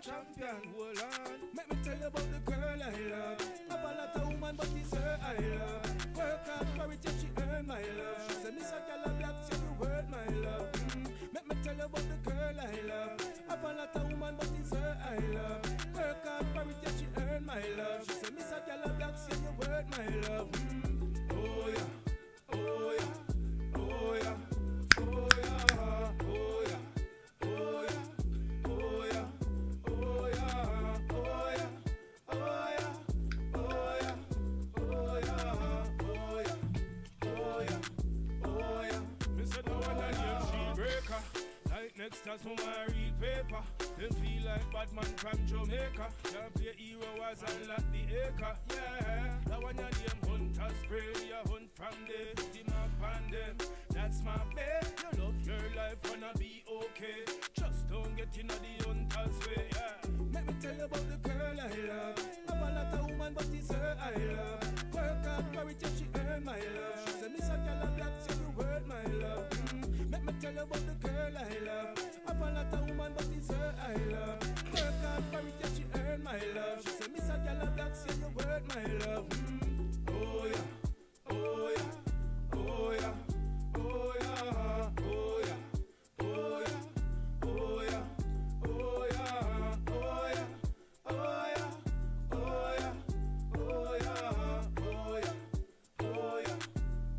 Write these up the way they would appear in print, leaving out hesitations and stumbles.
champion, hold on. Let me tell you about the girl I love. Have a lot of woman, but it's her I love. Work hard for it, yet she earn my love. She said, Miss a gal of black, say you worth my love. Let me tell you about the girl I love. Have a lot of woman, but it's her I love. Work hard for it, yet she earn my love. She said, Miss a gal of black, say you worth my love. Oh yeah, oh yeah, oh yeah, oh yeah, oh yeah, oh yeah, oh yeah, oh yeah, oh yeah, oh yeah, oh yeah, oh yeah, oh yeah, oh yeah. Me said no one a name she breaker. Like next to some read paper. They feel like Batman from Jamaica. Can't play hero as unlock the acre. Yeah, that one your name hunter spray. You hunt from the mark on them. That's my bet. You love your life, wanna be okay. Just don't get in the hunter's way. Yeah. Let me tell you about the girl I love. Have a lot of woman, but it's her I love. Work hard for it, yeah, she earn my love. She said, Miss a gal of black, say you worth my love. Let me tell you about the girl I love. Have a lot of woman, but it's her I love. Work hard for it, yeah, she earn my love. She said, Miss a gal of black, say you worth my love. Oh yeah, oh yeah, oh yeah, oh yeah, oh yeah, oh yeah, oh yeah, oh yeah, oh yeah, oh yeah, oh yeah, oh yeah, oh yeah, oh yeah,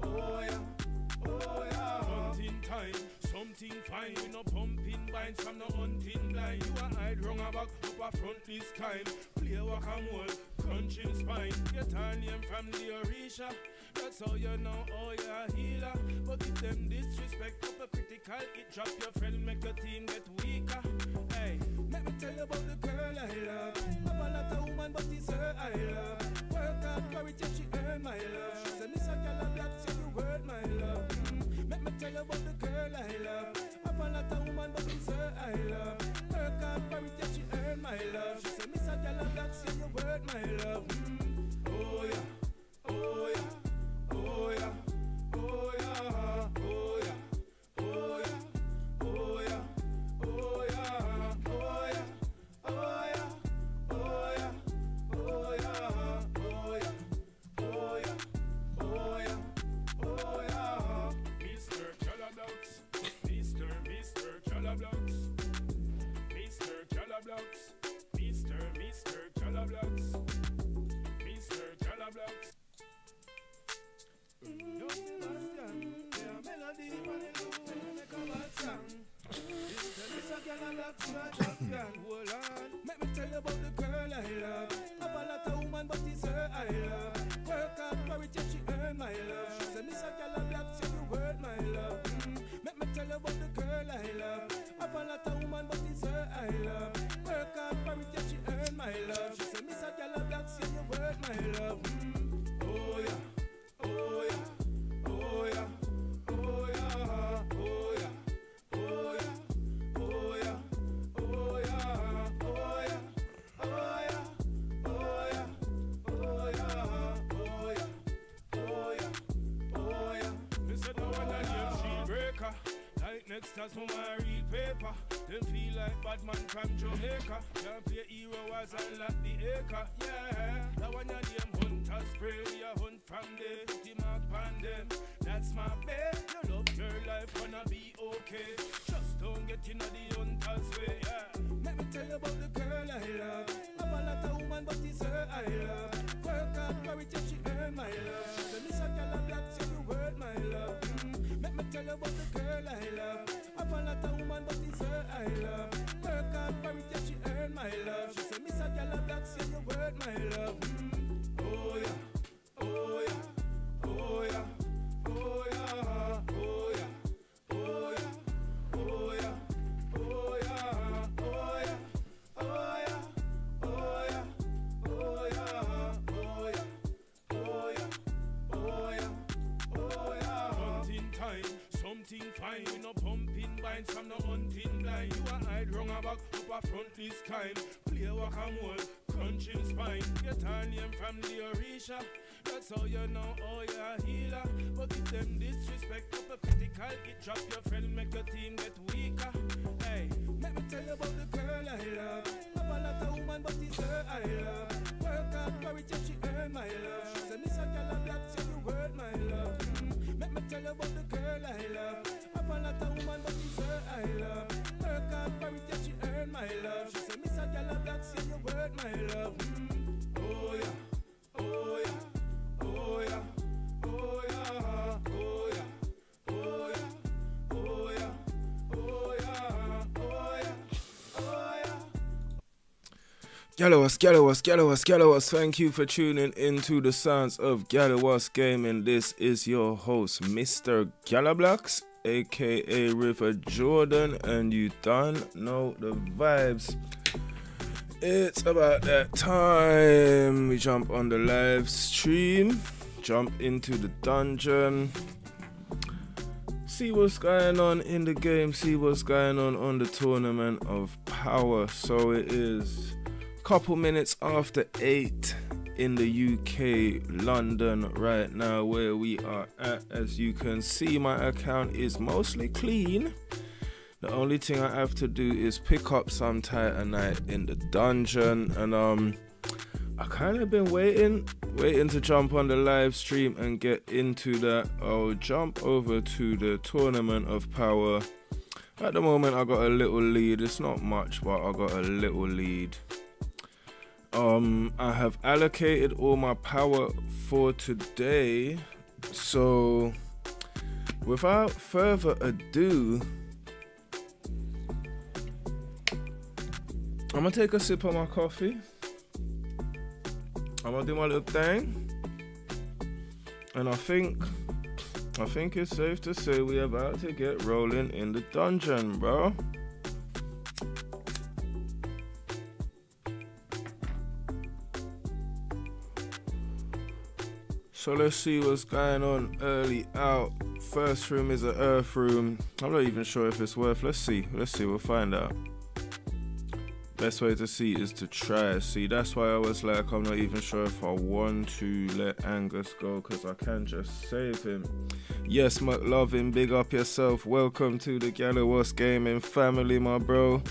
oh yeah, oh yeah. Hunting time, something fine. We no pumping binds from no hunting blind. You a hide wrong a back up a front this time. Play whack-a-mole, crunching spine. Get her name from the Orisha. That's how you know, oh you're a healer. But if them disrespect up a critical, it drop your friend, make your team get weaker. Hey, let me tell you about the girl I love. Have a lot of woman, but it's her I love. Work hard for it, yeah, she earn my love. She said, Miss a gal of black, say you worth my love. Let me tell you about the girl I love. Have a lot of woman, but it's her I love. Work hard for it, yeah, she earn my love. She said, Miss a gal of black, say you worth my love. Oh yeah, oh yeah. Oh yeah, oh yeah, oh yeah, oh yeah, oh yeah, oh yeah, oh yeah, oh yeah, oh yeah, oh yeah, oh yeah, oh yeah, oh yeah, oh yeah. Mr. Jalablocks, Mr. Jalablocks, Mr. Jalablocks, Mr. Jalablocks, Mr. Jalablocks. Yo, Sebastian, yeah, melody, make a bad song. This a girl I love, she a champion, hold on. Let me tell you about the girl I love. Have a lot of woman, but it's her I love. Work hard for it, yeah, she earn my love. She said, Miss a gal of black, say you worth my love. Let me tell you about the girl I love. Have a lot of woman, but it's her I love. Work hard for it, yeah, she earn my love. She said, Miss a gal of black, say you worth my love. Oh yeah. Oh yeah, oh yeah, oh yeah, oh yeah, oh yeah, oh yeah, oh yeah, oh yeah, oh yeah, oh yeah, oh yeah, oh yeah, oh yeah, oh yeah. Me said no one a name she breaker. Like next to some read paper. They feel like Batman from Jamaica. Can't play hero as unlock the acre. Yeah, that one your name hunter spray. You hunt from the mark on them. That's my bet. You love your life, wanna be okay. Just don't get in the hunter's way. Yeah. Let me tell you about the girl I love. Have a lot of woman, but it's her I love. Work hard for it, yeah, she earn my love. She said, Miss a gal of black, say you worth my love. Let me tell you about the girl I love. Have a lot of woman, but it's her I love. Work hard for it, yeah, she earn my love. She said, Miss a gal of black, say you worth my love. Oh yeah, oh yeah, oh yeah, oh yeah, oh yeah, oh yeah, oh yeah, oh yeah, oh yeah, oh yeah, oh yeah, oh yeah, oh yeah, oh yeah, oh yeah, oh yeah. Hunting time, something fine. We no pumping binds from no hunting blind. You a hide wrong a back up a front this time. Play whack-a-mole, crunching spine. Get her name from the Orisha. That's how you know, oh you're a healer. But if them disrespect up a critical, it drop your friend, make your team get weaker. Hey, let me tell you about the girl I love. Have a lot of woman, but it's her I love. Work hard for it, she earn my love. She said, Miss a gal a black, say you worth my love. Make me tell you about the girl I love. Have a lot of woman, but it's her I love. Work hard for it, she earn my love. She said, Miss a gal a black, say you worth my love. Oh yeah, oh yeah, oh yeah, oh yeah, oh yeah, oh yeah, oh yeah, oh yeah, oh yeah, oh yeah. Galliwasp, thank you for tuning into the sounds of Galliwasp Gaming. This is your host, Mr. Gallablax, aka River Jordan, and you don't know the vibes. It's about that time we jump on the live stream, jump into the dungeon, see what's going on in the game, see what's going on the tournament of power. So it is couple minutes after 8 in the UK, London right now where we are at. As you can see, my account is mostly clean. The only thing I have to do is pick up some Titanite in the dungeon, and I kind of been waiting to jump on the live stream and get into that. I'll jump over to the tournament of power. At the moment I got a little lead. It's not much, but I got a little lead. I have allocated all my power for today, so without further ado, I'm gonna take a sip of my coffee. I'm gonna do my little thing, and I think it's safe to say we're about to get rolling in the dungeon, bro. So let's see what's going on early out. First room is an earth room. I'm not even sure if it's worth. Let's see, we'll find out. Best way to see is to try. See, that's why I was like, I'm not even sure if I want to let Angus go, because I can just save him. Yes, McLovin, big up yourself. Welcome to the Galliwasp Gaming family, my bro.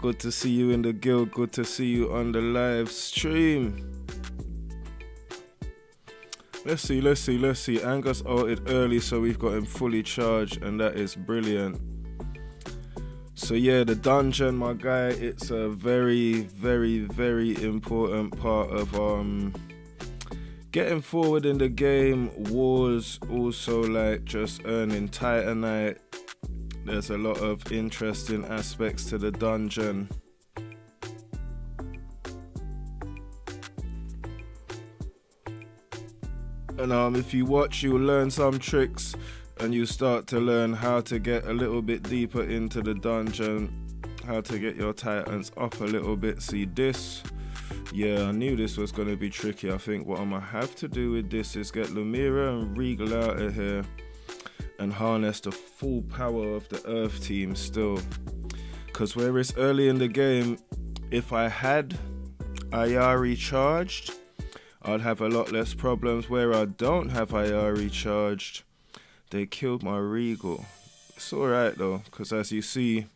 Good to see you in the guild. Good to see you on the live stream. Let's see. Angus ulted early, so we've got him fully charged, and that is brilliant. So yeah, the dungeon, my guy, it's a very, very, very important part of getting forward in the game. Wars, also like just earning Titanite. There's a lot of interesting aspects to the dungeon. And if you watch, you'll learn some tricks, and you start to learn how to get a little bit deeper into the dungeon, how to get your Titans up a little bit. See this? Yeah, I knew this was going to be tricky. I think what I'm going to have to do with this is get Lumira and Regal out of here and harness the full power of the Earth team still. Because where it's early in the game, if I had Ayari charged, I'd have a lot less problems. Where I don't have Ayari charged, they killed my Regal. It's alright though, because as you see,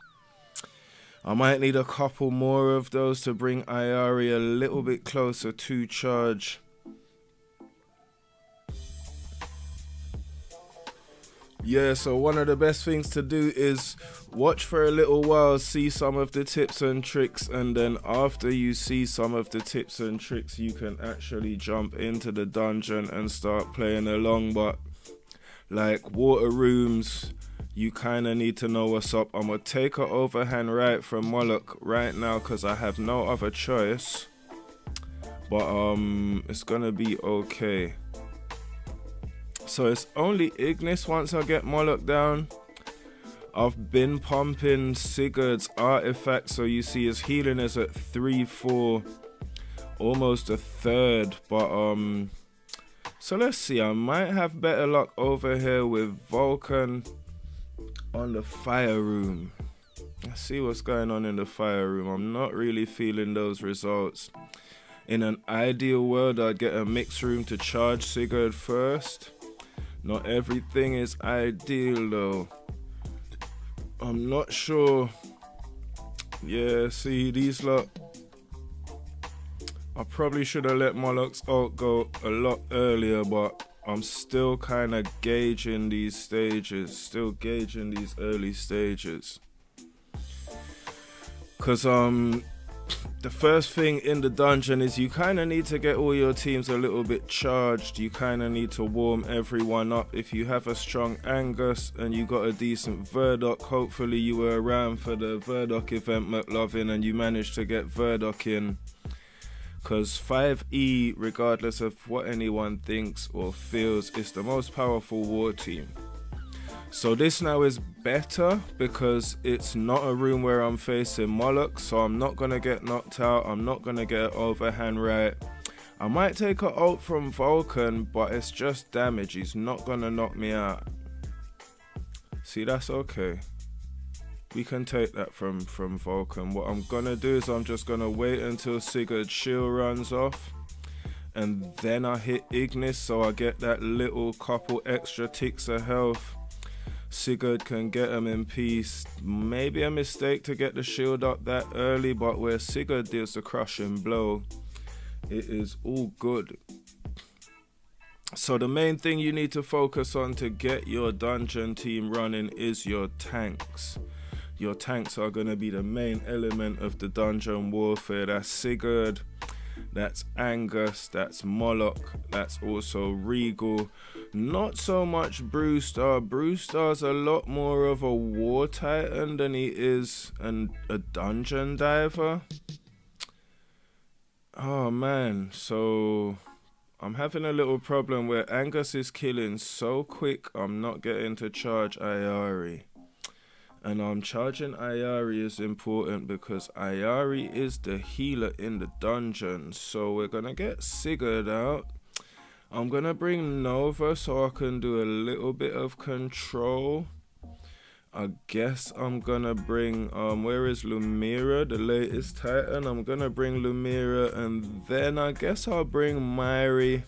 I might need a couple more of those to bring Ayari a little bit closer to charge. Yeah, so one of the best things to do is watch for a little while, see some of the tips and tricks, and then after you see some of the tips and tricks, you can actually jump into the dungeon and start playing along. But like water rooms, you kind of need to know what's up. I'm going to take an overhand right from Moloch right now because I have no other choice. But it's going to be okay. So it's only Ignis once I get Moloch down. I've been pumping Sigurd's artifact, so you see his healing is at 3-4, almost a third. But so let's see, I might have better luck over here with Vulcan on the fire room. Let's see what's going on in the fire room. I'm not really feeling those results. In an ideal world, I'd get a mixed room to charge Sigurd first. Not everything is ideal though. I'm not sure. Yeah, see, these lot I probably should have let Moloch's ult go a lot earlier, but I'm still kind of gauging these stages, still gauging these early stages. Because the first thing in the dungeon is you kind of need to get all your teams a little bit charged. You kind of need to warm everyone up. If you have a strong Angus and you got a decent Verdok, hopefully you were around for the Verdok event, McLovin, and you managed to get Verdok in. Because 5E, regardless of what anyone thinks or feels, is the most powerful war team. So this now is better because it's not a room where I'm facing Moloch, so I'm not going to get knocked out. I'm not going to get an overhand right. I might take an ult from Vulcan, but it's just damage. He's not going to knock me out. See, that's okay. We can take that from Vulcan. What I'm going to do is I'm just going to wait until Sigurd's shield runs off. And then I hit Ignis, so I get that little couple extra ticks of health. Sigurd can get him in peace. Maybe a mistake to get the shield up that early, but where Sigurd deals the crushing blow, it is all good. So the main thing you need to focus on to get your dungeon team running is your tanks. Your tanks are going to be the main element of the dungeon warfare. That's Sigurd, that's Angus, that's Moloch, that's also Regal. Not so much Brewstar. Brewstar's a lot more of a war titan than he is a dungeon diver. Oh man, so I'm having a little problem where Angus is killing so quick I'm not getting to charge Ayari. And charging Ayari is important because Ayari is the healer in the dungeon. So we're going to get Sigurd out. I'm going to bring Nova so I can do a little bit of control. I guess I'm going to bring, where is Lumira, the latest Titan? I'm going to bring Lumira and then I guess I'll bring Mairi.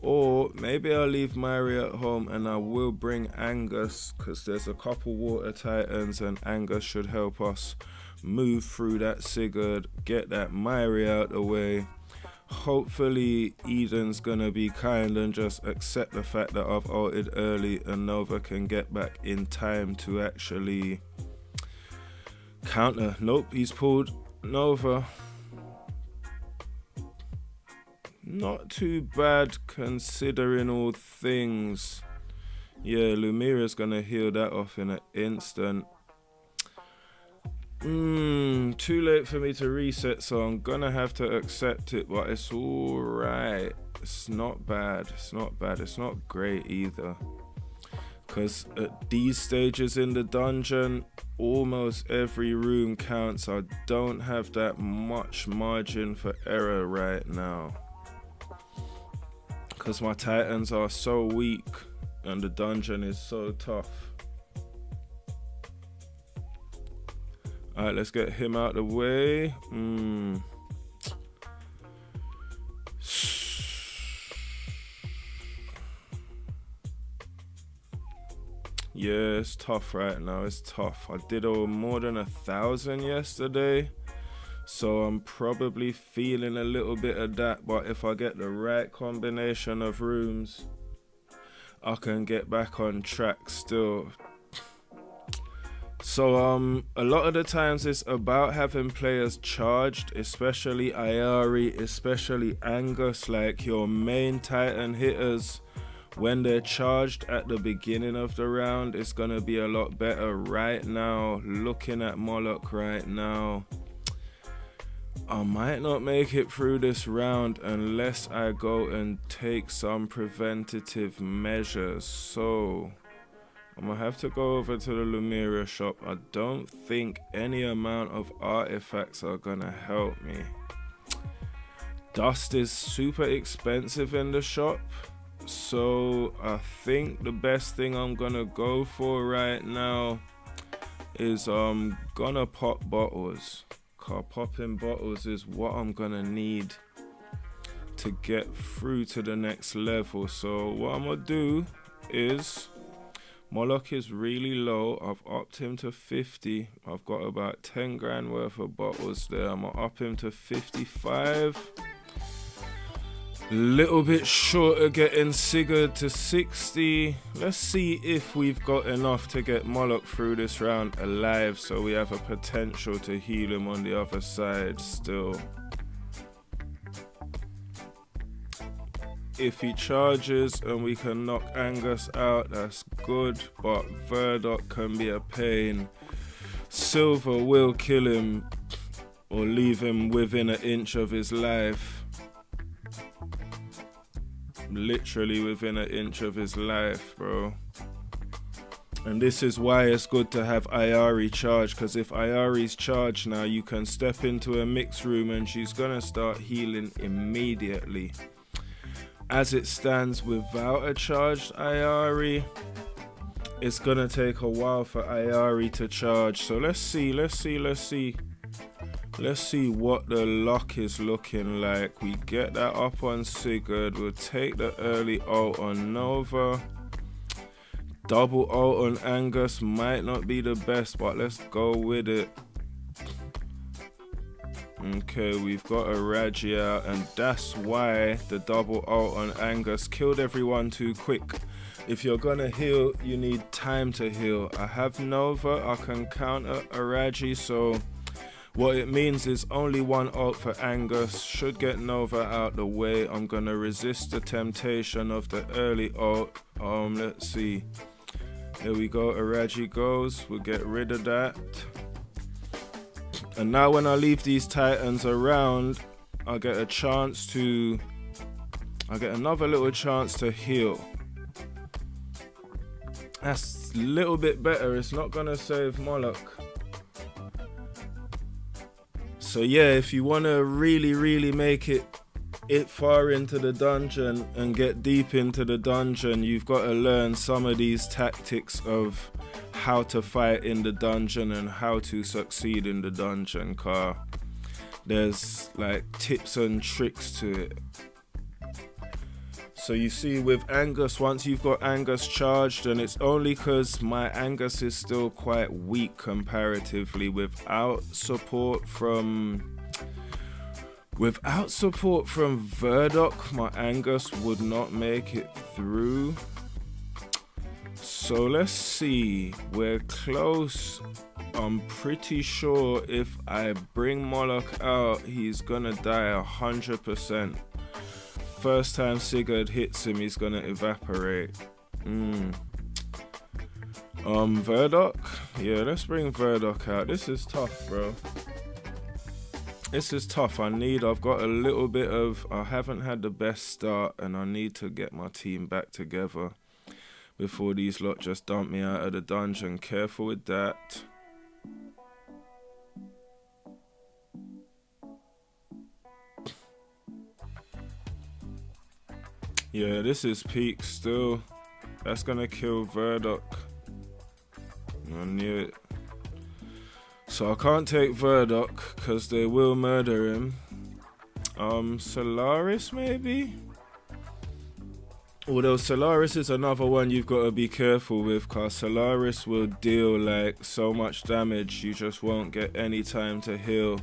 Or maybe I'll leave Mairi at home and I will bring Angus because there's a couple water titans and Angus should help us move through that Sigurd, get that Mairi out the way. Hopefully Eden's gonna be kind and just accept the fact that I've ulted early and Nova can get back in time to actually counter. Nope, he's pulled Nova. Not too bad considering all things. Yeah, Lumira's gonna heal that off in an instant. Too late for me to reset, so I'm gonna have to accept it, but it's alright. It's not bad. It's not bad. It's not great either. Because at these stages in the dungeon, almost every room counts. I don't have that much margin for error right now. Because my titans are so weak and the dungeon is so tough. Alright, let's get him out of the way. Yeah, it's tough right now. It's tough. I did more than 1,000 yesterday. So I'm probably feeling a little bit of that. But if I get the right combination of rooms, I can get back on track still. So a lot of the times it's about having players charged, especially Ayari, especially Angus, like your main Titan hitters. When they're charged at the beginning of the round, it's gonna be a lot better. Right now, looking at Moloch right now, I might not make it through this round unless I go and take some preventative measures. So I'm gonna have to go over to the Lumira shop. I don't think any amount of artifacts are gonna help me. Dust is super expensive in the shop, so I think the best thing I'm gonna go for right now is I'm gonna pop bottles. Cause popping bottles is what I'm gonna need to get through to the next level. So what I'm gonna do is Moloch is really low. I've upped him to 50. I've got about 10 grand worth of bottles there. I'm gonna up him to 55. Little bit short of getting Sigurd to 60. Let's see if we've got enough to get Moloch through this round alive, so we have a potential to heal him on the other side still. If he charges and we can knock Angus out, that's good, but Verdok can be a pain. Silver will kill him or leave him within an inch of his life. Literally within an inch of his life, bro. And this is why it's good to have Ayari charged, because if Ayari's charged now, you can step into a mix room and she's gonna start healing immediately. As it stands without a charged Ayari, it's gonna take a while for Ayari to charge. So let's see what the luck is looking like. We get that up on Sigurd. We'll take the early ult on Nova. Double ult on Angus might not be the best, but let's go with it. Okay, we've got a Raji out, and that's why the double ult on Angus killed everyone too quick. If you're gonna heal, you need time to heal. I have Nova, I can counter a Raji, so what it means is only one ult for Angus. Should get Nova out the way. I'm gonna resist the temptation of the early ult. Let's see. There we go, Araji goes. We'll get rid of that. And now when I leave these Titans around, I get another little chance to heal. That's a little bit better. It's not gonna save Moloch. So yeah, if you want to really make it far into the dungeon and get deep into the dungeon, you've got to learn some of these tactics of how to fight in the dungeon and how to succeed in the dungeon, car. There's like tips and tricks to it. So you see with Angus, once you've got Angus charged, and it's only because my Angus is still quite weak comparatively, without support from Verdok, my Angus would not make it through. So let's see, we're close. I'm pretty sure if I bring Moloch out, he's gonna die 100%. First time Sigurd hits him, he's gonna evaporate. Verdok? Yeah, let's bring Verdok out. This is tough, bro. This is tough. I've got a little bit of, I haven't had the best start, and I need to get my team back together before these lot just dump me out of the dungeon. Careful with that. Yeah, this is peak still. That's gonna kill Verdok. I knew it. So I can't take Verdok because they will murder him. Solaris maybe? Although Solaris is another one you've got to be careful with, because Solaris will deal like so much damage, you just won't get any time to heal.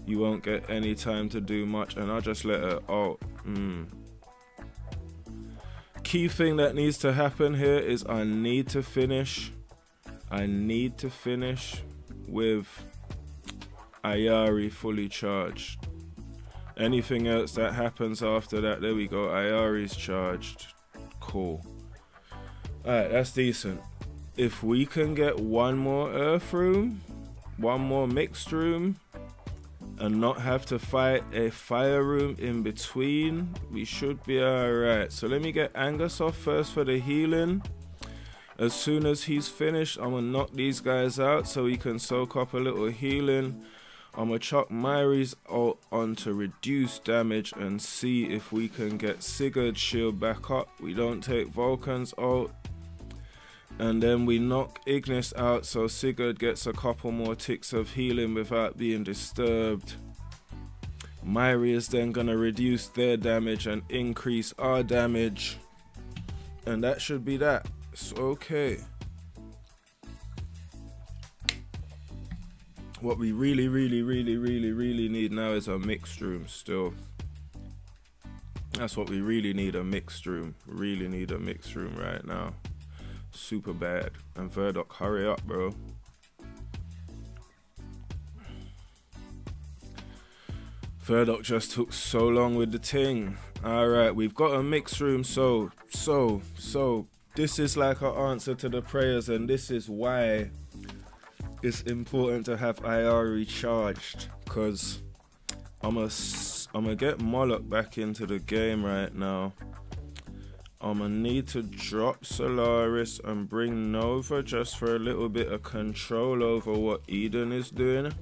You won't get any time to do much, and I'll just let her ult. Key thing that needs to happen here is I need to finish with Ayari fully charged. Anything else that happens after that, there we go, Ayari's charged. Cool. Alright, that's decent. If we can get one more earth room, one more mixed room, and not have to fight a fire room in between, we should be alright. So let me get Angus off first for the healing. As soon as he's finished, I'm gonna knock these guys out so he can soak up a little healing. I'm gonna chuck Myri's ult on to reduce damage and see if we can get Sigurd's shield back up. We don't take Vulcan's ult. And then we knock Ignis out so Sigurd gets a couple more ticks of healing without being disturbed. Myri is then gonna reduce their damage and increase our damage. And that should be that. It's okay. What we really need now is a mixed room still. That's what we really need, a mixed room. Really need a mixed room right now. Super bad. And Verdoc, hurry up, bro. Verdoc just took so long with the thing. Alright, we've got a mixed room, so this is like our answer to the prayers, and this is why it's important to have IR recharged, because I'm gonna get Moloch back into the game right now. I'm gonna need to drop Solaris and bring Nova just for a little bit of control over what Eden is doing.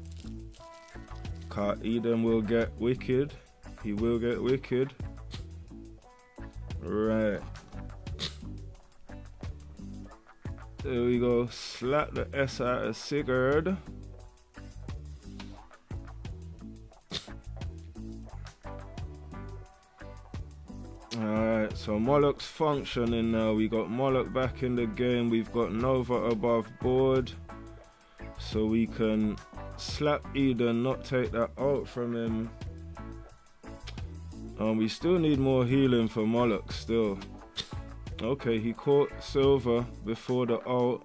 Cause Eden will get wicked. He will get wicked. Right. There we go. Slap the S out of Sigurd. Alright, so Moloch's functioning now. We got Moloch back in the game. We've got Nova above board. So we can slap Eden, not take that out from him. We still need more healing for Moloch still. Okay, he caught Silver before the ult.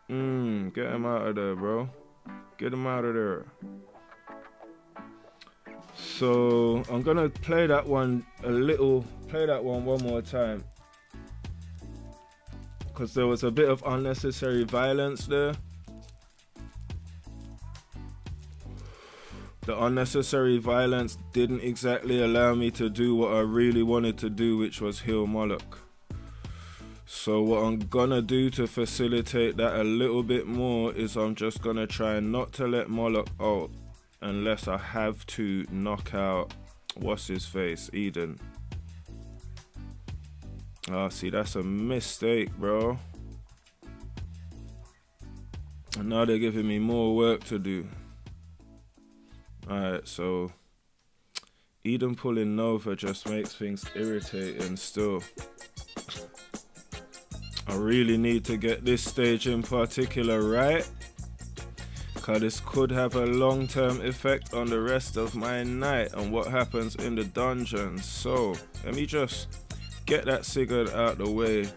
Get him out of there, bro. Get him out of there. So I'm gonna play that one one more time, because there was a bit of unnecessary violence there. The unnecessary violence didn't exactly allow me to do what I really wanted to do, which was heal Moloch. So what I'm gonna do to facilitate that a little bit more is I'm just gonna try not to let Moloch out unless I have to knock out what's his face, Eden. Ah, see, that's a mistake, bro. And now they're giving me more work to do. Alright, so Eden pulling Nova just makes things irritating still. I really need to get this stage in particular right, because this could have a long-term effect on the rest of my night and what happens in the dungeons. So let me just get that Sigurd out the way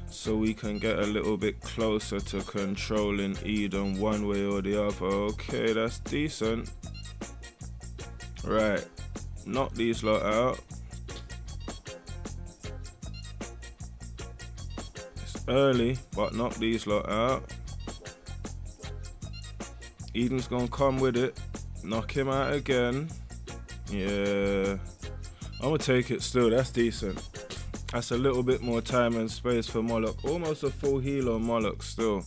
so we can get a little bit closer to controlling Eden one way or the other. Okay, that's decent. Right, knock these lot out. It's early, but knock these lot out. Eden's gonna come with it. Knock him out again. Yeah, I'm gonna take it still. That's decent. That's a little bit more time and space for Moloch. Almost a full heal on Moloch still.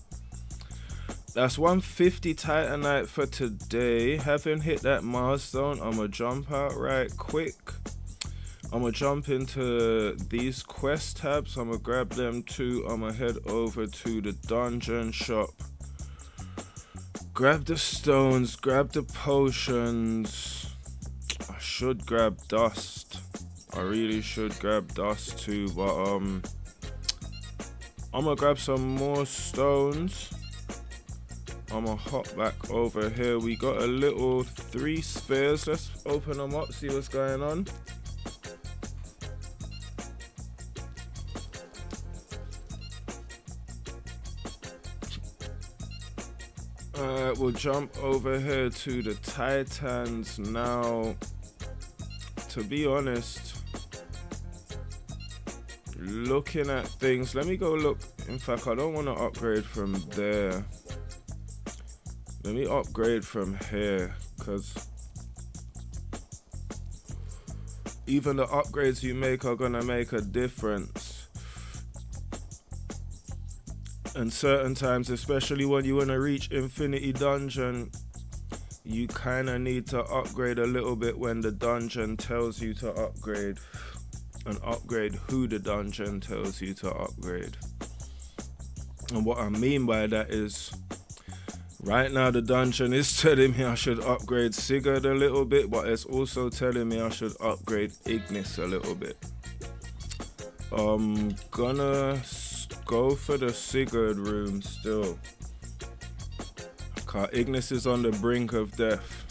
That's 150 Titanite for today. Having hit that milestone, I'm gonna jump out right quick. I'm gonna jump into these quest tabs. I'm gonna grab them too. I'm gonna head over to the dungeon shop. Grab the stones, grab the potions. I should grab dust. I really should grab dust too, but I'm gonna grab some more stones. I'm gonna hop back over here. We got a little 3 spheres. Let's open them up, see what's going on. Alright, we'll jump over here to the Titans now. To be honest, looking at things, let me go look. In fact, I don't want to upgrade from there. Let me upgrade from here, because even the upgrades you make are gonna make a difference. And certain times, especially when you wanna reach Infinity Dungeon, you kinda need to upgrade a little bit when the dungeon tells you to upgrade, and upgrade who the dungeon tells you to upgrade. And what I mean by that is, right now the dungeon is telling me I should upgrade Sigurd a little bit, but it's also telling me I should upgrade Ignis a little bit. I'm gonna go for the Sigurd room still. 'Cause Ignis is on the brink of death.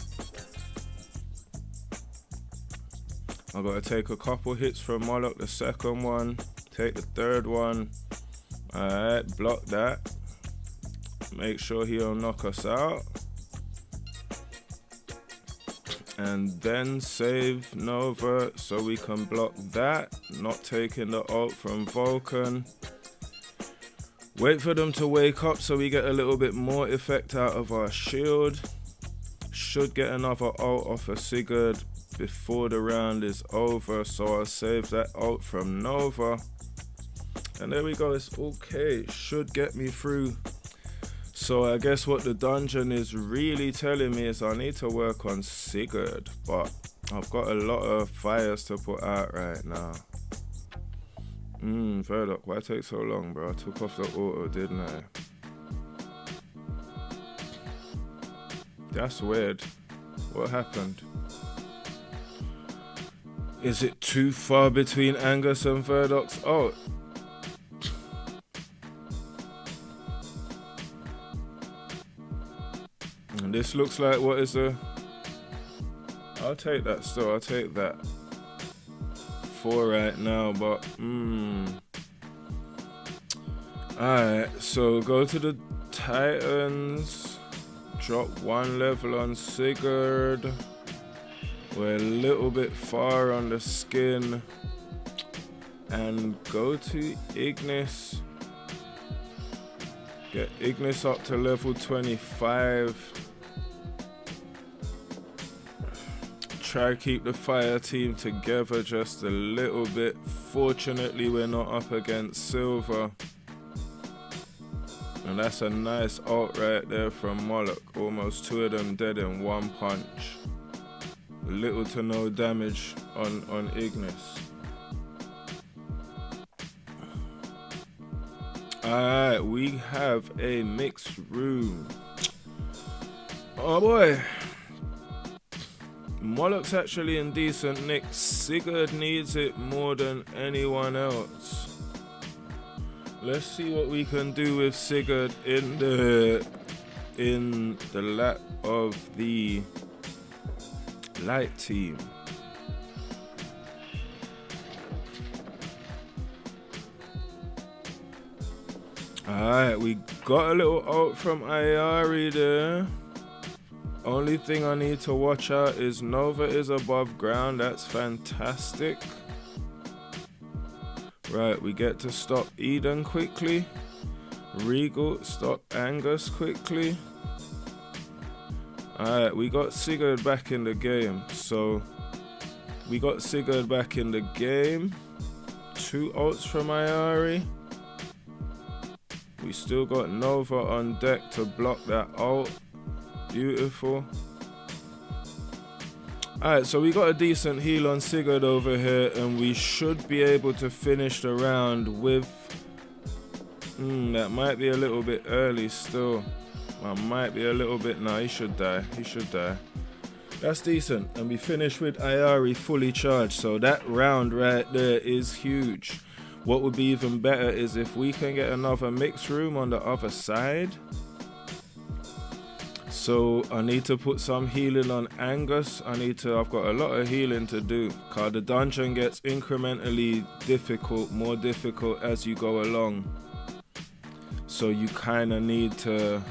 I gotta take a couple hits from Moloch, the second one. Take the third one. Alright, block that. Make sure he'll knock us out. And then save Nova so we can block that. Not taking the ult from Vulcan. Wait for them to wake up so we get a little bit more effect out of our shield. Should get another ult off of Sigurd before the round is over, so I'll save that ult from Nova. And there we go, it's okay. Should get me through. So I guess what the dungeon is really telling me is I need to work on Sigurd, but I've got a lot of fires to put out right now. Verdoc, why take so long, bro? I took off the auto, didn't I? That's weird. What happened? Is it too far between Angus and Verdoc's ult? And this looks like what is a... I'll take that still, I'll take that. 4 right now, but alright, so go to the Titans, drop 1 level on Sigurd. We're a little bit far on the skin, and go to Ignis. Get Ignis up to level 25. Try to keep the fire team together just a little bit. Fortunately, we're not up against Silver. And that's a nice ult right there from Moloch. Almost 2 of them dead in 1 punch. Little to no damage on Ignis. Alright, we have a mixed room. Oh boy. Moloch's actually in decent nick. Sigurd needs it more than anyone else. Let's see what we can do with Sigurd in the lap of the light team. Alright, we got a little ult from Ayari there. Only thing I need to watch out is Nova is above ground. That's fantastic. Right, we get to stop Eden quickly. Regal, stop Angus quickly. Alright, we got Sigurd back in the game. So, we got Sigurd back in the game. 2 ults from Ayari. We still got Nova on deck to block that ult. Beautiful. Alright, so we got a decent heal on Sigurd over here, and we should be able to finish the round with... that might be a little bit early still. Might be a little bit... No, he should die. He should die. That's decent. And we finish with Ayari fully charged. So that round right there is huge. What would be even better is if we can get another mixed room on the other side. So I need to put some healing on Angus. I've got a lot of healing to do, cause the dungeon gets incrementally more difficult as you go along. So you kind of need to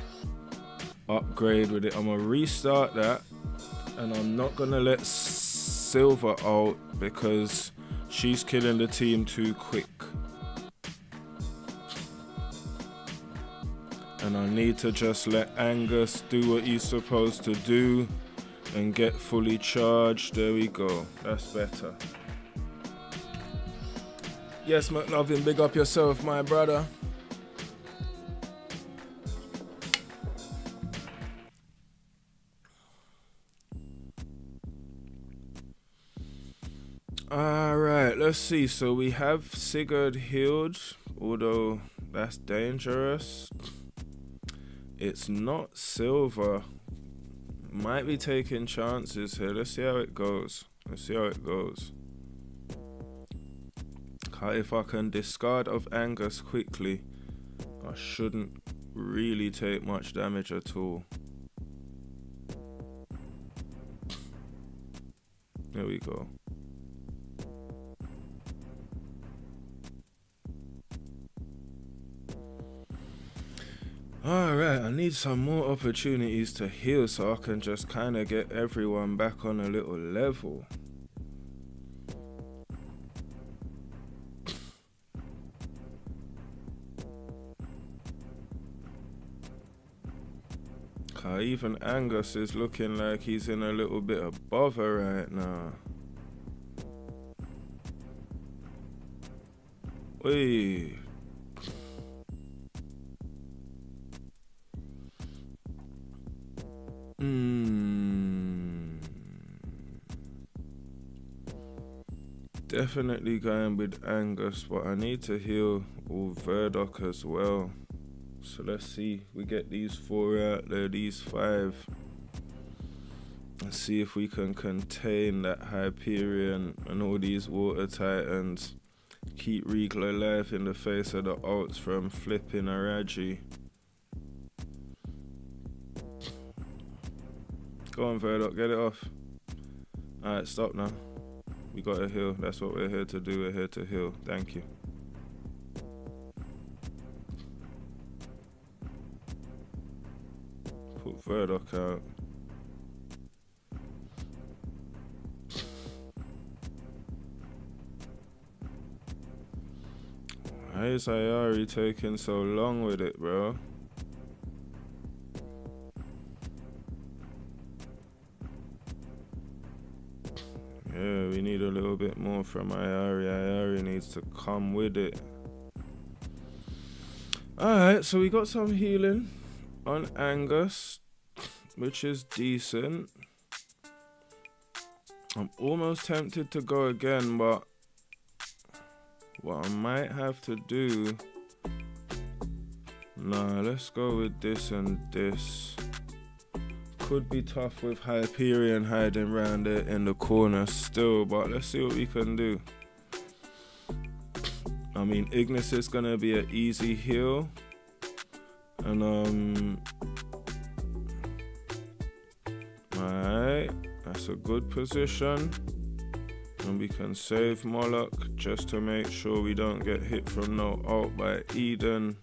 upgrade with it. I'm gonna restart that, and I'm not gonna let Silver out because she's killing the team too quick. And I need to just let Angus do what he's supposed to do and get fully charged. There we go. That's better. Yes, McLovin, big up yourself, my brother. Alright, let's see. So we have Sigurd healed, although that's dangerous. It's not Silver. Might be taking chances here. Let's see how it goes. If I can discard of Angus quickly, I shouldn't really take much damage at all. There we go. Alright, I need some more opportunities to heal so I can just kind of get everyone back on a little level. Even Angus is looking like he's in a little bit of bother right now. Wait. Definitely going with Angus, but I need to heal all Verdok as well. So let's see, we get these 4 out there, these 5. Let's see if we can contain that Hyperion and all these Water Titans. Keep Regal alive in the face of the ults from flipping Araji. Go on, Verdok, get it off. Alright, stop now. We gotta heal. That's what we're here to do. We're here to heal. Thank you. Put Verdok out. Why is Ayari taking so long with it, bro? Yeah, we need a little bit more from Ayari. Ayari needs to come with it. Alright, so we got some healing on Angus, which is decent. I'm almost tempted to go again, but what I might have to do... Nah, let's go with this and this. Could be tough with Hyperion hiding around there in the corner still, but let's see what we can do. I mean, Ignis is gonna be an easy heal, and alright, that's a good position, and we can save Moloch just to make sure we don't get hit from no ult by Eden.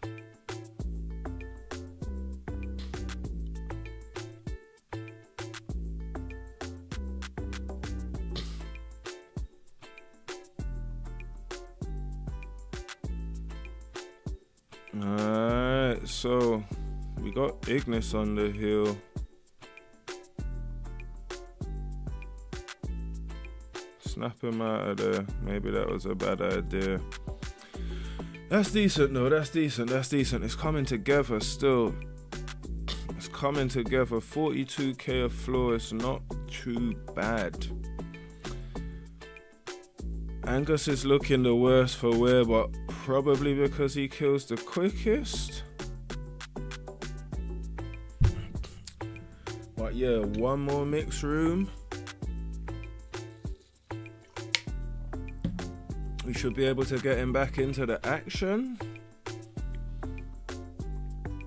Alright, so we got Ignis on the hill. Snap him out of there. Maybe that was a bad idea. That's decent though, that's decent. It's coming together still. It's coming together. 42k of floor is not too bad. Angus is looking the worst for wear, but probably because he kills the quickest. But yeah, one more mix room. We should be able to get him back into the action.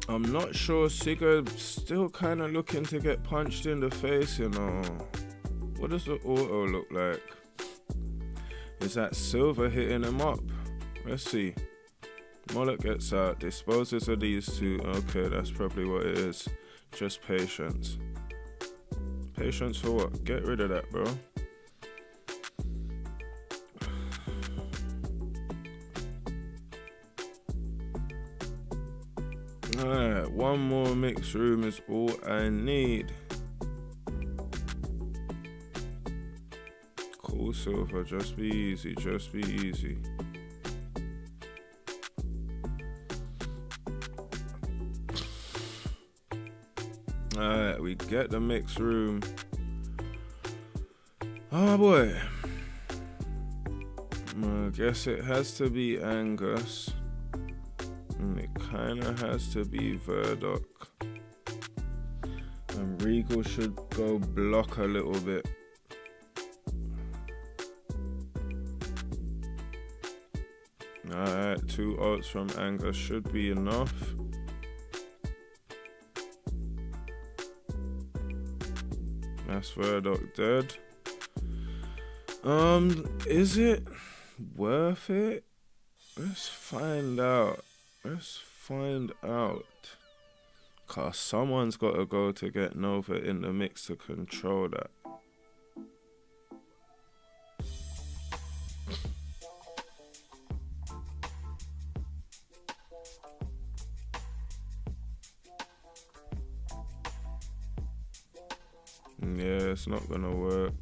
I'm not sure. Sigurd still kind of looking to get punched in the face, you know. What does the auto look like? Is that Silver hitting him up? Let's see. Moloch gets out, disposes of these two. Okay, that's probably what it is. Just patience. Patience for what? Get rid of that, bro. Alright, one more mixed room is all I need. Cool, Silver. Just be easy. Just be easy. Alright, we get the mixed room. Oh boy. I guess it has to be Angus. And it kinda has to be Verdok. And Regal should go block a little bit. Alright, 2 ults from Angus should be enough. That's Verdok dead. Is it worth it? Let's find out. Cause someone's got to go to get Nova in the mix to control that. Yeah, it's not gonna work.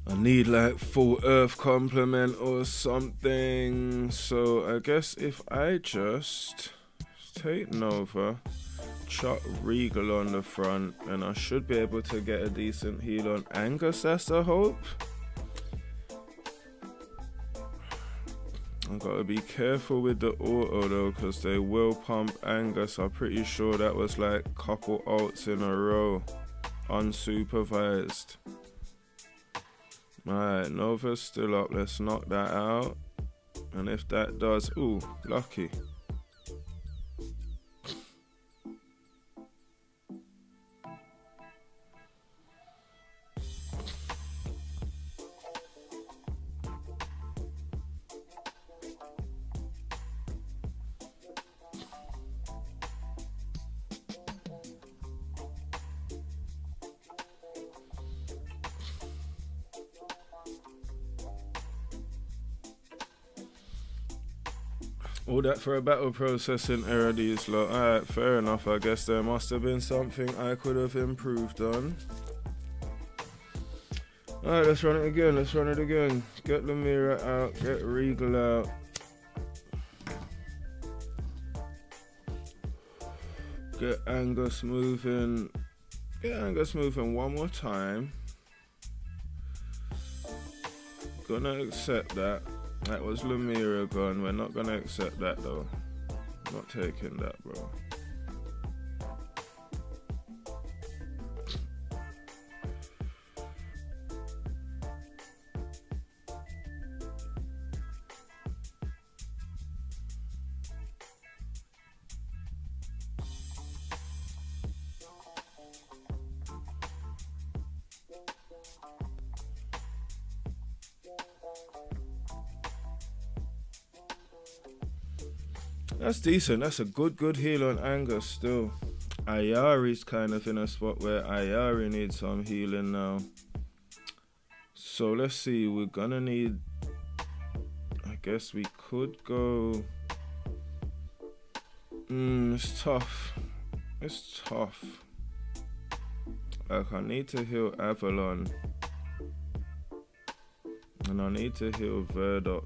I need like full earth complement or something. So I guess if I just take Nova, chuck Regal on the front, and I should be able to get a decent heal on Angus, that's the hope. I gotta be careful with the auto though, because they will pump Angus. I'm pretty sure that was like a couple ults in a row, unsupervised. Alright, Nova's still up. Let's knock that out. And if that does, ooh, lucky. All that for a battle processing error, these lot. Alright, fair enough. I guess there must have been something I could have improved on. Alright, let's run it again. Get Lemira out, get Regal out. Get Angus moving. Get Angus moving one more time. Gonna accept that. That was Lemira gone. We're not gonna accept that though. Not taking that, bro. That's decent. That's a good heal on Angus still. Ayari's kind of in a spot where Ayari needs some healing now. So let's see. We're gonna need... I guess we could go... It's tough. Like, I need to heal Avalon. And I need to heal Verdok.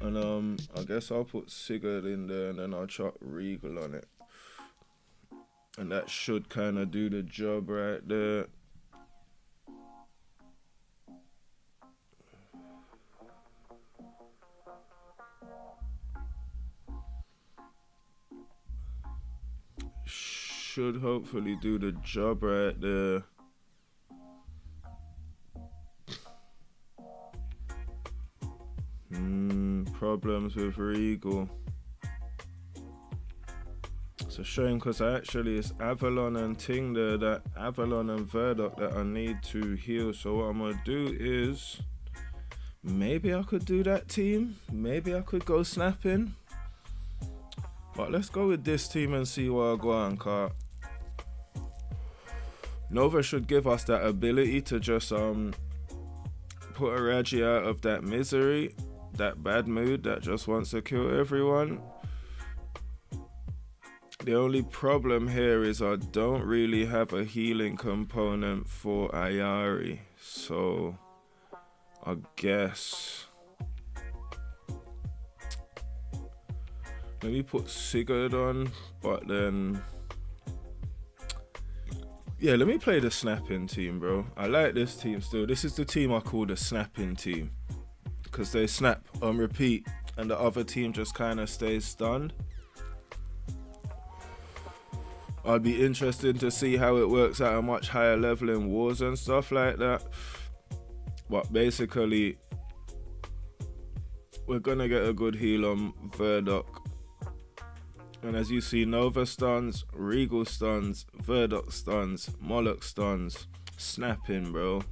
And I guess I'll put Sigurd in there and then I'll chuck Regal on it. And that should kind of do the job right there. Should hopefully do the job right there. Problems with Regal. It's a shame because it's Avalon and Ting there, that Avalon and Verdok that I need to heal. So what I'm gonna do is maybe I could do that team. Maybe I could go snapping. But let's go with this team and see what I go on, car. Nova should give us that ability to just put a Raji out of that misery, that bad mood that just wants to kill everyone. The only problem here is I don't really have a healing component for Ayari, so I guess let me put Sigurd on, but then yeah, let me play the snapping team, bro. I like this team still. This is the team I call the snapping team, because they snap on repeat and the other team just kind of stays stunned. I'd be interested to see how it works at a much higher level in wars and stuff like that. But basically, we're gonna get a good heal on Verdok. And as you see, Nova stuns, Regal stuns, Verdok stuns, Moloch stuns, snapping, bro.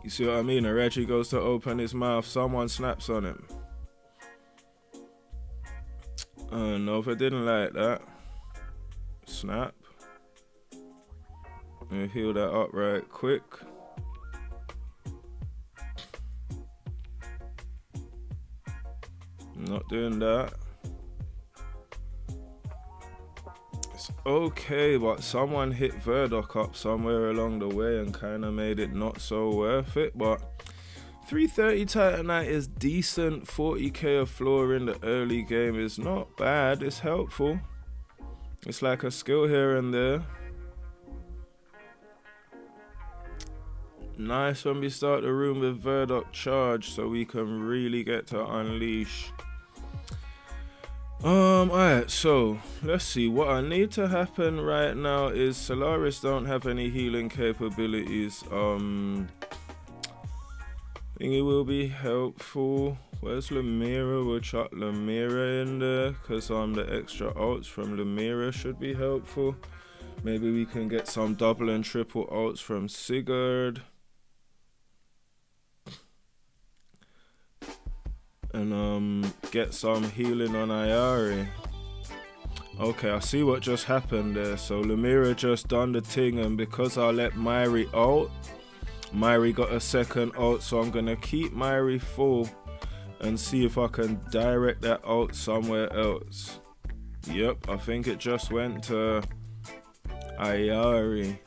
You see what I mean? A Reggie goes to open his mouth, someone snaps on him. Nova didn't like that. Snap. And heal that up right quick. Not doing that. It's okay, but someone hit Verdok up somewhere along the way and kind of made it not so worth it. But 330 Titanite is decent. 40k of floor in the early game is not bad. It's helpful. It's like a skill here and there. Nice when we start the room with Verdok charge so we can really get to unleash. Alright, so let's see. What I need to happen right now is Solaris don't have any healing capabilities. I think it will be helpful. Where's Lemira? We'll chuck Lemira in there because the extra ults from Lemira should be helpful. Maybe we can get some double and triple ults from Sigurd. And get some healing on Ayari. Okay, I see what just happened there. So Lemira just done the thing, and because I let Myri ult, Myri got a second ult, so I'm gonna keep Myri full and see if I can direct that ult somewhere else. Yep, I think it just went to Ayari.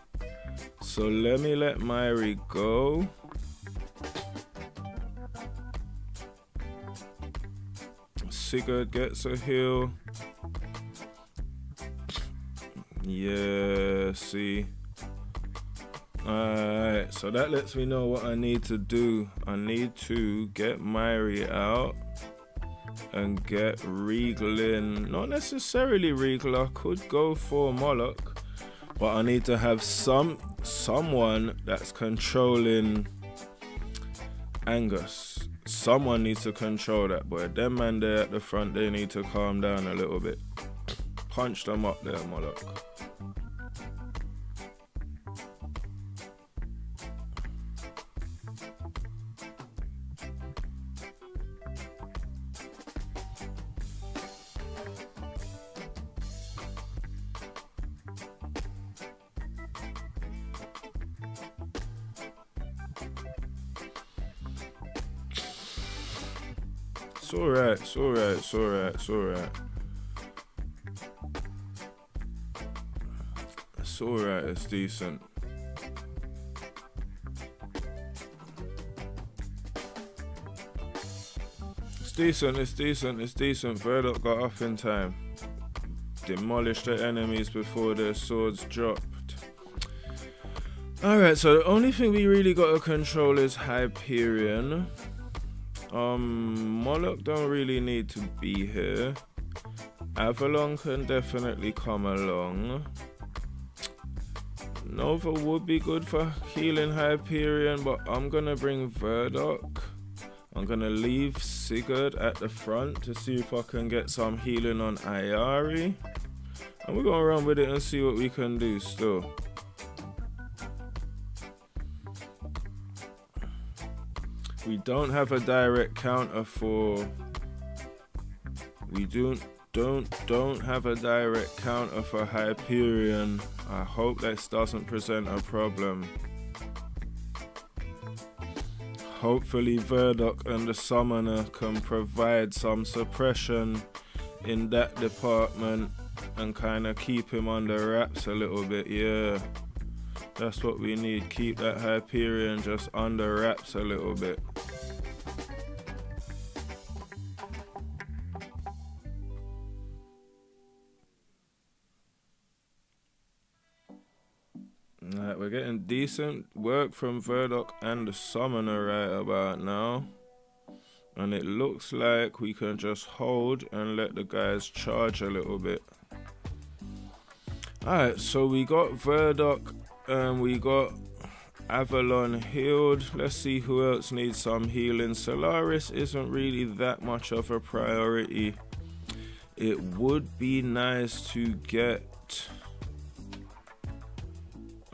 So let me let Myri go. Sigurd gets a heal. Yeah, see. Alright, so that lets me know what I need to do. I need to get Myri out and get Regal in. Not necessarily Regal, I could go for Moloch, but I need to have someone that's controlling Angus. Someone needs to control that boy. Them man there at the front, they need to calm down a little bit. Punch them up there, Moloch. It's alright, it's alright, it's alright, it's alright. It's alright, it's decent. It's decent, it's decent, it's decent. Verdok got off in time. Demolished the enemies before their swords dropped. Alright, so the only thing we really got to control is Hyperion. Moloch don't really need to be here. Avalon can definitely come along. Nova would be good for healing Hyperion, but I'm gonna bring Verdok. I'm gonna leave Sigurd at the front to see if I can get some healing on Ayari. And we're gonna run with it and see what we can do still. We don't have a direct counter for... We don't have a direct counter for Hyperion. I hope this doesn't present a problem. Hopefully Verdok and the Summoner can provide some suppression in that department and kind of keep him under wraps a little bit. Yeah, that's what we need. Keep that Hyperion just under wraps a little bit. Alright, we're getting decent work from Verdok and the Summoner right about now. And it looks like we can just hold and let the guys charge a little bit. Alright, so we got Verdok and we got Avalon healed. Let's see who else needs some healing. Solaris isn't really that much of a priority. it would be nice to get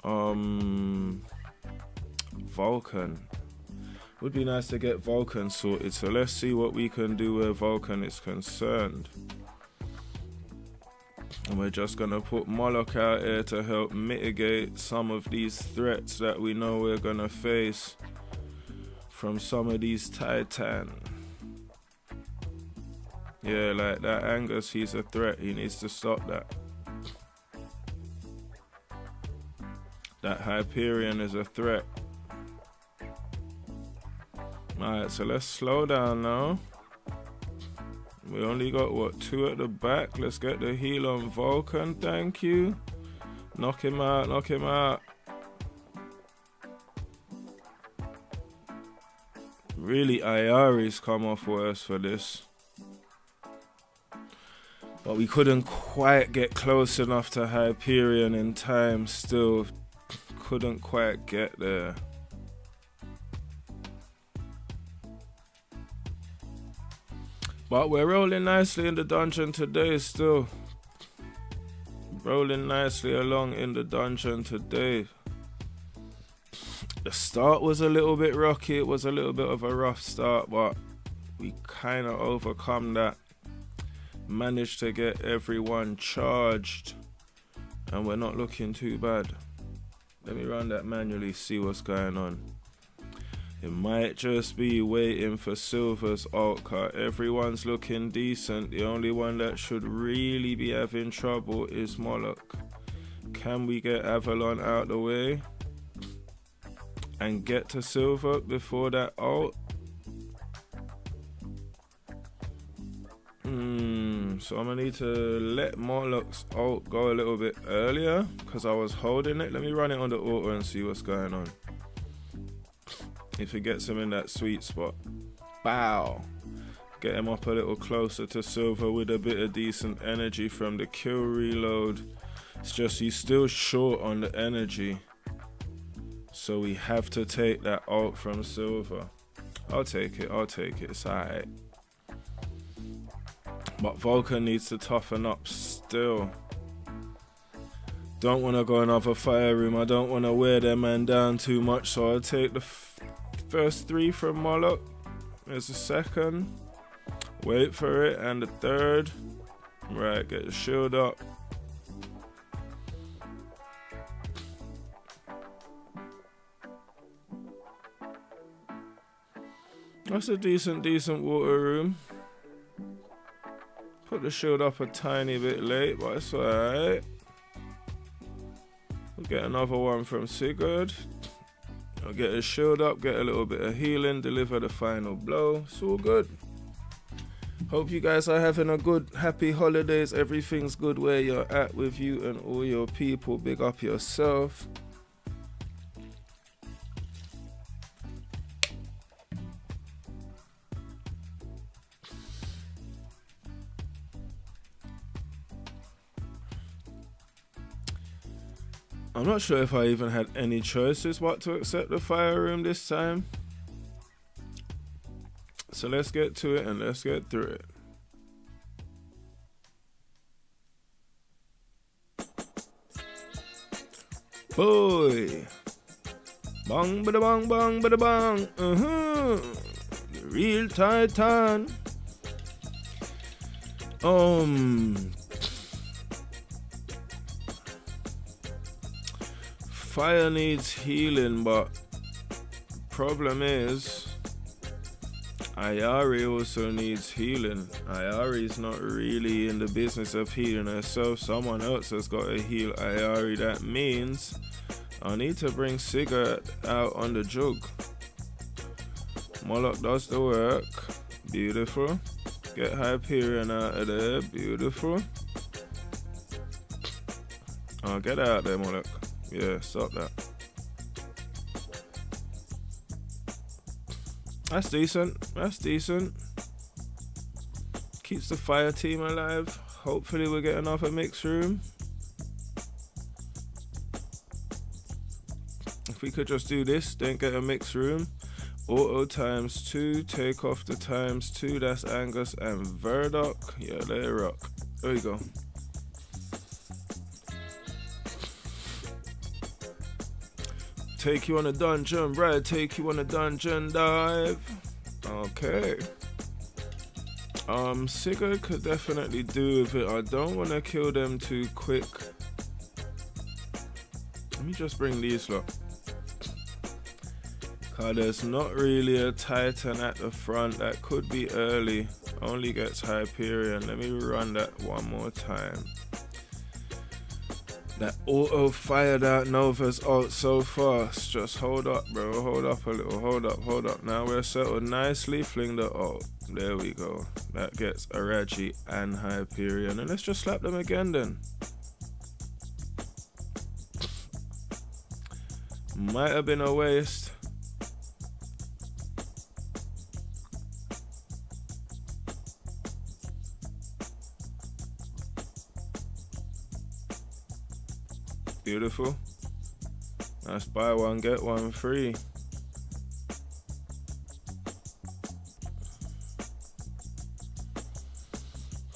Vulcan. Would be nice to get Vulcan sorted, so let's see what we can do where Vulcan is concerned. And we're just gonna put Moloch out here to help mitigate some of these threats that we know we're gonna face from some of these Titan. Yeah, like that Angus, he's a threat. He needs to stop that. That Hyperion is a threat. Alright, so let's slow down now. We only got, what, 2 at the back. Let's get the heal on Vulcan, thank you. Knock him out, knock him out. Really, Ayari's come off worse for this. But we couldn't quite get close enough to Hyperion in time still. Couldn't quite get there. But we're rolling nicely in the dungeon today still. Rolling nicely along in the dungeon today. The start was a little bit rocky. It was a little bit of a rough start, but we kind of overcome that. Managed to get everyone charged. And we're not looking too bad. Let me run that manually, see what's going on. It might just be waiting for Silver's ult cut. Everyone's looking decent. The only one that should really be having trouble is Moloch. Can we get Avalon out the way and get to Silver before that ult? So I'm gonna need to let Moloch's ult go a little bit earlier because I was holding it. Let me run it on the auto and see what's going on. If it gets him in that sweet spot. Bow. Get him up a little closer to Silver with a bit of decent energy from the kill reload. It's just he's still short on the energy. So we have to take that ult from Silver. I'll take it, it's alright. But Vulcan needs to toughen up still. Don't want to go another fire room. I don't want to wear their man down too much. So I'll take the first 3 from Moloch. There's a second. Wait for it. And the third. Right, get the shield up. That's a decent water room. Put the shield up a tiny bit late, but it's alright. We'll get another one from Sigurd. I'll get his shield up, get a little bit of healing, deliver the final blow. It's all good. Hope you guys are having a good, happy holidays. Everything's good where you're at with you and all your people. Big up yourself. I'm not sure if I even had any choices what to accept the fire room this time. So let's get to it and let's get through it. Boy. Bang bada bang bang bada bang. The real Titan. Fire needs healing, but problem is Ayari also needs healing. Ayari's not really in the business of healing herself. Someone else has got to heal Ayari. That means I need to bring Sigurd out on the jug. Moloch does the work. Beautiful. Get Hyperion out of there. Beautiful. Oh, get out there, Moloch. Yeah, stop that. That's decent. That's decent. Keeps the fire team alive. Hopefully we'll get another mix room. If we could just do this, then get a mix room. Auto ×2. Take off the ×2. That's Angus and Verdok. Yeah, let it rock. There we go. Take you on a dungeon ride, take you on a dungeon dive. Okay. Sigurd could definitely do with it. I don't want to kill them too quick. Let me just bring these lot. Cause there's not really a Titan at the front. That could be early. Only gets Hyperion. Let me run that one more time. That auto fired out Nova's ult so fast. Just hold up, bro. Hold up a little. Hold up. Now we're settled nicely. Fling the ult. There we go. That gets Araji and Hyperion. And let's just slap them again then. Might have been a waste. Beautiful. Nice, buy one, get one free.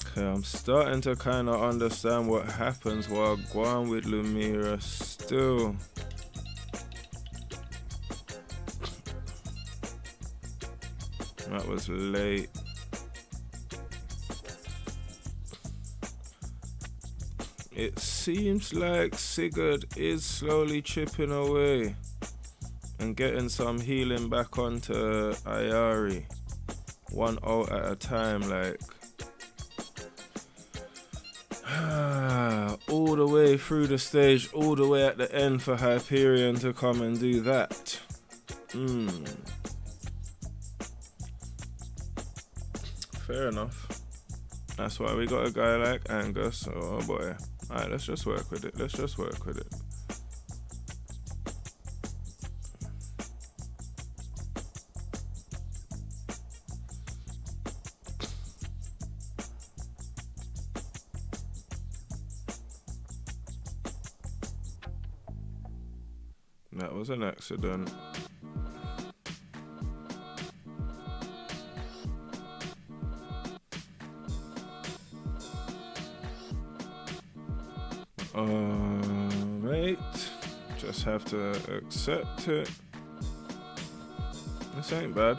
Okay, I'm starting to kind of understand what happens while going with Lumira still. That was late. It seems like Sigurd is slowly chipping away and getting some healing back onto Ayari. One ult at a time, like. All the way through the stage, all the way at the end for Hyperion to come and do that. Fair enough. That's why we got a guy like Angus. Oh boy. Alright, let's just work with it. Let's just work with it. That was an accident. Alright, just have to accept it. This ain't bad.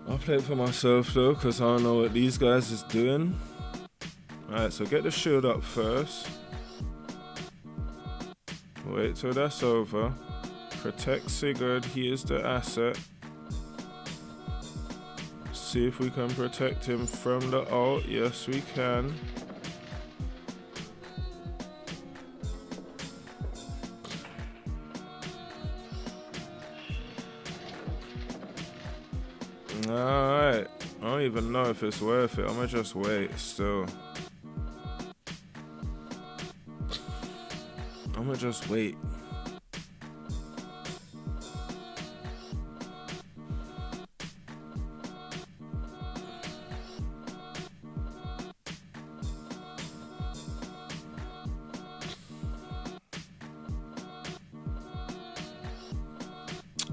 I'll play it for myself though, because I don't know what these guys is doing. Alright, so get the shield up first. Wait till that's over. Protect Sigurd, he is the asset. See if we can protect him from the ult. Yes, we can. Alright, I don't even know if it's worth it. I'm gonna just wait still. I'm gonna just wait.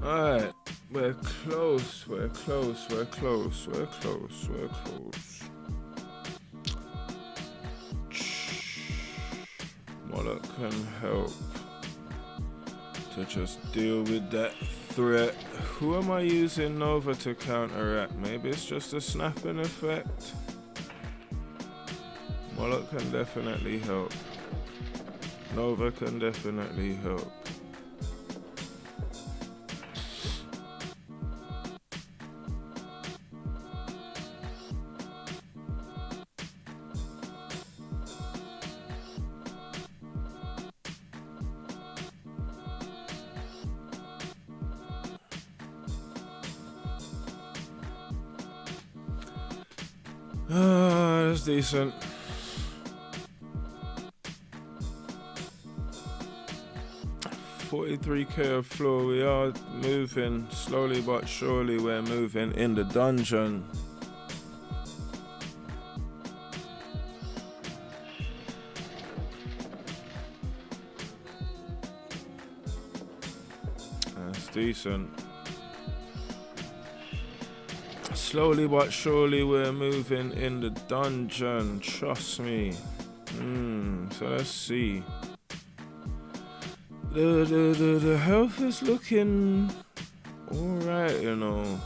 Alright, we're close, we're close, we're close, we're close, we're close. Moloch can help to just deal with that threat. Who am I using Nova to counteract? Maybe it's just a snapping effect. Moloch can definitely help. Nova can definitely help. That's decent. $43k of floor. We are moving slowly but surely. We're moving in the dungeon. That's decent. Slowly but surely we're moving in the dungeon, trust me. So let's see. The health is looking alright, you know.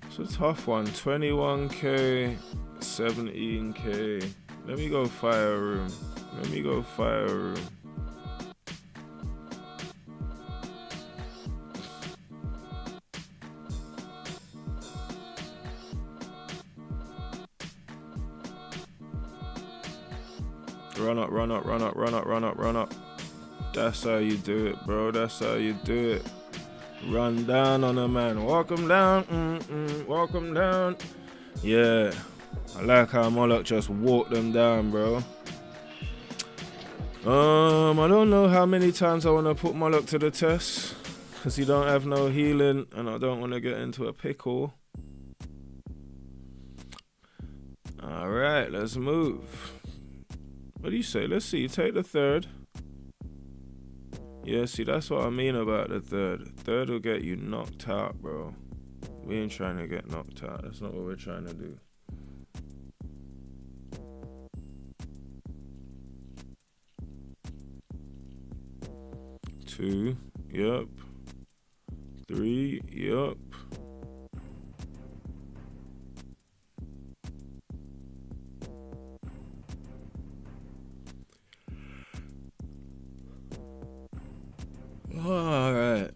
It's a tough one. 21k, 17k. Let me go fire room. Run up. That's how you do it, bro. That's how you do it. Run down on a man. Walk him down. Walk him down. Yeah. I like how Moloch just walked them down, bro. I don't know how many times I want to put Moloch to the test, because he don't have no healing and I don't want to get into a pickle. Alright, let's move. What do you say? Let's see. Take the third. Yeah, see, that's what I mean about the third. Third will get you knocked out, bro. We ain't trying to get knocked out. That's not what we're trying to do. Two, yup. Three, yup. All right.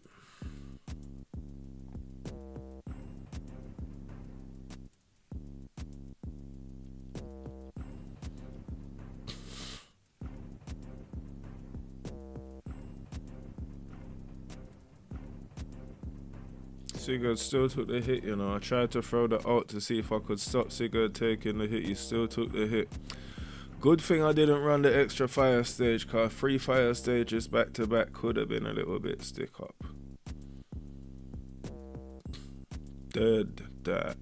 Sigurd still took the hit, you know. I tried to throw the ult to see if I could stop Sigurd taking the hit. He still took the hit. Good thing I didn't run the extra fire stage, cause 3 fire stages back to back could have been a little bit stick up. Dead that.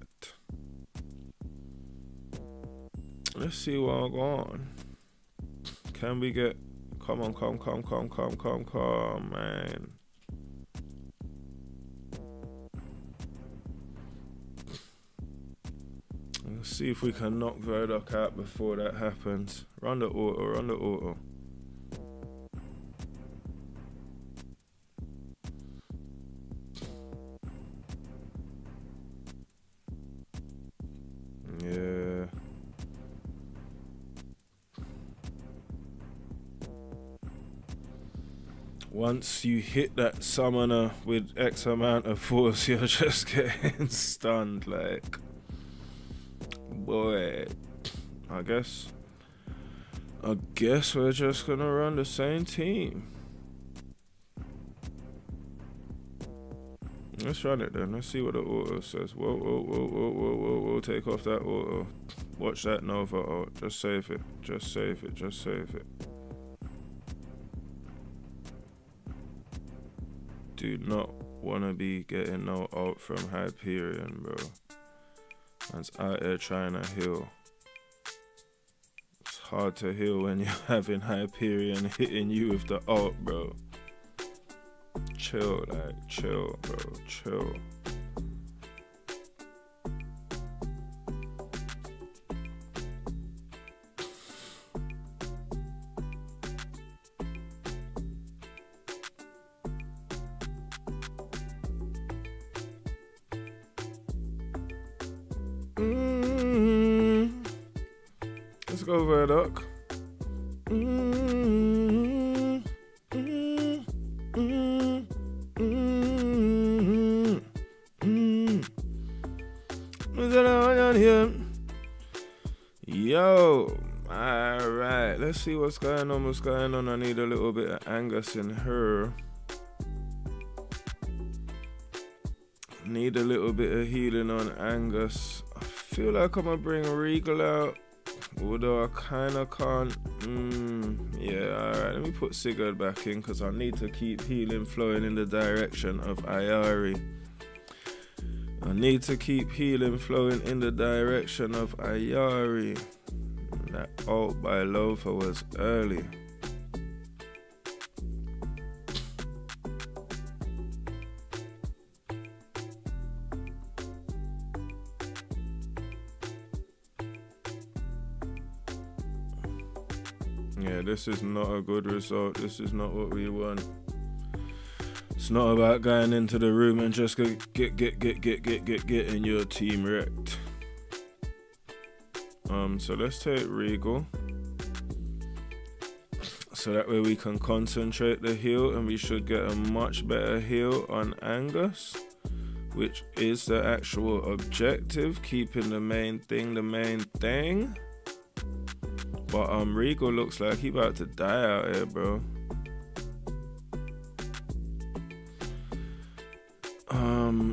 Let's see what I'm going. Can we get... Come on, man. Let's see if we can knock Verdok out before that happens. Run the auto. Yeah. Once you hit that summoner with X amount of force, you're just getting stunned, like... Boy, I guess we're just gonna run the same team. Let's run it then. Let's see what the auto says. Whoa. Take off that auto. Watch that Nova ult. Just save it. Do not wanna be getting no ult from Hyperion, bro. Man's out there trying to heal. It's hard to heal when you're having Hyperion hitting you with the ult, bro. Chill, bro. Chill. Let's go Verdok. Yo, alright, let's see what's going on. I need a little bit of Angus in her. Need a little bit of healing on Angus. I feel like I'm gonna bring Regal out, although I kinda can't. Yeah, alright, let me put Sigurd back in because I need to keep healing flowing in the direction of Ayari. That ult by Lofa was early. Yeah, this is not a good result. This is not what we want. It's not about going into the room and just getting your team wrecked. So let's take Regal. So that way we can concentrate the heal, and we should get a much better heal on Angus, which is the actual objective, keeping the main thing the main thing. But Regal looks like he about to die out here, bro.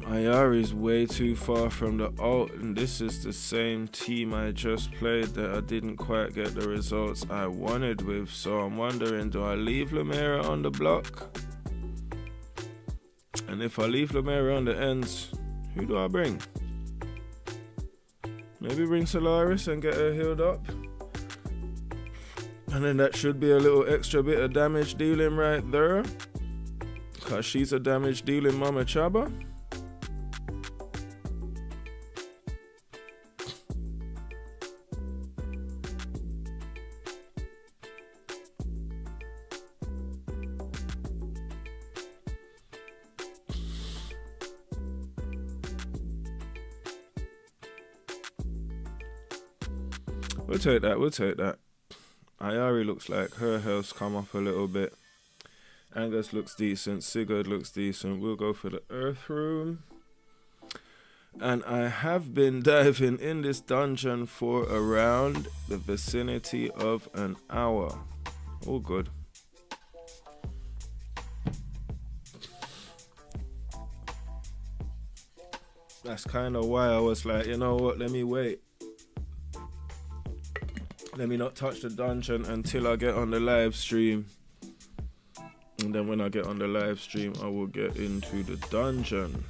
Ayari's way too far from the ult, and this is the same team I just played that I didn't quite get the results I wanted with. So I'm wondering, do I leave Lumera on the block? And if I leave Lumera on the ends, who do I bring? Maybe bring Solaris and get her healed up. And then that should be a little extra bit of damage dealing right there. Cause she's a damage dealing Mama Chaba. We'll take that. Ayari looks like her health's come up a little bit. Angus looks decent. Sigurd looks decent. We'll go for the Earth Room. And I have been diving in this dungeon for around the vicinity of an hour. All good. That's kind of why I was like, you know what, let me wait. Let me not touch the dungeon until I get on the live stream. And then when I get on the live stream, I will get into the dungeon.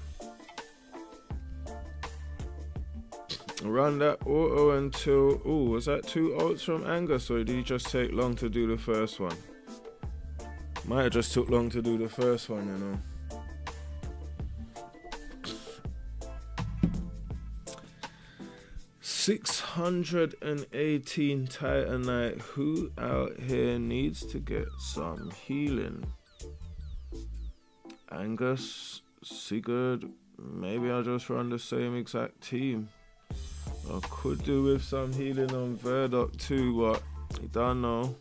Run that auto until... Ooh, was that 2 ults from Angus, or did he just take long to do the first one? Might have just took long to do the first one, you know. $618 Titanite. Who out here needs to get some healing? Angus, Sigurd. Maybe I'll just run the same exact team. I could do with some healing on Verdok too, but I don't know.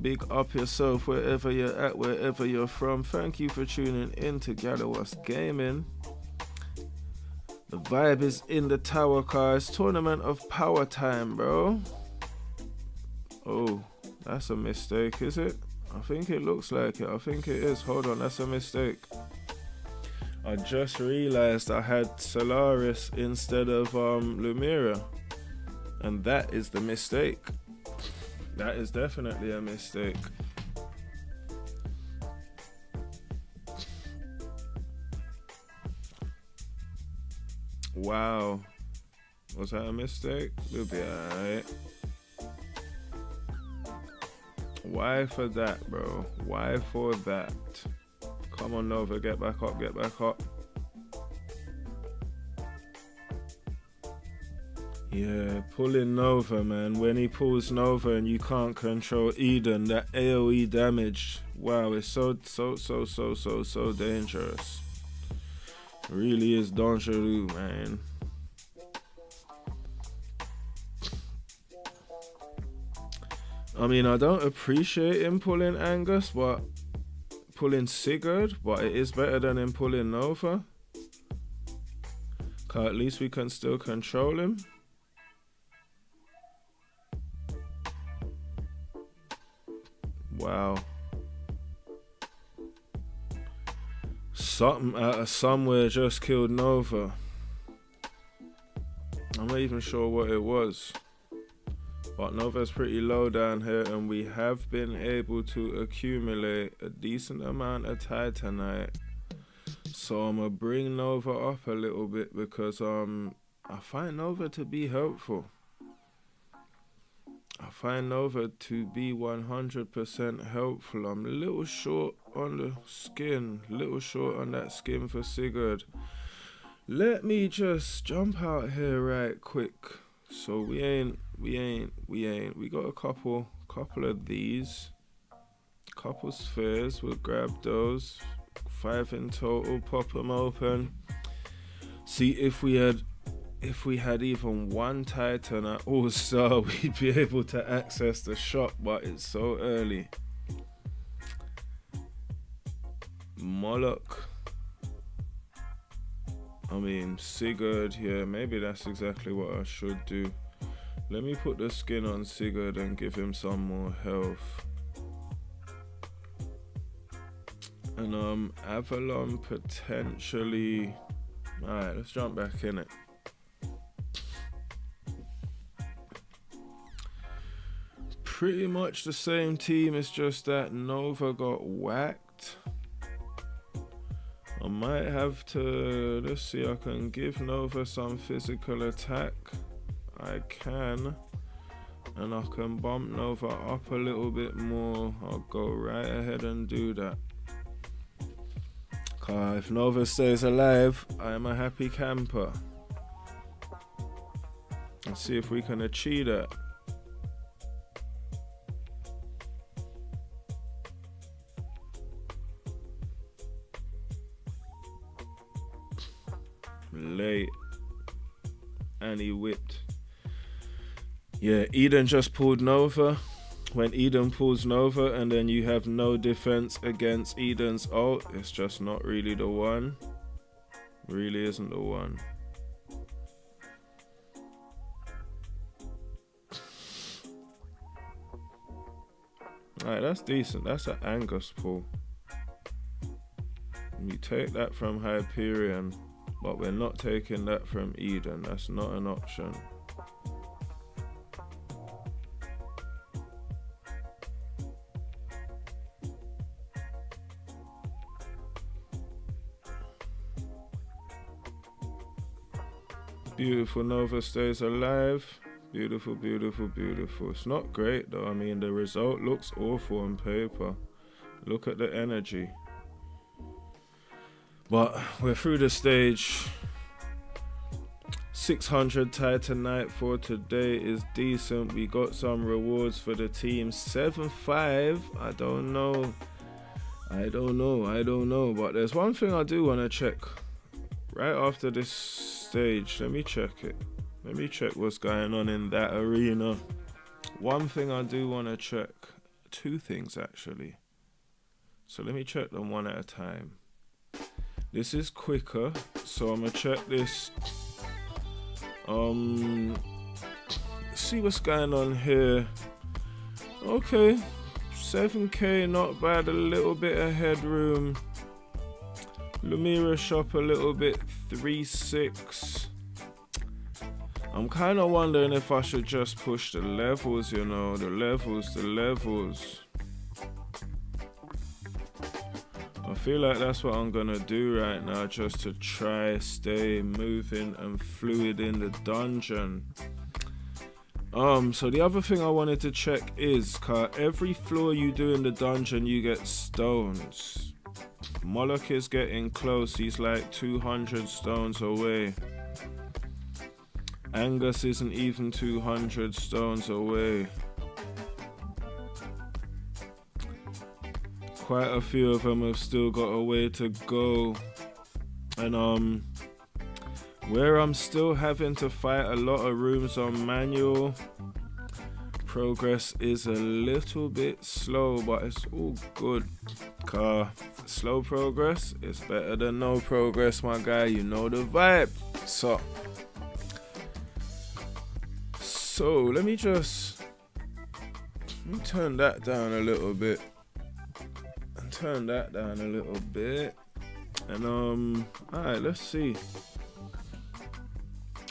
Big up yourself wherever you're at, wherever you're from. Thank you for tuning in to Galliwasp Gaming. The vibe is in the tower, cars. Tournament of power time, bro. Oh, that's a mistake, is it? I think it looks like it. I think it is. Hold on, that's a mistake. I just realized I had Solaris instead of Lumira. And that is the mistake. That is definitely a mistake. Wow. Was that a mistake? We'll be alright. Why for that, bro? Why for that? Come on, Nova. Get back up. Get back up. Yeah, pulling Nova, man. When he pulls Nova and you can't control Eden, that AoE damage. Wow, it's so dangerous. Really is dangerous, man. I mean, I don't appreciate him pulling Angus, but pulling Sigurd, but it is better than him pulling Nova. Cause at least we can still control him. Wow. Something out of somewhere just killed Nova. I'm not even sure what it was. But Nova's pretty low down here, and we have been able to accumulate a decent amount of Titanite. So I'm gonna bring Nova up a little bit because I find Nova to be helpful. I find Nova to be 100% helpful. I'm a little short on the skin, little short on that skin for Sigurd. Let me just jump out here right quick. So we got a couple couple of these. Couple spheres, we'll grab those. 5 in total, pop them open. See if we had even one Titan at All Star, we'd be able to access the shop, but it's so early. Moloch. I mean, Sigurd, yeah, maybe that's exactly what I should do. Let me put the skin on Sigurd and give him some more health. And Avalon potentially. Alright, let's jump back in it. Pretty much the same team, it's just that Nova got whacked. I might have to, let's see, I can give Nova some physical attack. I can. And I can bump Nova up a little bit more. I'll go right ahead and do that. If Nova stays alive, I am a happy camper. Let's see if we can achieve that. Late. And he whipped. Yeah, Eden just pulled Nova. When Eden pulls Nova and then you have no defense against Eden's ult, it's just not really the one. Really isn't the one. Alright, that's decent. That's an Angus pull. You take that from Hyperion, but we're not taking that from Eden. That's not an option. Beautiful, Nova stays alive. Beautiful, beautiful, beautiful. It's not great though. I mean, the result looks awful on paper. Look at the energy. But we're through the stage. 600 Titanite for today is decent. We got some rewards for the team. 7-5. I don't know. But there's one thing I do want to check. Right after this stage, let me check it. Let me check what's going on in that arena. One thing I do want to check. 2 things actually. So let me check them one at a time. This is quicker, so I'm gonna check this. See what's going on here. Okay, 7k, not bad. A little bit of headroom. Lumira shop a little bit, 3-6. I'm kind of wondering if I should just push the levels, you know, the levels. I feel like that's what I'm gonna do right now, just to try stay moving and fluid in the dungeon. So the other thing I wanted to check is, every floor you do in the dungeon you get stones. Moloch is getting close, he's like 200 stones away. Angus isn't even 200 stones away. Quite a few of them have still got a way to go. And where I'm still having to fight a lot of rooms on manual, progress is a little bit slow, but it's all good. Slow progress is better than no progress, my guy. You know the vibe. So let me turn that down a little bit. And alright, let's see.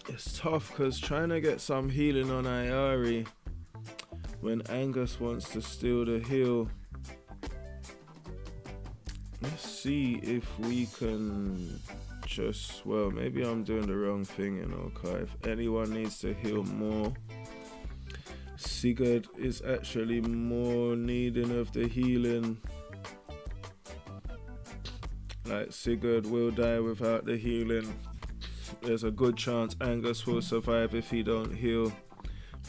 It's tough because trying to get some healing on Ayari when Angus wants to steal the heal. Let's see if we can just, well, maybe I'm doing the wrong thing, you know, if anyone needs to heal more, Sigurd is actually more needing of the healing. Like, Sigurd will die without the healing. There's a good chance Angus will survive if he don't heal.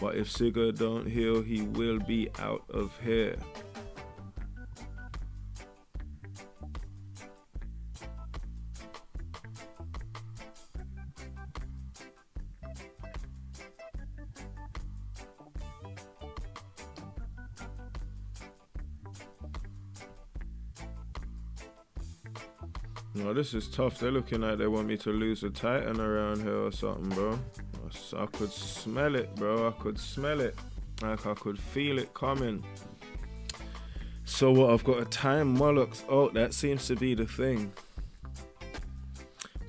But if Sigurd don't heal, he will be out of here. No, this is tough. They're looking like they want me to lose a Titan around here or something, bro. I could smell it, bro. I could smell it. Like I could feel it coming. So what? I've got a time Moloch's ult. That seems to be the thing.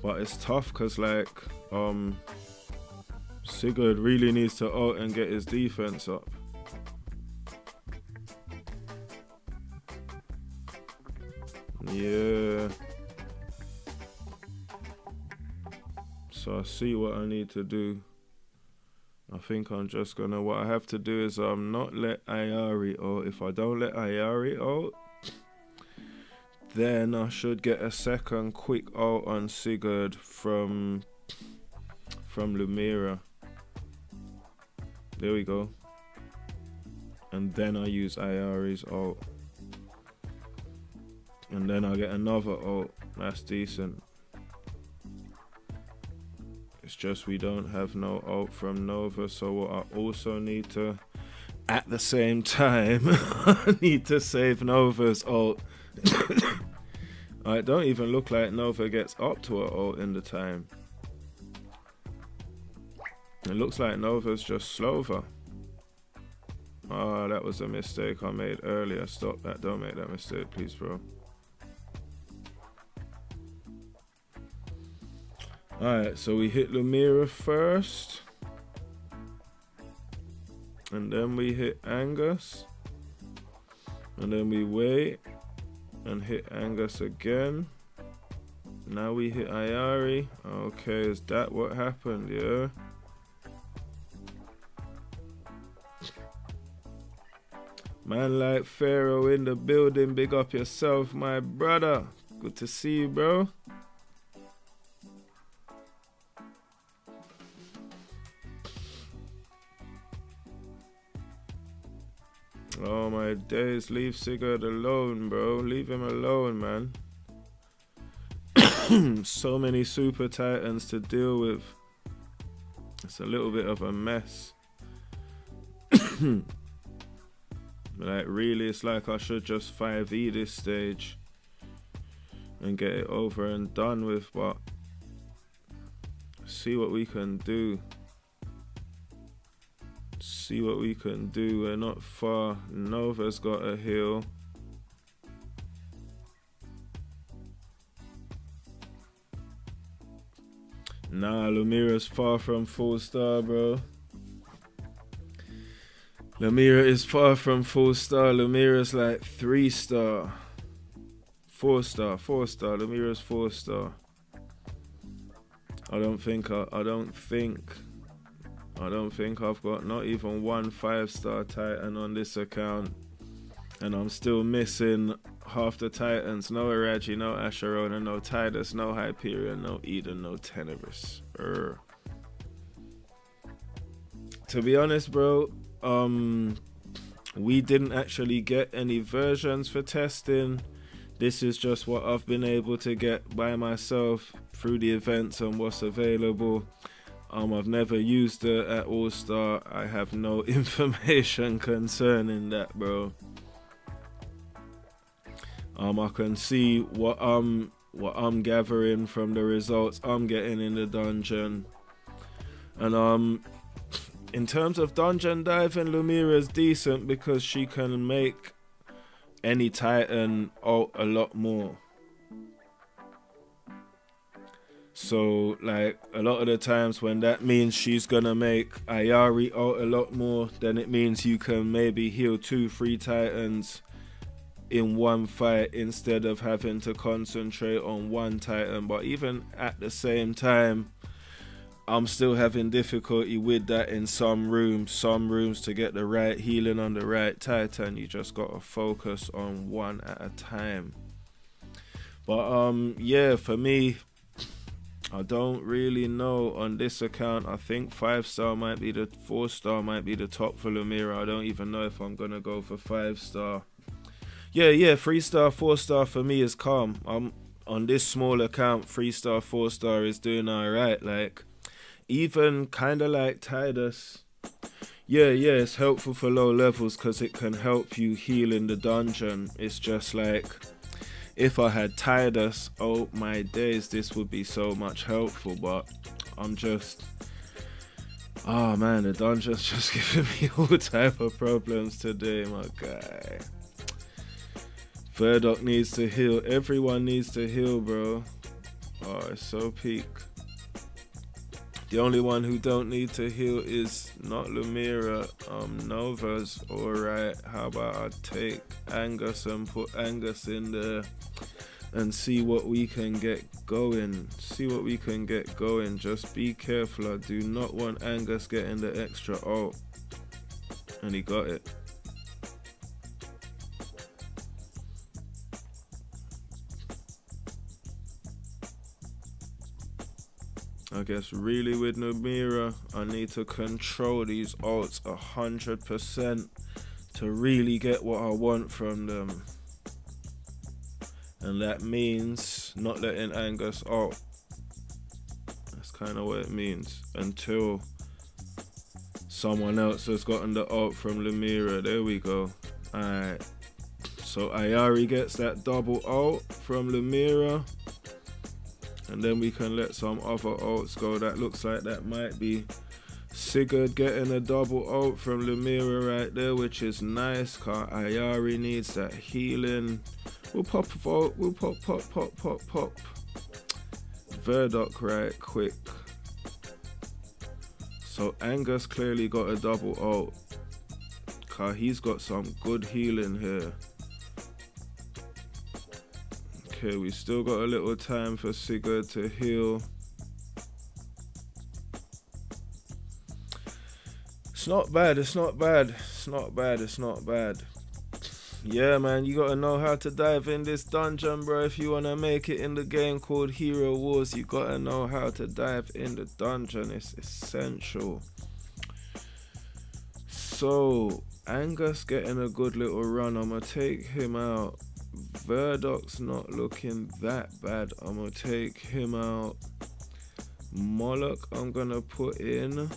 But it's tough because like Sigurd really needs to ult and get his defense up. Yeah. So I see what I need to do. I think I'm just gonna, what I have to do is not let Ayari ult. If I don't let Ayari ult, then I should get a second quick ult on Sigurd from Lumira. There we go. And then I use Ayari's ult. And then I get another ult. That's decent. It's just we don't have no ult from Nova, so what I also need to, at the same time, I need to save Nova's ult. It don't even look like Nova gets up to her ult in the time. It looks like Nova's just slower. Oh, that was a mistake I made earlier. Stop that. Don't make that mistake, please, bro. Alright, so we hit Lumira first. And then we hit Angus. And then we wait. And hit Angus again. Now we hit Ayari. Okay, is that what happened? Yeah. Man like Pharaoh in the building. Big up yourself, my brother. Good to see you, bro. Oh my days, leave Sigurd alone, bro. Leave him alone, man. So many super titans to deal with. It's a little bit of a mess. Like really, it's like I should just 5e this stage and get it over and done with, but see what we can do. See what we can do. We're not far. Nova's got a heal. Nah, Lumira's far from 4-star, bro. Lumira is far from 4-star. Lumira's like 3-star. 4-star. Lumira's 4-star. I don't think I've got not even one 5-star Titan on this account. And I'm still missing half the Titans. No Araji, no Asherona, no Tidus, no Hyperion, no Eden, no Tenebrous. To be honest, bro, we didn't actually get any versions for testing. This is just what I've been able to get by myself through the events and what's available. I've never used it at All-Star. I have no information concerning that, bro. I can see what I'm gathering from the results I'm getting in the dungeon. And in terms of dungeon diving, Lumira's decent because she can make any Titan ult a lot more. So like a lot of the times when that means she's gonna make Ayari ult a lot more, then it means you can maybe heal 2-3 Titans in one fight instead of having to concentrate on one Titan. But even at the same time, I'm still having difficulty with that in some rooms. Some rooms, to get the right healing on the right Titan, you just gotta focus on one at a time. But yeah, for me, I don't really know on this account. I think 5-star might be the 4-star might be the top for Lumira. I don't even know if I'm gonna go for 5-star. Yeah, 3-star, 4-star for me is calm. I'm on this small account. 3-star, 4-star is doing alright. Like, even kind of like Tidus. Yeah, it's helpful for low levels because it can help you heal in the dungeon. It's just like, if I had Tidus, oh my days, this would be so much helpful, but I'm just, oh man, the dungeon's just giving me all type of problems today, my guy. Verdok needs to heal. Everyone needs to heal, bro. Oh, it's so peak. The only one who don't need to heal is not Lumira. Nova's alright. How about I take Angus and put Angus in there and see what we can get going. Just be careful. I do not want Angus getting the extra ult. And he got it. I guess really with Lumira, I need to control these ults 100% to really get what I want from them. And that means not letting Angus ult. That's kind of what it means. Until someone else has gotten the ult from Lumira. There we go. Alright. So Ayari gets that double ult from Lumira. And then we can let some other ults go. That looks like that might be Sigurd getting a double ult from Lumira right there, which is nice. Cause Ayari needs that healing. We'll pop Volt. We'll pop. Verdok right quick. So Angus clearly got a double ult. Cause he's got some good healing here. Okay, we still got a little time for Sigurd to heal. It's not bad. Yeah, man, you gotta know how to dive in this dungeon, bro. If you wanna make it in the game called Hero Wars, you gotta know how to dive in the dungeon. It's essential. So, Angus getting a good little run. I'm gonna take him out. Verdok's not looking that bad. I'm gonna take him out. Moloch I'm gonna put in.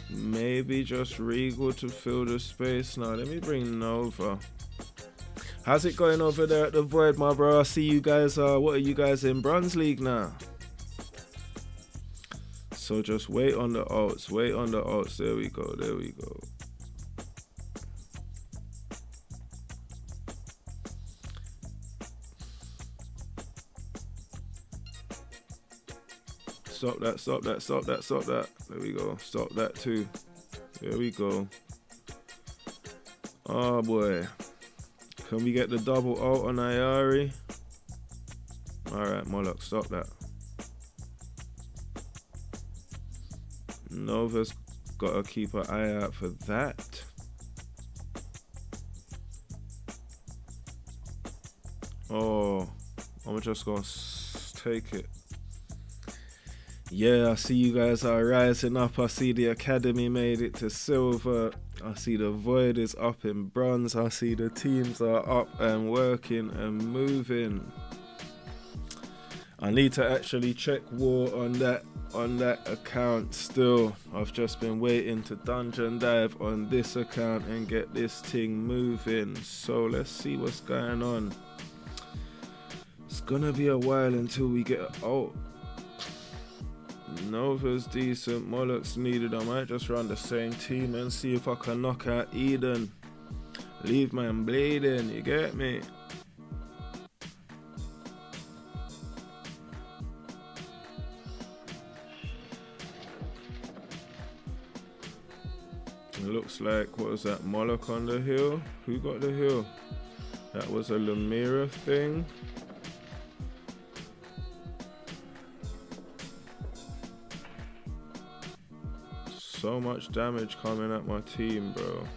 Maybe just Regal to fill the space. Now let me bring Nova. How's it going over there at the Void, my bro? I see you guys what are you guys in Bronze League now? So just wait on the ults. There we go. Stop that. There we go. Stop that too. There we go. Oh boy. Can we get the double ult on Ayari? Alright, Moloch, stop that. Nova's gotta keep an eye out for that. Oh, I'm just gonna take it. Yeah, I see you guys are rising up. I see the Academy made it to silver. I see the Void is up in bronze. I see the teams are up and working and moving. I need to actually check war on that account still. I've just been waiting to dungeon dive on this account and get this thing moving. So let's see what's going on. It's gonna be a while until we get ult. Nova's decent, Moloch's needed. I might just run the same team and see if I can knock out Eden. Leave man bleeding, you get me? It looks like, what was that, Moloch on the hill? Who got the hill? That was a Lumira thing. So much damage coming at my team, bro.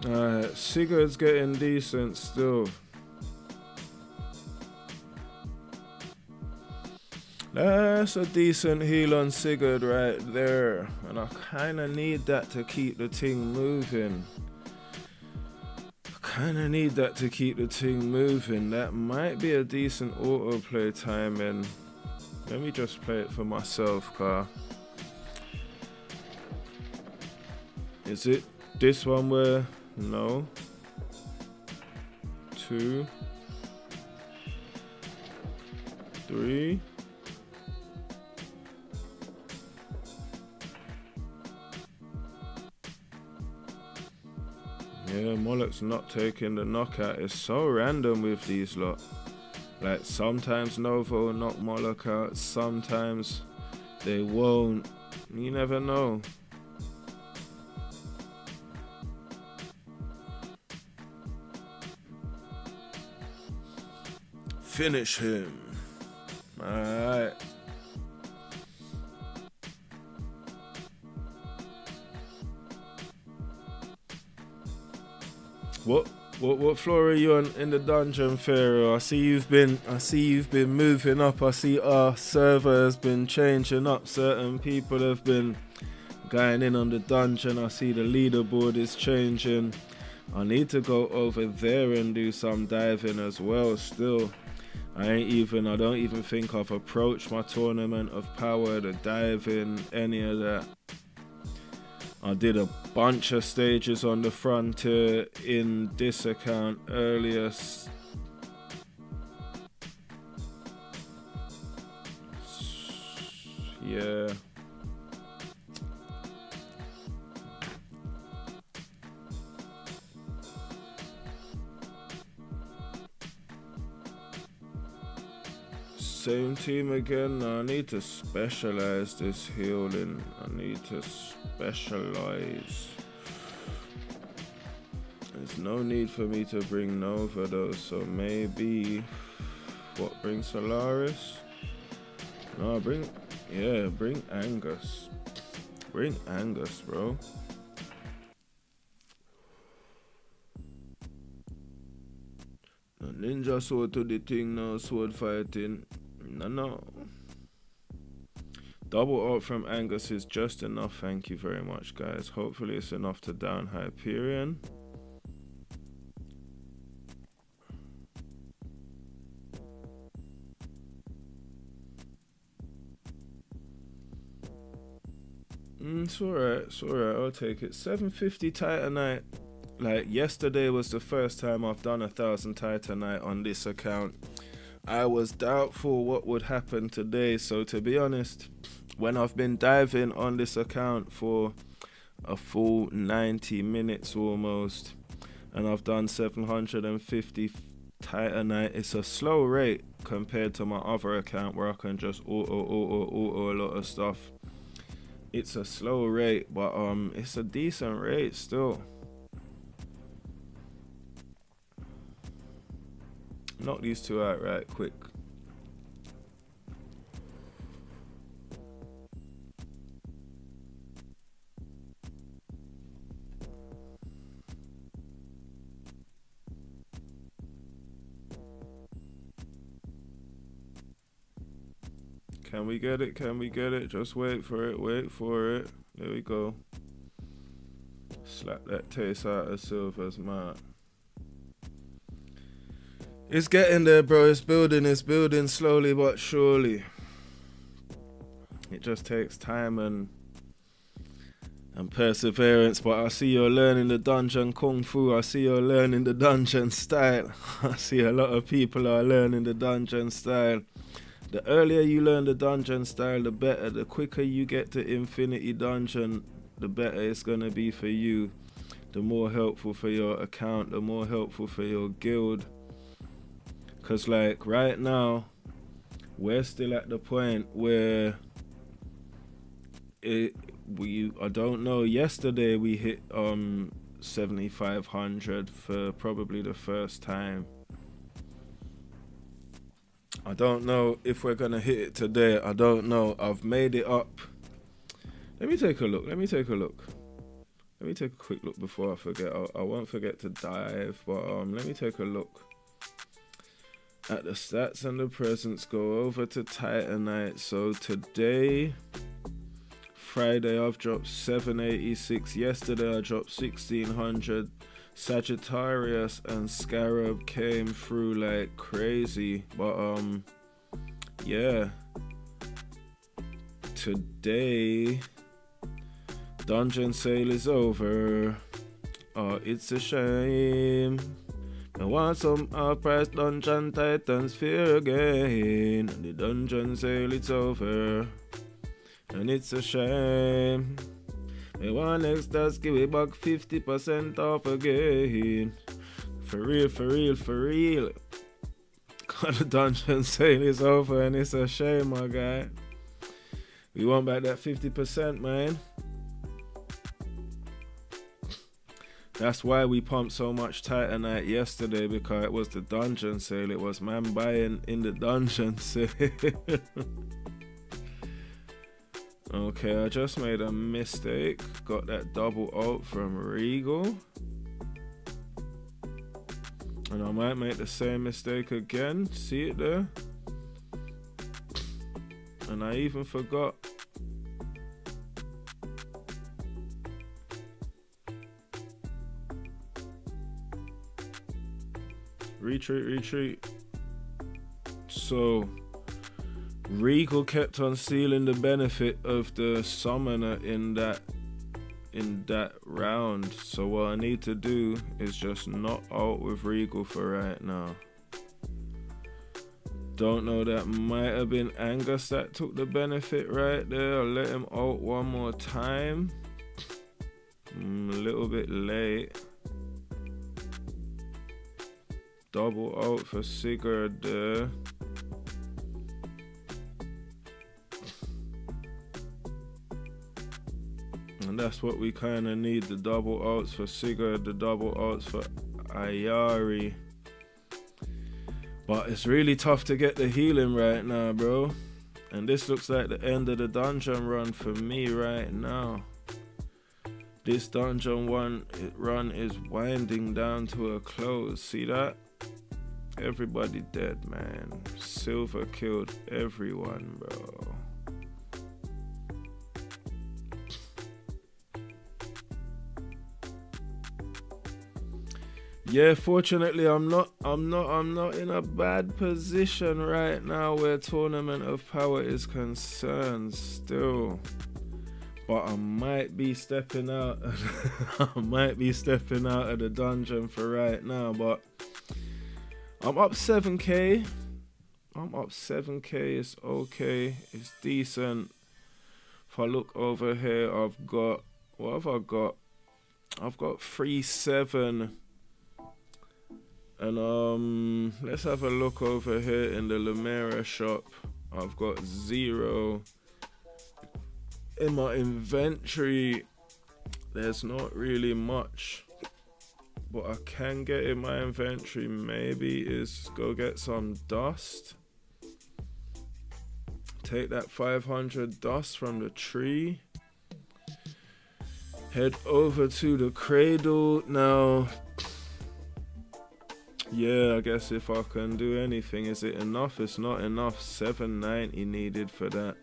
Alright, Sigurd's getting decent still. That's a decent heal on Sigurd right there. And I kind of need that to keep the thing moving. That might be a decent autoplay timing. Let me just play it for myself, car. Is it this one where... No. 2. 3. Yeah, Mullet's not taking the knockout. It's so random with these lot. Like, sometimes Nova will knock Moloch out, sometimes they won't. You never know. Finish him. Alright. What floor are you on in the dungeon, Pharaoh? I see you've been moving up. I see our server has been changing up. Certain people have been going in on the dungeon. I see the leaderboard is changing. I need to go over there and do some diving as well still. I don't even think I've approached my tournament of power, the diving, any of that. I did a bunch of stages on the frontier in this account earlier. Yeah. Same team again. I need to specialize this healing. I need to specialize. There's no need for me to bring Nova though, so maybe bring Solaris? No, bring Angus. Bring Angus, bro. No ninja sword to the thing now, sword fighting. No. Double ult from Angus is just enough. Thank you very much, guys. Hopefully it's enough to down Hyperion. It's alright, I'll take it. 750 Titanite. Like, yesterday was the first time I've done 1,000 Titanite on this account. I was doubtful what would happen today, so to be honest, when I've been diving on this account for a full 90 minutes almost, and I've done 750 Titanite, it's a slow rate compared to my other account where I can just auto a lot of stuff. It's a slow rate, but it's a decent rate still. Knock these two out right quick. Can we get it? Can we get it? Just wait for it. Wait for it. There we go. Slap that taste out of Silver's man. It's getting there, bro. It's building slowly but surely. It just takes time and perseverance, but I see you're learning the dungeon kung fu. I see you're learning the dungeon style. I see a lot of people are learning the dungeon style. The earlier you learn the dungeon style, the better. The quicker you get to Infinity Dungeon, the better it's gonna be for you. The more helpful for your account, the more helpful for your guild. Cause like right now, we're still at the point where I don't know, yesterday we hit 7,500 for probably the first time. I don't know if we're gonna hit it today. I don't know. I've made it up. Let me take a look. Let me take a quick look before I forget. I won't forget to dive, but let me take a look at the stats and the presents. Go over to Titanite. So today, Friday, I've dropped 786. Yesterday I dropped 1600. Sagittarius and Scarab came through like crazy, but yeah, today dungeon sale is over. Oh, it's a shame. I want some half-price dungeon titans fear again. The dungeon sale it's over, and it's a shame. I want next task give it back 50% off again. For real, for real, for real. God, the dungeon sale is over and it's a shame, my guy. We want back that 50%, man. That's why we pumped so much Titanite yesterday, because it was the dungeon sale. It was man buying in the dungeon sale. Okay, I just made a mistake. Got that double ult from Regal. And I might make the same mistake again. See it there? And I even forgot. Retreat, retreat. So Regal kept on stealing the benefit of the summoner in that round. So what I need to do is just not ult with Regal for right now. Don't know, that might have been Angus that took the benefit right there. I'll let him ult one more time. A little bit late. Double ult for Sigurd there. And that's what we kind of need, the double ults for Sigurd, the double ults for Ayari. But it's really tough to get the healing right now, bro. And this looks like the end of the dungeon run for me right now. This dungeon run is winding down to a close. See that? Everybody dead, man. Silver killed everyone, bro. Yeah, fortunately I'm not in a bad position right now where Tournament of Power is concerned still. But I might be stepping out. I might be stepping out of the dungeon for right now, but I'm up 7k. I'm up 7k. It's okay. It's decent. If I look over here, I've got, what have I got? I've got 3-7. And let's have a look over here in the Lumera shop. I've got 0 in my inventory. There's not really much, but I can get in my inventory maybe is go get some dust. Take that 500 dust from the tree. Head over to the cradle now. Yeah, I guess if I can do anything, is it enough? It's not enough. 790 needed for that.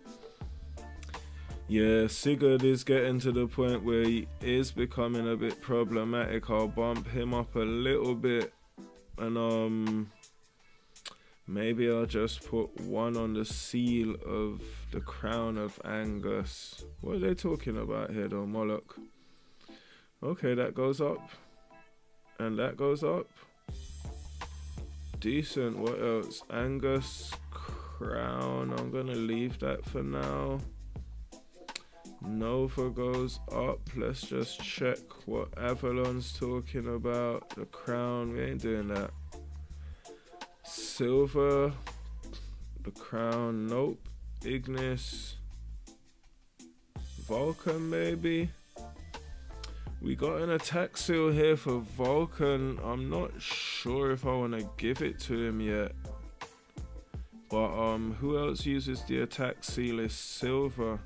Yeah, Sigurd is getting to the point where he is becoming a bit problematic. I'll bump him up a little bit, and maybe I'll just put 1 on the seal of the crown of Angus. What are they talking about here though, Moloch? Okay, that goes up, and that goes up. Decent. What else? Angus crown. I'm gonna leave that for now. Nova goes up. Let's just check what Avalon's talking about. The crown, we ain't doing that. Silver, the crown, nope. Ignis, Vulcan maybe. We got an attack seal here for Vulcan. I'm not sure if I want to give it to him yet. But who else uses the attack seal is silver.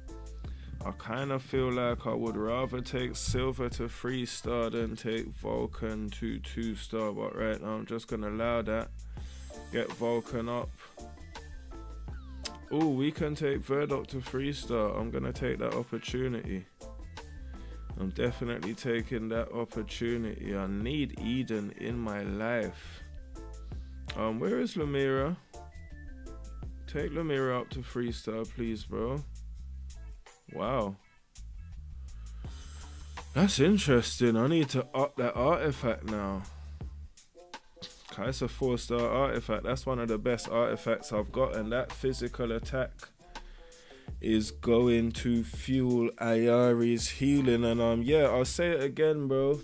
I kind of feel like I would rather take Silver to 3-star than take Vulcan to 2-star, but right now I'm just going to allow that. Get Vulcan up. Oh, we can take Verdok to 3-star. I'm going to take that opportunity. I'm definitely taking that opportunity. I need Eden in my life. Where is Lamira? Take Lamira up to 3-star, please, bro. Wow. That's interesting. I need to up that artifact now. Okay, it's a 4-star artifact. That's one of the best artifacts I've got, and that physical attack is going to fuel Ayari's healing. And yeah, I'll say it again, bro.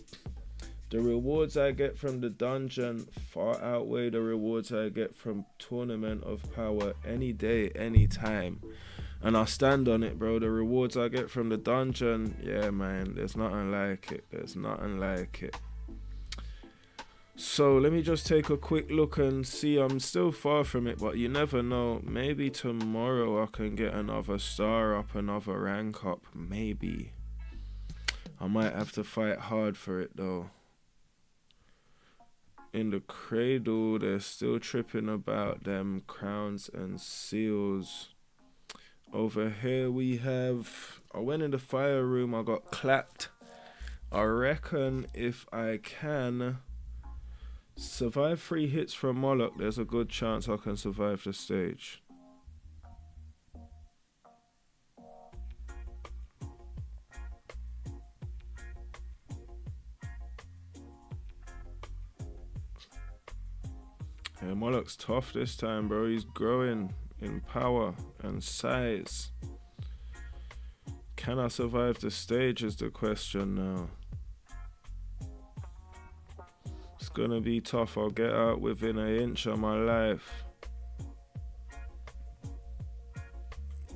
The rewards I get from the dungeon far outweigh the rewards I get from Tournament of Power any day, any time. And I'll stand on it, bro. The rewards I get from the dungeon, yeah, man, there's nothing like it. There's nothing like it. So let me just take a quick look and see. I'm still far from it, but you never know. Maybe tomorrow I can get another star up, another rank up. Maybe. I might have to fight hard for it, though. In the cradle, they're still tripping about them crowns and seals. Over here we have, I went in the fire room, I got clapped. I reckon if I can survive 3 hits from Moloch, there's a good chance I can survive the stage. Yeah, Moloch's tough this time, bro. He's growing in power and size. Can I survive the stage is the question now. It's gonna be tough. I'll get out within an inch of my life.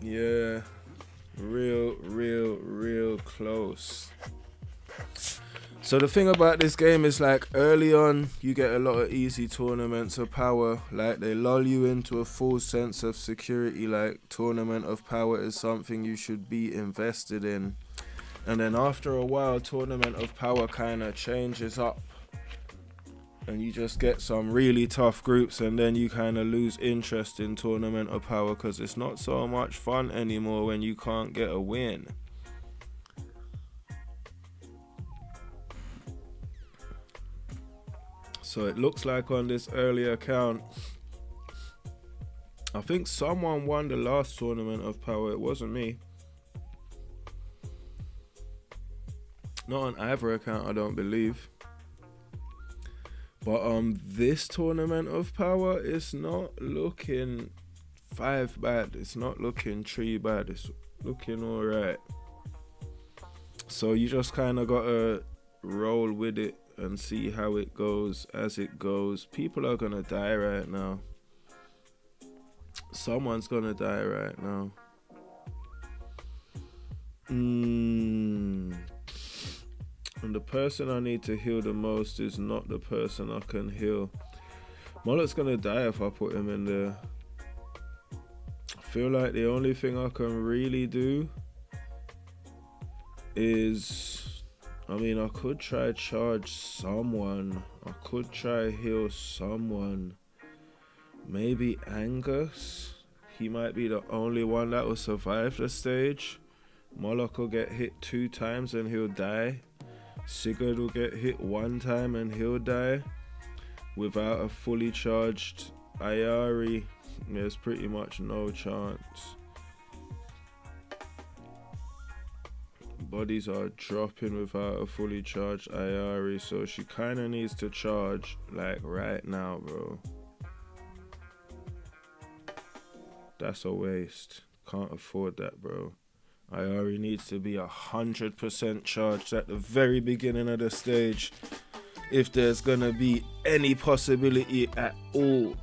Yeah, real close. So the thing about this game is, like, early on you get a lot of easy tournaments of power. Like, they lull you into a full sense of security, like Tournament of Power is something you should be invested in. And then after a while, Tournament of Power kind of changes up and you just get some really tough groups, and then you kind of lose interest in Tournament of Power because it's not so much fun anymore when you can't get a win. So it looks like on this early account, I think someone won the last Tournament of Power. It wasn't me. Not on either account, I don't believe. But this Tournament of Power is not looking 5 bad. It's not looking 3 bad. It's looking alright. So you just kind of gotta roll with it and see how it goes as it goes. People are gonna die right now. Someone's gonna die right now. And the person I need to heal the most is not the person I can heal. Moloch's gonna die if I put him in there. I feel like the only thing I can really do is, I mean, I could try charge someone. I could try heal someone. Maybe Angus. He might be the only one that will survive the stage. Moloch will get hit 2 times and he'll die. Sigurd will get hit 1 time and he'll die. Without a fully charged Ayari, there's pretty much no chance. Bodies are dropping without a fully charged Ayari, so she kind of needs to charge like right now, bro. That's a waste. Can't afford that, bro. Ayari needs to be 100% charged at the very beginning of the stage if there's gonna be any possibility at all.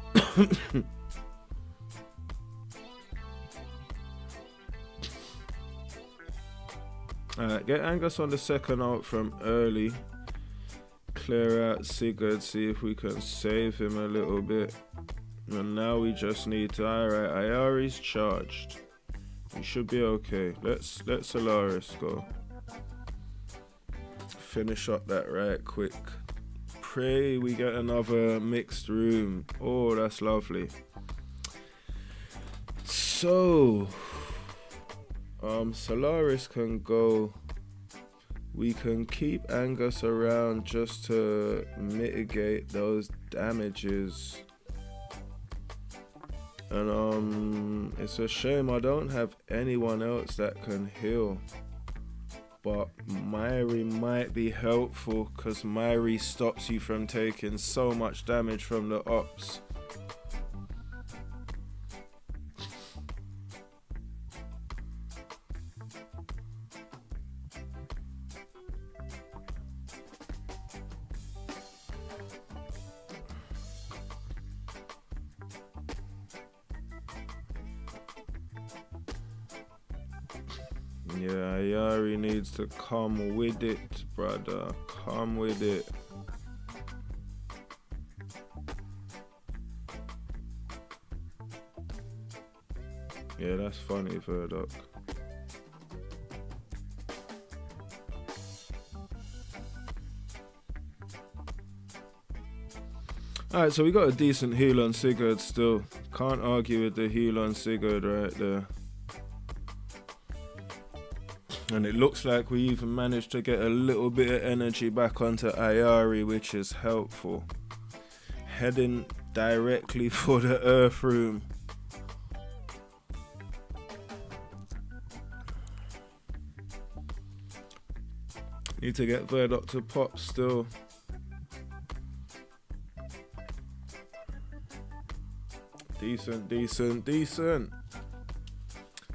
Alright, get Angus on the second ult from early. Clear out Sigurd, see if we can save him a little bit. And now we just need to, alright, Ayari's charged. You should be okay. Let Solaris go. Finish up that right quick. Pray we get another mixed room. Oh, that's lovely. So, Solaris can go. We can keep Angus around just to mitigate those damages. And it's a shame I don't have anyone else that can heal. But Myri might be helpful because Myri stops you from taking so much damage from the ops. Yeah, Ayari needs to come with it, brother. Come with it. Yeah, that's funny, Verdoc. Alright, so we got a decent heal on Sigurd still. Can't argue with the heal on Sigurd right there. And it looks like we even managed to get a little bit of energy back onto Ayari, which is helpful. Heading directly for the Earth Room. Need to get Verdoc to pop still. Decent, decent, decent.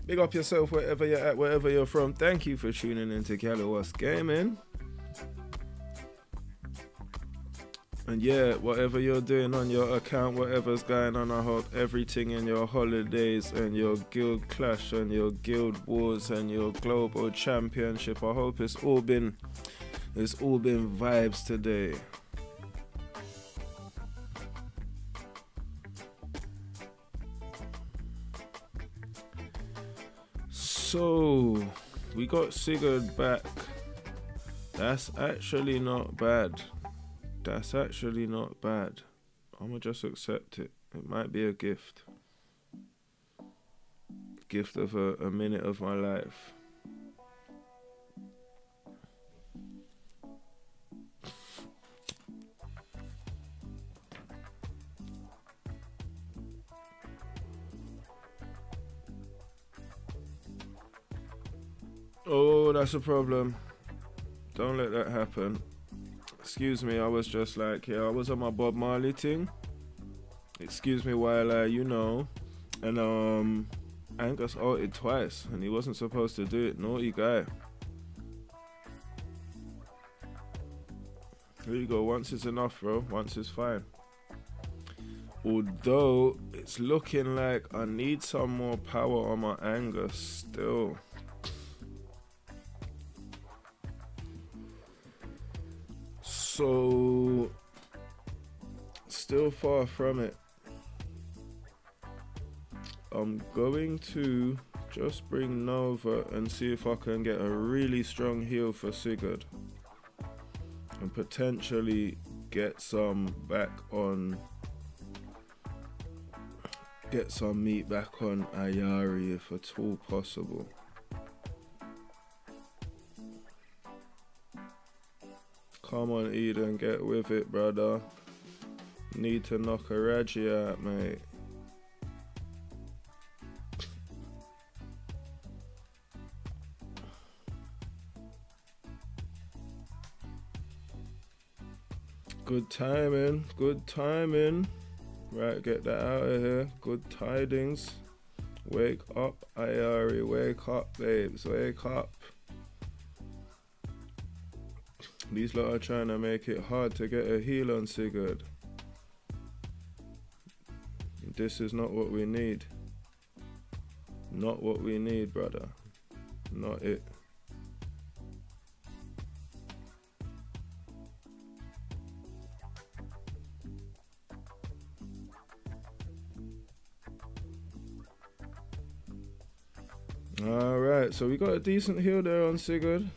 Big up yourself wherever you're at, wherever you're from. Thank you for tuning into Galliwasp Gaming. And yeah, whatever you're doing on your account, whatever's going on, I hope everything in your holidays and your guild clash and your guild wars and your global championship, I hope it's all been vibes today. So, we got Sigurd back. That's actually not bad. That's actually not bad. I'ma just accept it. It might be a gift. Gift of a minute of my life. Oh, that's a problem. Don't let that happen. Excuse me, I was just like, yeah, I was on my Bob Marley thing. Excuse me while and Angus ulted twice and he wasn't supposed to do it. Naughty guy. Here you go, once is enough, bro. Once is fine. Although it's looking like I need some more power on my Angus still. So, still far from it. I'm going to just bring Nova and see if I can get a really strong heal for Sigurd. And potentially get some back on... Get some meat back on Ayari if at all possible. Come on, Eden, get with it, brother. Need to knock a Raji out, mate. Good timing, good timing. Right, get that out of here. Good tidings. Wake up, Ayari. Wake up, babes. Wake up. These lot are trying to make it hard to get a heal on Sigurd. This is not what we need. Not what we need, brother. Not it. Alright, so we got a decent heal there on Sigurd.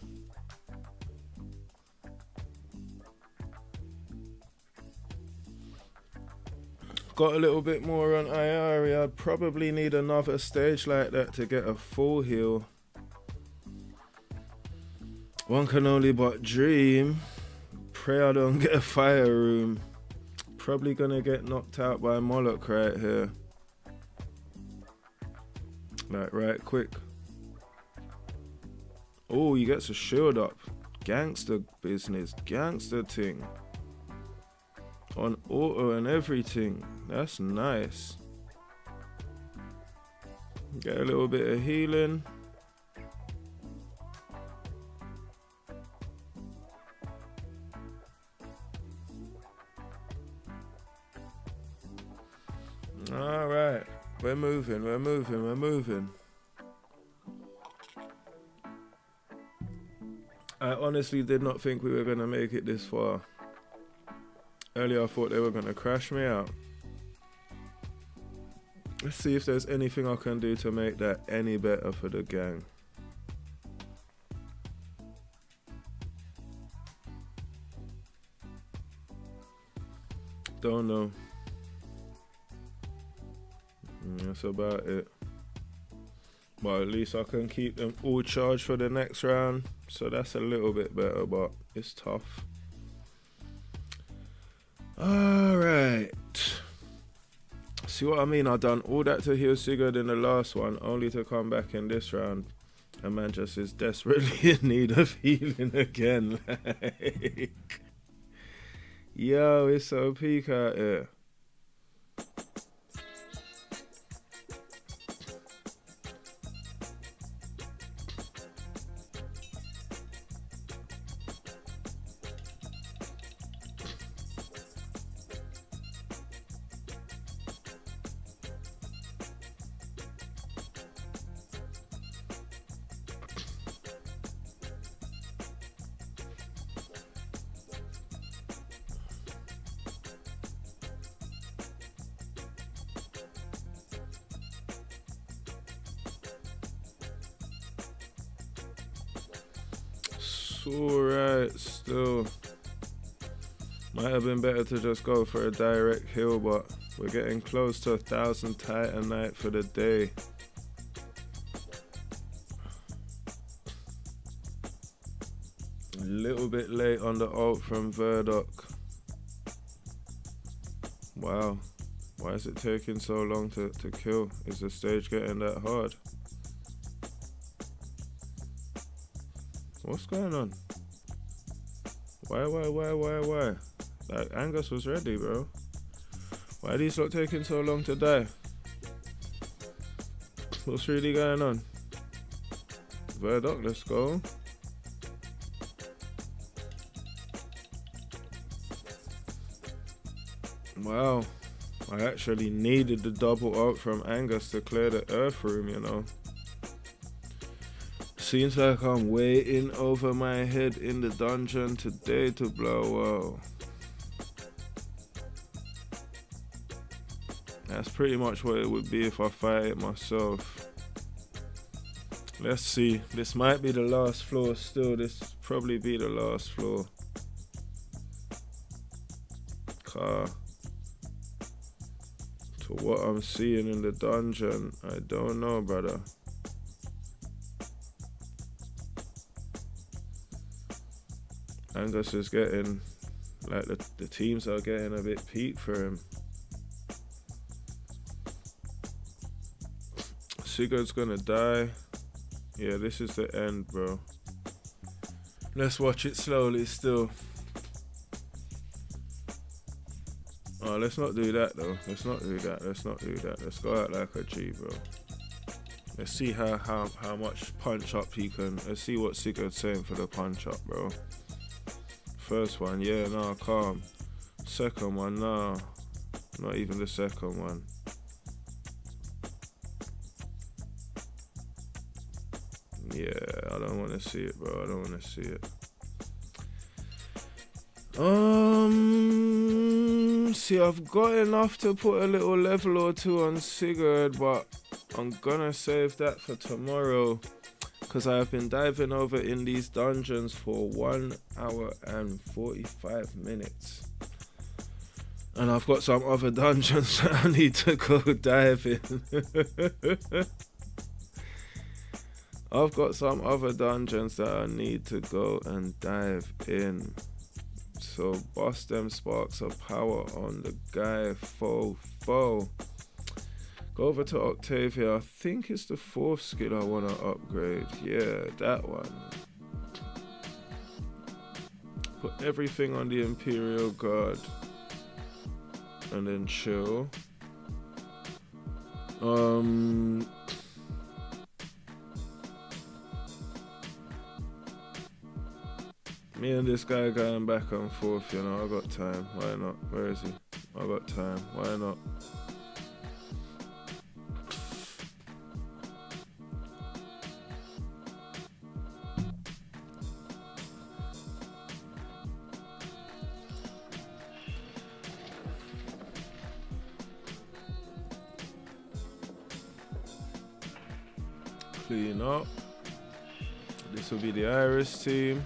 Got a little bit more on Ayari. I'd probably need another stage like that to get a full heal. One can only but dream. Pray I don't get a fire room. Probably gonna get knocked out by Moloch right here. Like right quick. Oh, he gets a shield up. Gangster business. Gangster thing. On auto and everything. That's nice. Get a little bit of healing. Alright. We're moving. I honestly did not think we were going to make it this far. Earlier I thought they were going to crash me out. Let's see if there's anything I can do to make that any better for the gang. Don't know. That's about it. But at least I can keep them all charged for the next round. So that's a little bit better, but it's tough. Alright. See what I mean? I done all that to heal Sigurd in the last one, only to come back in this round. And man just is desperately in need of healing again. Like, yo, it's so peak out here. Alright, still might have been better to just go for a direct heal, but we're getting close to 1,000 Titanite for the day. A little bit late on the ult from Verdok. Wow, why is it taking so long to kill? Is the stage getting that hard? What's going on? Why? Like, Angus was ready, bro. Why are these lot taking so long to die? What's really going on? Verdok, let's go. Wow. I actually needed the double ult from Angus to clear the earth room, you know. Seems like I'm way in over my head in the dungeon today to blow. Whoa. That's pretty much what it would be if I fight it myself. Let's see. This might be the last floor still. This probably be the last floor. Car. To what I'm seeing in the dungeon, I don't know, brother. Angus is getting, like, the teams are getting a bit peaked for him. Sigurd's gonna die. Yeah, this is the end, bro. Let's watch it slowly still. Oh, let's not do that though. Let's not do that. Let's go out like a G, bro. Let's see how much punch up he can. Let's see what Sigurd's saying for the punch up, bro. First one, yeah, nah, calm. Second one, nah. Not even the second one. Yeah, I don't want to see it, bro. I don't want to see it. See, I've got enough to put a little level or two on Sigurd, but I'm gonna save that for tomorrow, because I have been diving over in these dungeons for 1 hour and 45 minutes. And I've got some other dungeons that I need to go dive in. I've got some other dungeons that I need to go and dive in. So bust them sparks of power on the guy. Foe. Go over to Octavia. I think it's the 4th skill I want to upgrade. Yeah, that one. Put everything on the Imperial Guard. And then chill. Me and this guy going back and forth, you know. I got time. Why not? Where is he? I got time. Why not? Clean up. This will be the Iris team.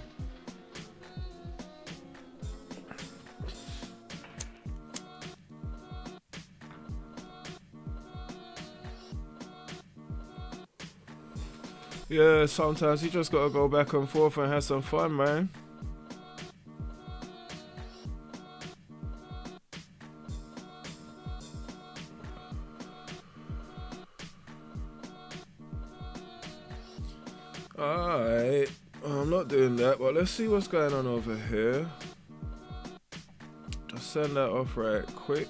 Yeah, sometimes you just gotta go back and forth and have some fun, man. Alright, I'm not doing that, but let's see what's going on over here. Just send that off right quick.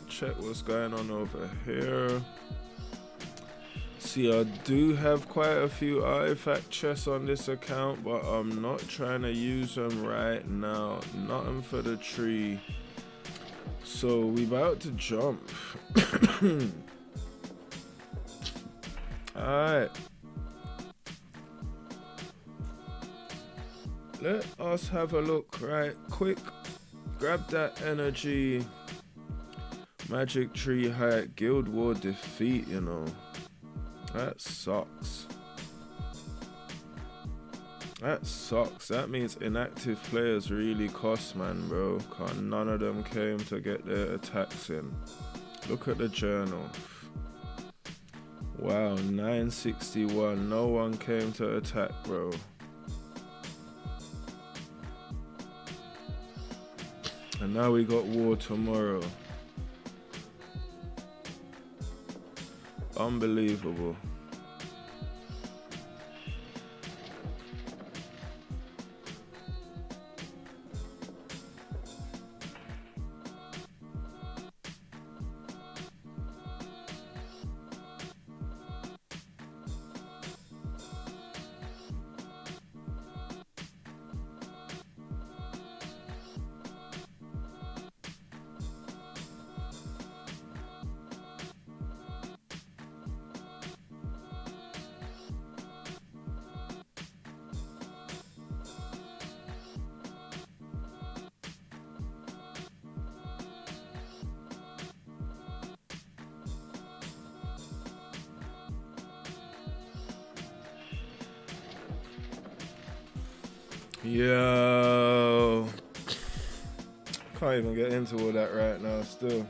Check what's going on over here. See, I do have quite a few artifact chests on this account, but I'm not trying to use them right now. Nothing for the tree. So we about to jump. Alright. Let us have a look right quick. Grab that energy. Magic tree height. Guild war defeat, you know. That sucks. That sucks. That means inactive players really cost, man, bro. Cause none of them came to get their attacks in. Look at the journal. Wow, 961. No one came to attack, bro. And now we got war tomorrow. Unbelievable. Yo, can't even get into all that right now still.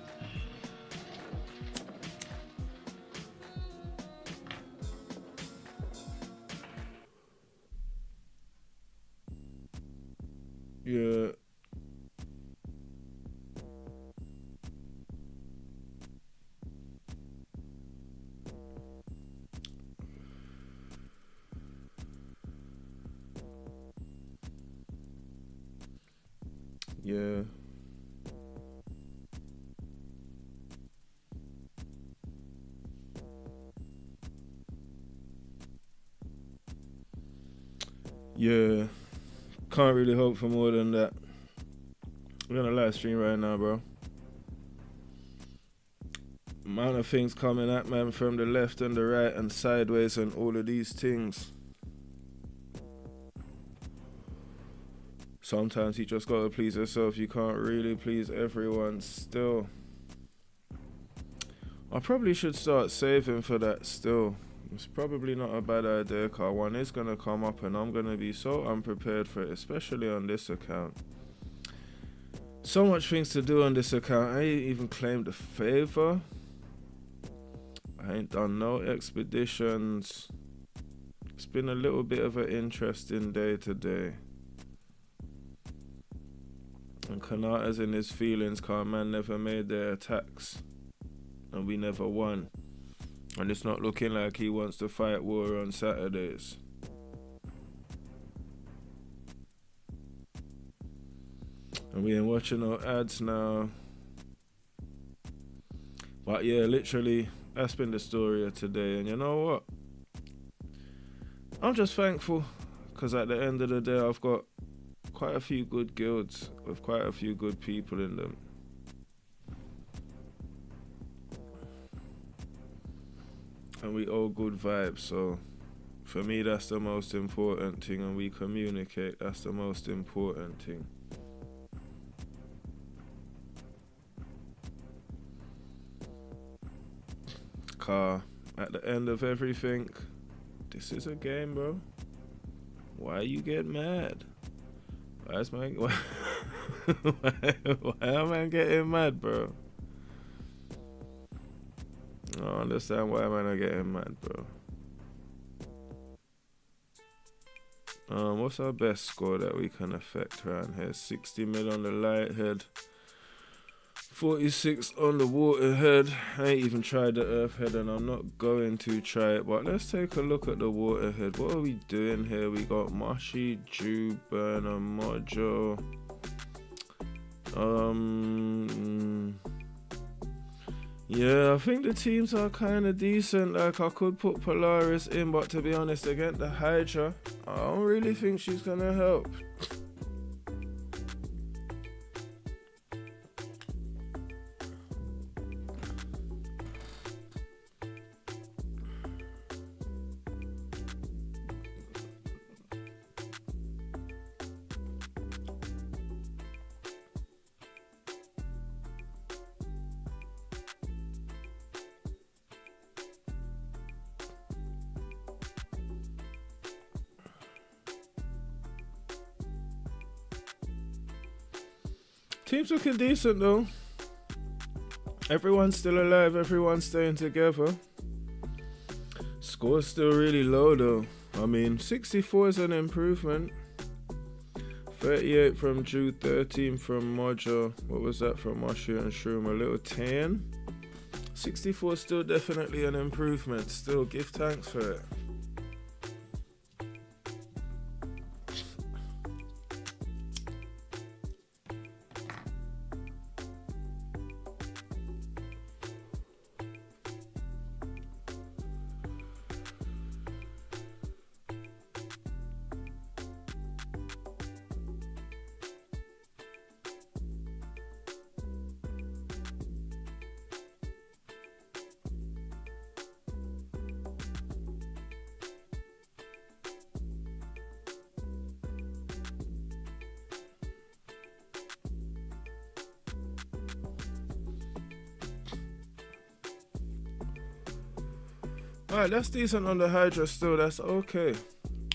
Yeah. Yeah. Yeah. Can't really hope for more than that. We're gonna live stream right now, bro. Amount of things coming at man from the left and the right and sideways and all of these things. Sometimes you just gotta please yourself. You can't really please everyone still. I probably should start saving for that still. It's probably not a bad idea, car one is going to come up and I'm going to be so unprepared for it, especially on this account. So much things to do on this account. I ain't even claimed a favor. I ain't done no expeditions. It's been a little bit of an interesting day today. And Kanata's in his feelings, car man never made their attacks. And we never won. And it's not looking like he wants to fight war on Saturdays. And we ain't watching no ads now. But yeah, literally, that's been the story of today. And you know what? I'm just thankful. Because at the end of the day, I've got quite a few good guilds with quite a few good people in them. And we all good vibes, so for me that's the most important thing, and we communicate, that's the most important thing. Car, at the end of everything, this is a game, bro. Why you get mad? Why am I getting mad, bro? I don't understand why man are getting mad, bro. What's our best score that we can affect around here? 60 mil on the light head, 46 on the water head. I ain't even tried the earth head and I'm not going to try it, but let's take a look at the water head. What are we doing here? We got Moshi, Jew, Burner, Mojo. Yeah, I think the teams are kind of decent. Like, I could put Polaris in, but to be honest, against the Hydra, I don't really think she's gonna help. Team's looking decent though. Everyone's still alive, everyone's staying together. Score's still really low though. I mean, 64 is an improvement. 38 from Drew, 13 from Mojo. What was that from Moshi and Shroom? A little 10. 64 is still definitely an improvement. Still give thanks for it. Alright, that's decent on the Hydra still, that's okay.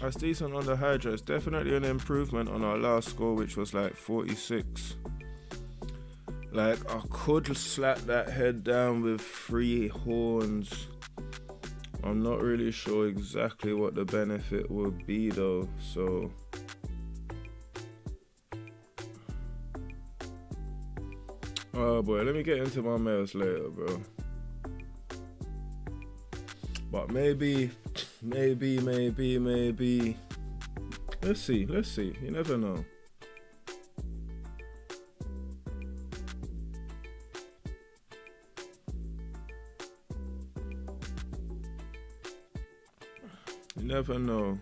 That's decent on the Hydra. It's definitely an improvement on our last score, which was like 46. Like, I could slap that head down with 3 horns. I'm not really sure exactly what the benefit would be though, so... Oh boy, let me get into my mails later, bro. But maybe. Let's see. You never know. You never know.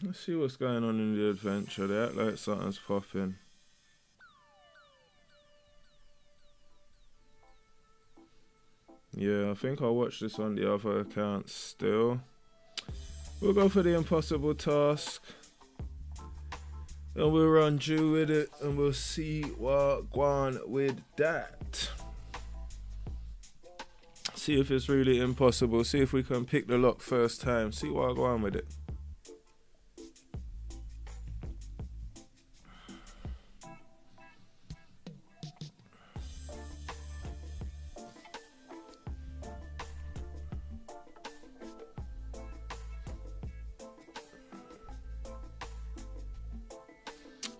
Let's see what's going on in the adventure. They act like something's popping. Yeah, I think I'll watch this on the other account still. We'll go for the impossible task. And we'll run due with it and we'll see what go on with that. See if it's really impossible. See if we can pick the lock first time. See what go on with it.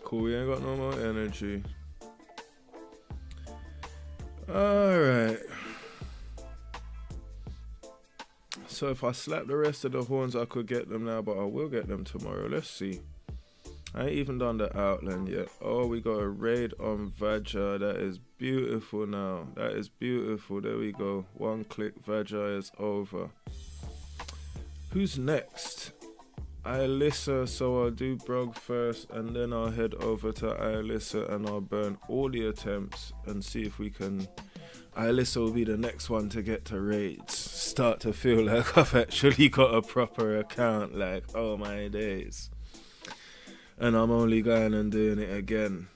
Cool, we ain't got no more energy. Alright. So if I slap the rest of the horns, I could get them now, but I will get them tomorrow. Let's see. I ain't even done the outland yet. Oh, we got a raid on Vajra. That is beautiful now. That is beautiful. There we go. One click, Vajra is over. Who's next? Alyssa, so I'll do Brog first and then I'll head over to Alyssa and I'll burn all the attempts and see if we can. Alyssa will be the next one to get to raids. Start to feel like I've actually got a proper account, like, oh my days. And I'm only going and doing it again.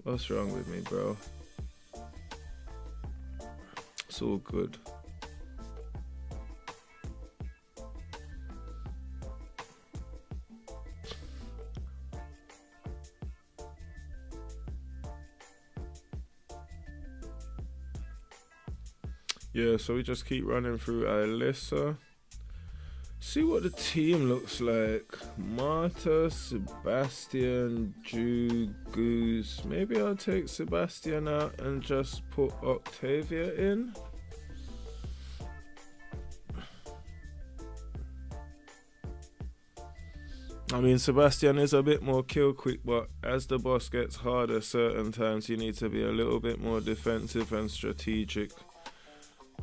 What's wrong with me, bro? It's all good. Yeah, so we just keep running through Alyssa. See what the team looks like. Marta, Sebastian, Ju, Goose. Maybe I'll take Sebastian out and just put Octavia in. I mean, Sebastian is a bit more kill quick, but as the boss gets harder, certain times you need to be a little bit more defensive and strategic.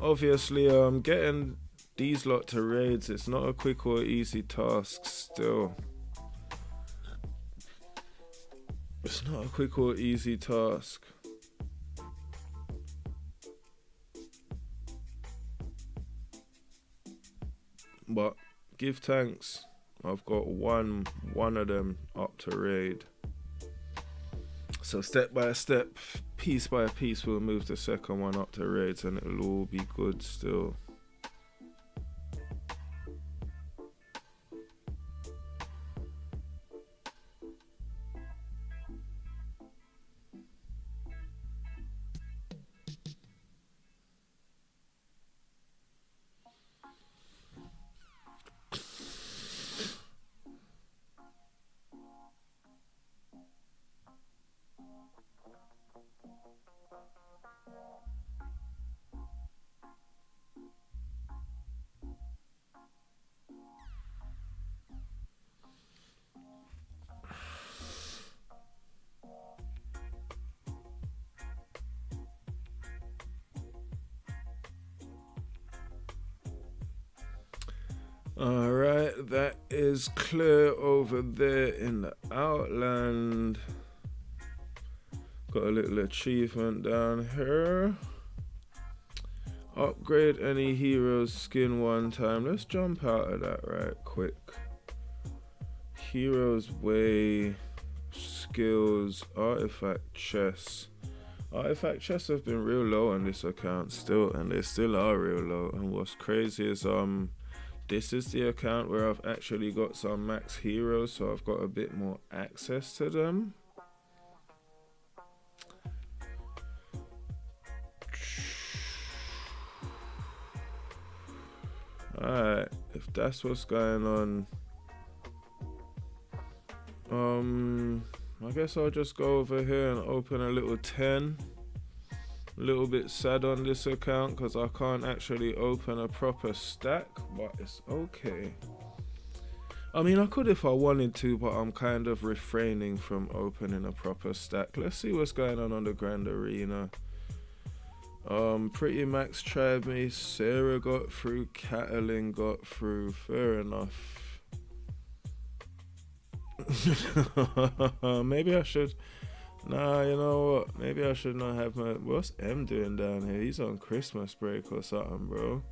Obviously, getting these lot to raids, it's not a quick or easy task still. It's not a quick or easy task. But give thanks. I've got one of them up to raid. So step by step, piece by piece, we'll move the second one up to raids and it'll all be good still. Alright, that is clear over there in the outland. Got a little achievement down here. Upgrade any hero's skin one time. Let's jump out of that right quick. Hero's way, skills, artifact chests. Artifact chests have been real low on this account still, and they still are real low. And what's crazy is this is the account where I've actually got some max heroes, so I've got a bit more access to them. Alright, if that's what's going on, I guess I'll just go over here and open a little 10. A little bit sad on this account because I can't actually open a proper stack, but it's okay. I mean, I could if I wanted to, but I'm kind of refraining from opening a proper stack. Let's see what's going on the Grand Arena. Pretty Max tried me, Sarah got through, Catalin got through, fair enough. Maybe I should. Nah, you know what? Maybe I should not have my. What's M doing down here? He's on Christmas break or something, bro.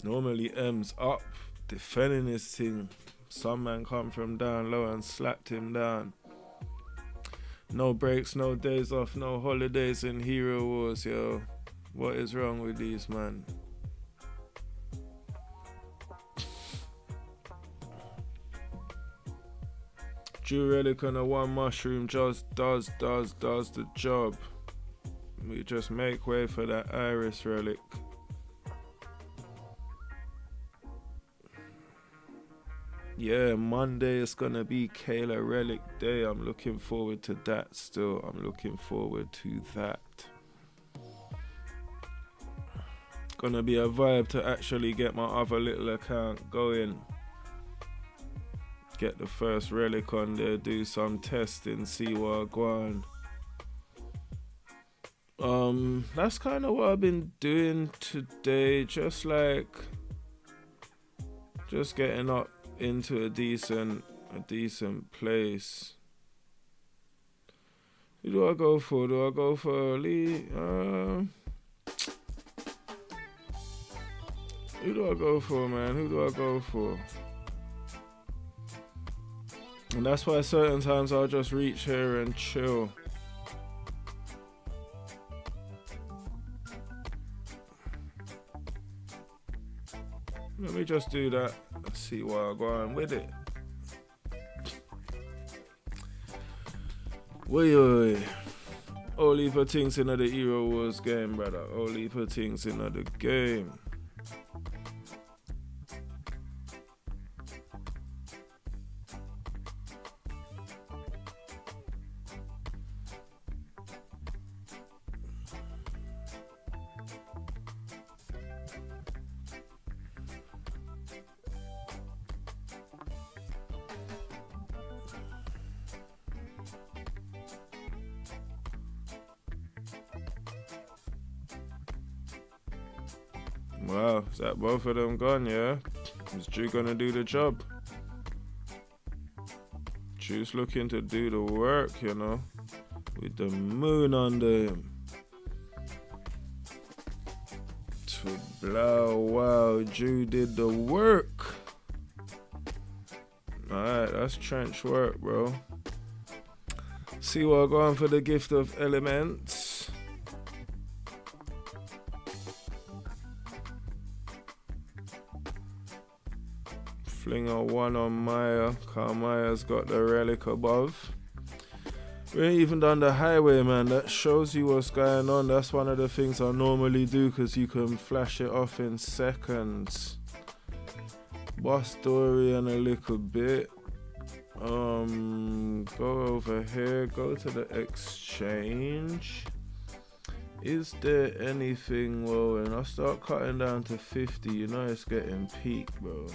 Normally M's up, defending his thing. Some man come from down low and slapped him down. No breaks, no days off, no holidays in Hero Wars, yo. What is wrong with these, man? Drew Relic on a one mushroom just does the job. We just make way for that Iris Relic. Yeah, Monday is gonna be Kayla Relic Day. I'm looking forward to that still. I'm looking forward to that. Gonna be a vibe to actually get my other little account going. Get the first relic on there, do some testing, see what I go on. That's kind of what I've been doing today. Just getting up into a decent place. Who do I go for? Do I go for Lee? Who do I go for, man? Who do I go for? And that's why certain times I'll just reach here and chill. Let me just do that. Let's see where I go on with it. Wait. Only for things in the Hero Wars game, brother. Only for things in the game. Wow, is that both of them gone, yeah? Is Drew gonna do the job? Drew's looking to do the work, you know, with the moon under him. To blow, wow, Drew did the work. Alright, that's trench work, bro. See what I'm going for the gift of elements. Fling a one on Maya. Cause Maya's got the relic above. We ain't even done the highway, man. That shows you what's going on. That's one of the things I normally do because you can flash it off in seconds. Boss story and a little bit. Go over here. Go to the exchange. Is there anything? Well, when I start cutting down to 50, you know it's getting peak, bro.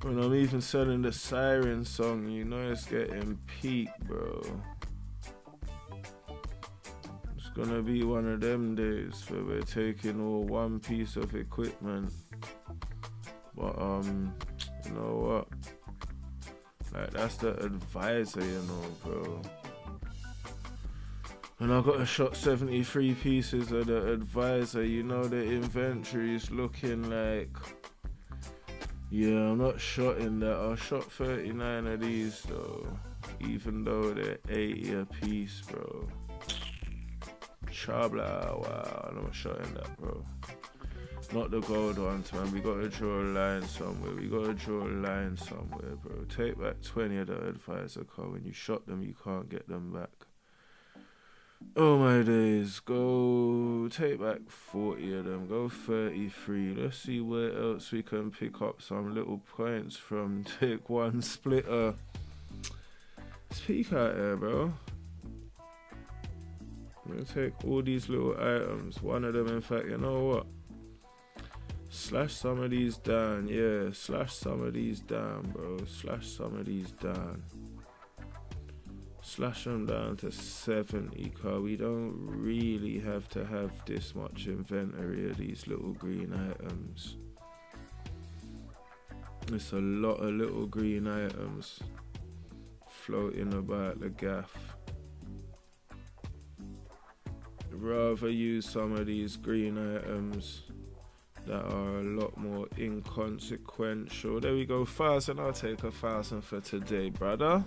When I'm even selling the siren song, you know it's getting peak, bro. It's gonna be one of them days where we're taking all one piece of equipment. But you know what? Like that's the advisor, you know, bro. And I got a shot 73 pieces of the advisor. You know the inventory is looking like. Yeah, I'm not shotting that. I shot 39 of these though, even though they're 80 a piece, bro. Chabla, wow, I'm not shotting that, bro. Not the gold ones, man. We gotta draw a line somewhere. Bro. Take back 20 of the advisor car. When you shot them, you can't get them back. Oh my days, go take back 40 of them, go 33. Let's see where else we can pick up some little points from. Take one splitter. Let's peek out here, bro. I'm gonna take all these little items. One of them, in fact, you know what? Slash some of these down, yeah. Slash some of these down, bro. Slash some of these down. Slash them down to 70, cause we don't really have to have this much inventory of these little green items. It's a lot of little green items floating about the gaff. rather use some of these green items that are a lot more inconsequential. There we go, 1,000. I'll take 1,000 for today, brother.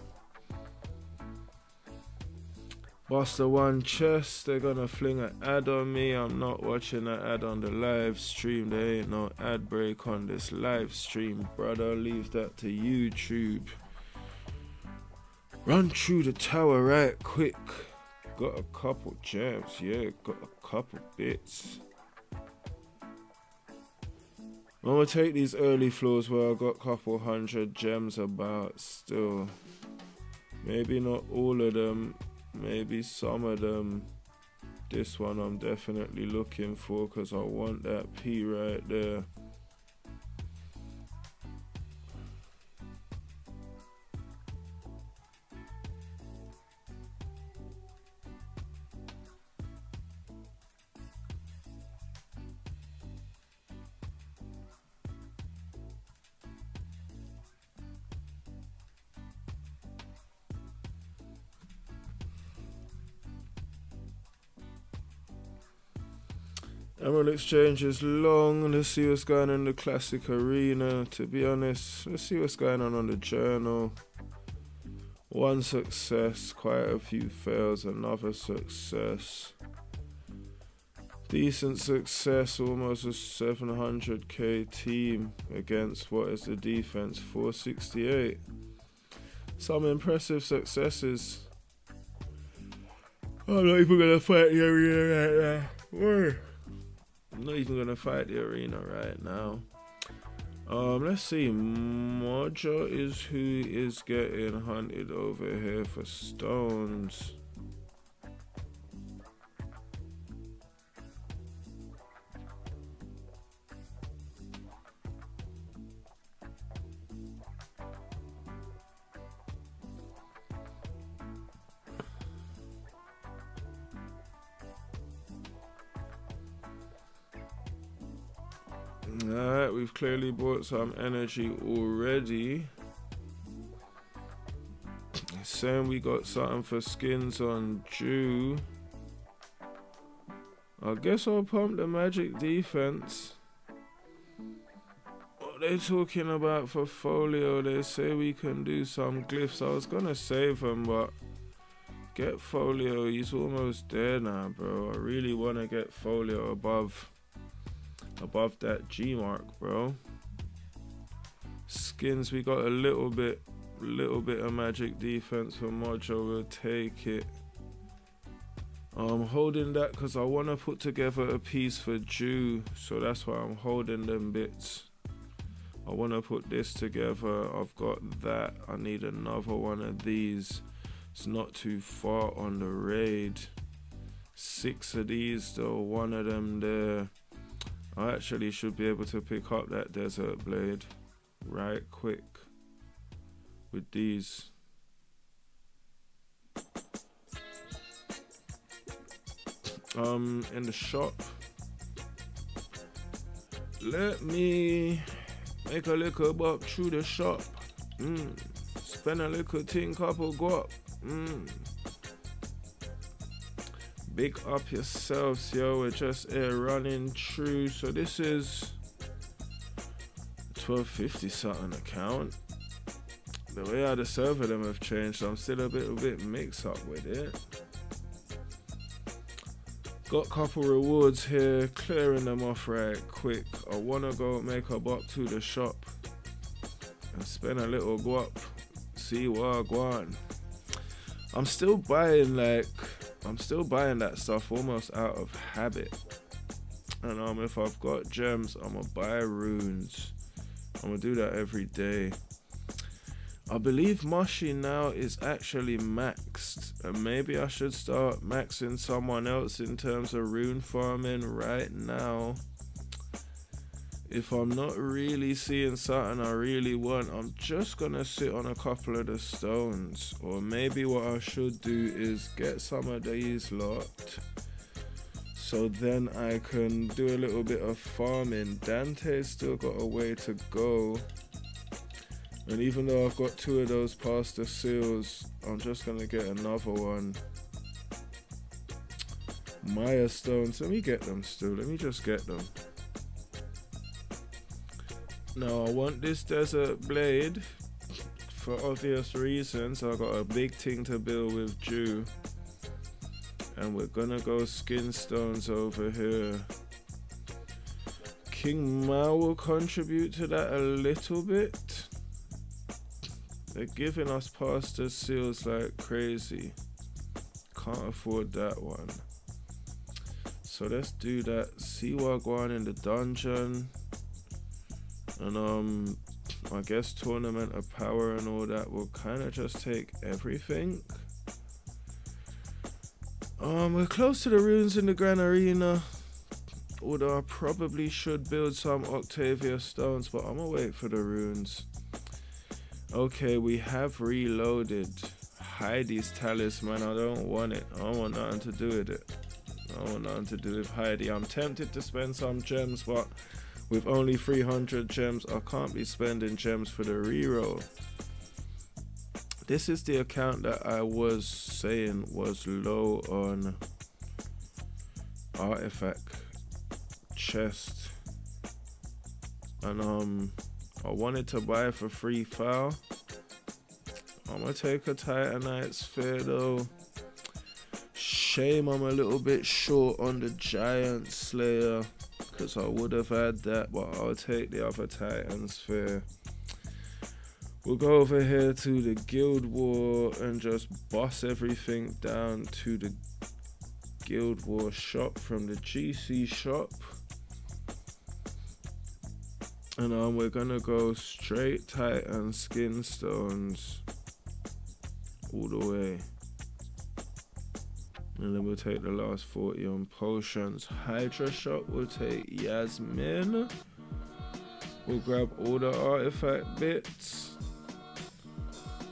Buster one chest. They're gonna fling an ad on me. I'm not watching an ad on the live stream. There ain't no ad break on this live stream, brother. Leave that to YouTube. Run through the tower right quick. Got a couple gems, yeah, got a couple bits. I'm gonna take these early floors where I got a couple 100 gems about still. Maybe not all of them, maybe some of them. This one I'm definitely looking for because I want that P right there. Emerald Exchange is long. Let's see what's going on in the Classic Arena. To be honest, let's see what's going on the Journal. One success, quite a few fails, another success. Decent success, almost a 700k team against what is the defense, 468. Some impressive successes. I'm not even going to fight the arena right now. I'm not even gonna fight the arena right now. Let's see. Mojo is who is getting hunted over here for stones. Alright, we've clearly bought some energy already. Saying we got something for skins on Jew. I guess I'll pump the magic defense. What they talking about for folio? They say we can do some glyphs. I was gonna save them, but get folio. He's almost there now, bro. I really want to get folio above that G mark, bro. Skins, we got a little bit of magic defense for Mojo. We'll take it. I'm holding that because I want to put together a piece for Jew, so that's why I'm holding them bits. I want to put this together. I've got that. I need another one of these. It's not too far on the raid. 6 of these though, one of them there. I actually should be able to pick up that desert blade right quick with these. In the shop, let me make a little buck through the shop. Spend a little thing, couple guap. Big up yourselves, yo. We're just here running through. So this is 1250 something account. The way how the server them have changed, I'm still a bit mixed up with it. Got a couple rewards here, clearing them off right quick. I wanna go make a buck to the shop and spend a little guap. See what I want. I'm still buying that stuff almost out of habit. And if I've got gems, I'm gonna buy runes. I'm gonna do that every day. I believe Moshi now is actually maxed, and maybe I should start maxing someone else in terms of rune farming right now. If I'm not really seeing something I really want, I'm just gonna sit on a couple of the stones. Or maybe what I should do is get some of these locked, so then I can do a little bit of farming. Dante's still got a way to go. And even though I've got 2 of those past the seals, I'm just gonna get another one. Maya stones. Let me get them still. Let me just get them. Now I want this desert blade for obvious reasons. I got a big thing to build with Jew. And we're gonna go skin stones over here. King Mao will contribute to that a little bit. They're giving us pasta seals like crazy. Can't afford that one. So let's do that. See what going in the dungeon. And I guess tournament of power and all that will kind of just take everything. We're close to the runes in the Grand Arena. Although I probably should build some Octavia stones, but I'm gonna wait for the runes. Okay, we have reloaded Heidi's talisman. I don't want it. I don't want nothing to do with it. I don't want nothing to do with Heidi. I'm tempted to spend some gems, but with only 300 gems, I can't be spending gems for the reroll. This is the account that I was saying was low on artifact chest. And I wanted to buy for free file. I'm gonna take a Titanite sphere though. Shame I'm a little bit short on the Giant Slayer, because I would have had that, but I'll take the other Titan sphere. We'll go over here to the Guild War and just boss everything down to the Guild War shop from the GC shop. And we're gonna go straight Titan skin stones all the way. And then we'll take the last 40 on potions. Hydra shop will take Yasmin. We'll grab all the artifact bits.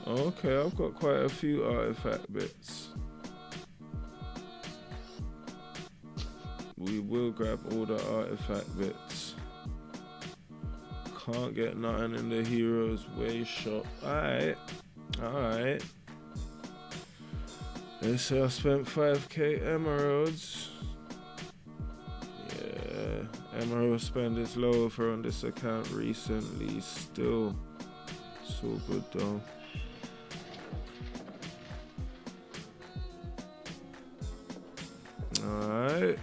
Okay, I've got quite a few artifact bits. We will grab all the artifact bits. Can't get nothing in the Heroes Way shop. Alright. They say I spent 5k emeralds. Yeah, emerald spend is lower for on this account recently. Still, so good though. Alright.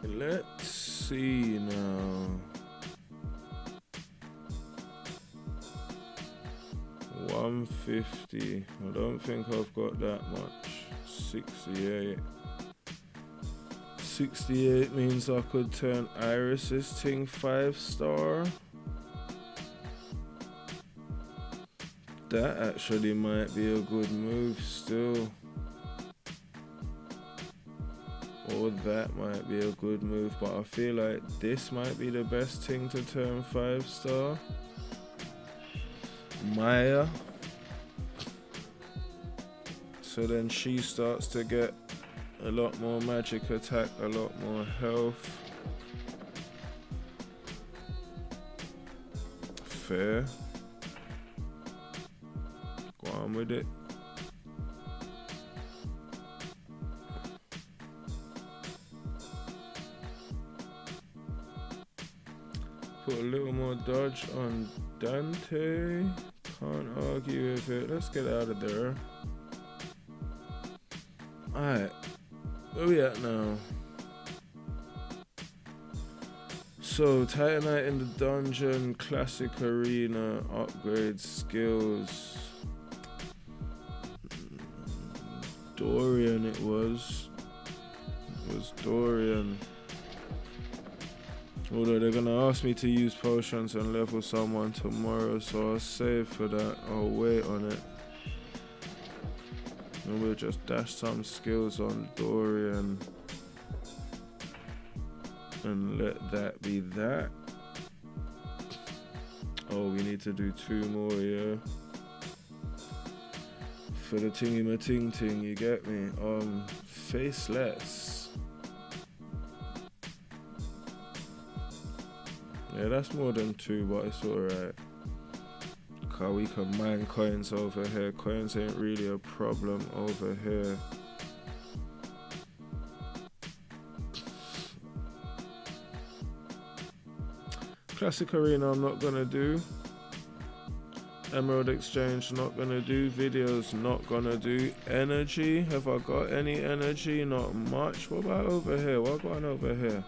Let's see now. 150. I don't think I've got that much. 68. 68 means I could turn Iris's thing 5-star. That actually might be a good move still. Or that might be a good move, but I feel like this might be the best thing to turn 5-star. Maya. So then she starts to get a lot more magic attack, a lot more health. Fair. Go on with it. Put a little more dodge on Dante. Can't argue with it. Let's get out of there. Alright. Where we at now? So, Titanite in the dungeon, classic arena, upgrade skills. Dorian it was. It was Dorian. Although they're gonna ask me to use potions and level someone tomorrow, so I'll save for that. I'll wait on it. And we'll just dash some skills on Dorian and let that be that. Oh, we need to do 2 more, yeah. For the tingy-ma-ting ting, you get me? Faceless. Yeah, that's more than 2, but it's alright. Cause we can mine coins over here. Coins ain't really a problem over here. Classic Arena I'm not gonna do. Emerald Exchange not gonna do. Videos not gonna do. Energy, have I got any energy? Not much. What about over here? What going over here?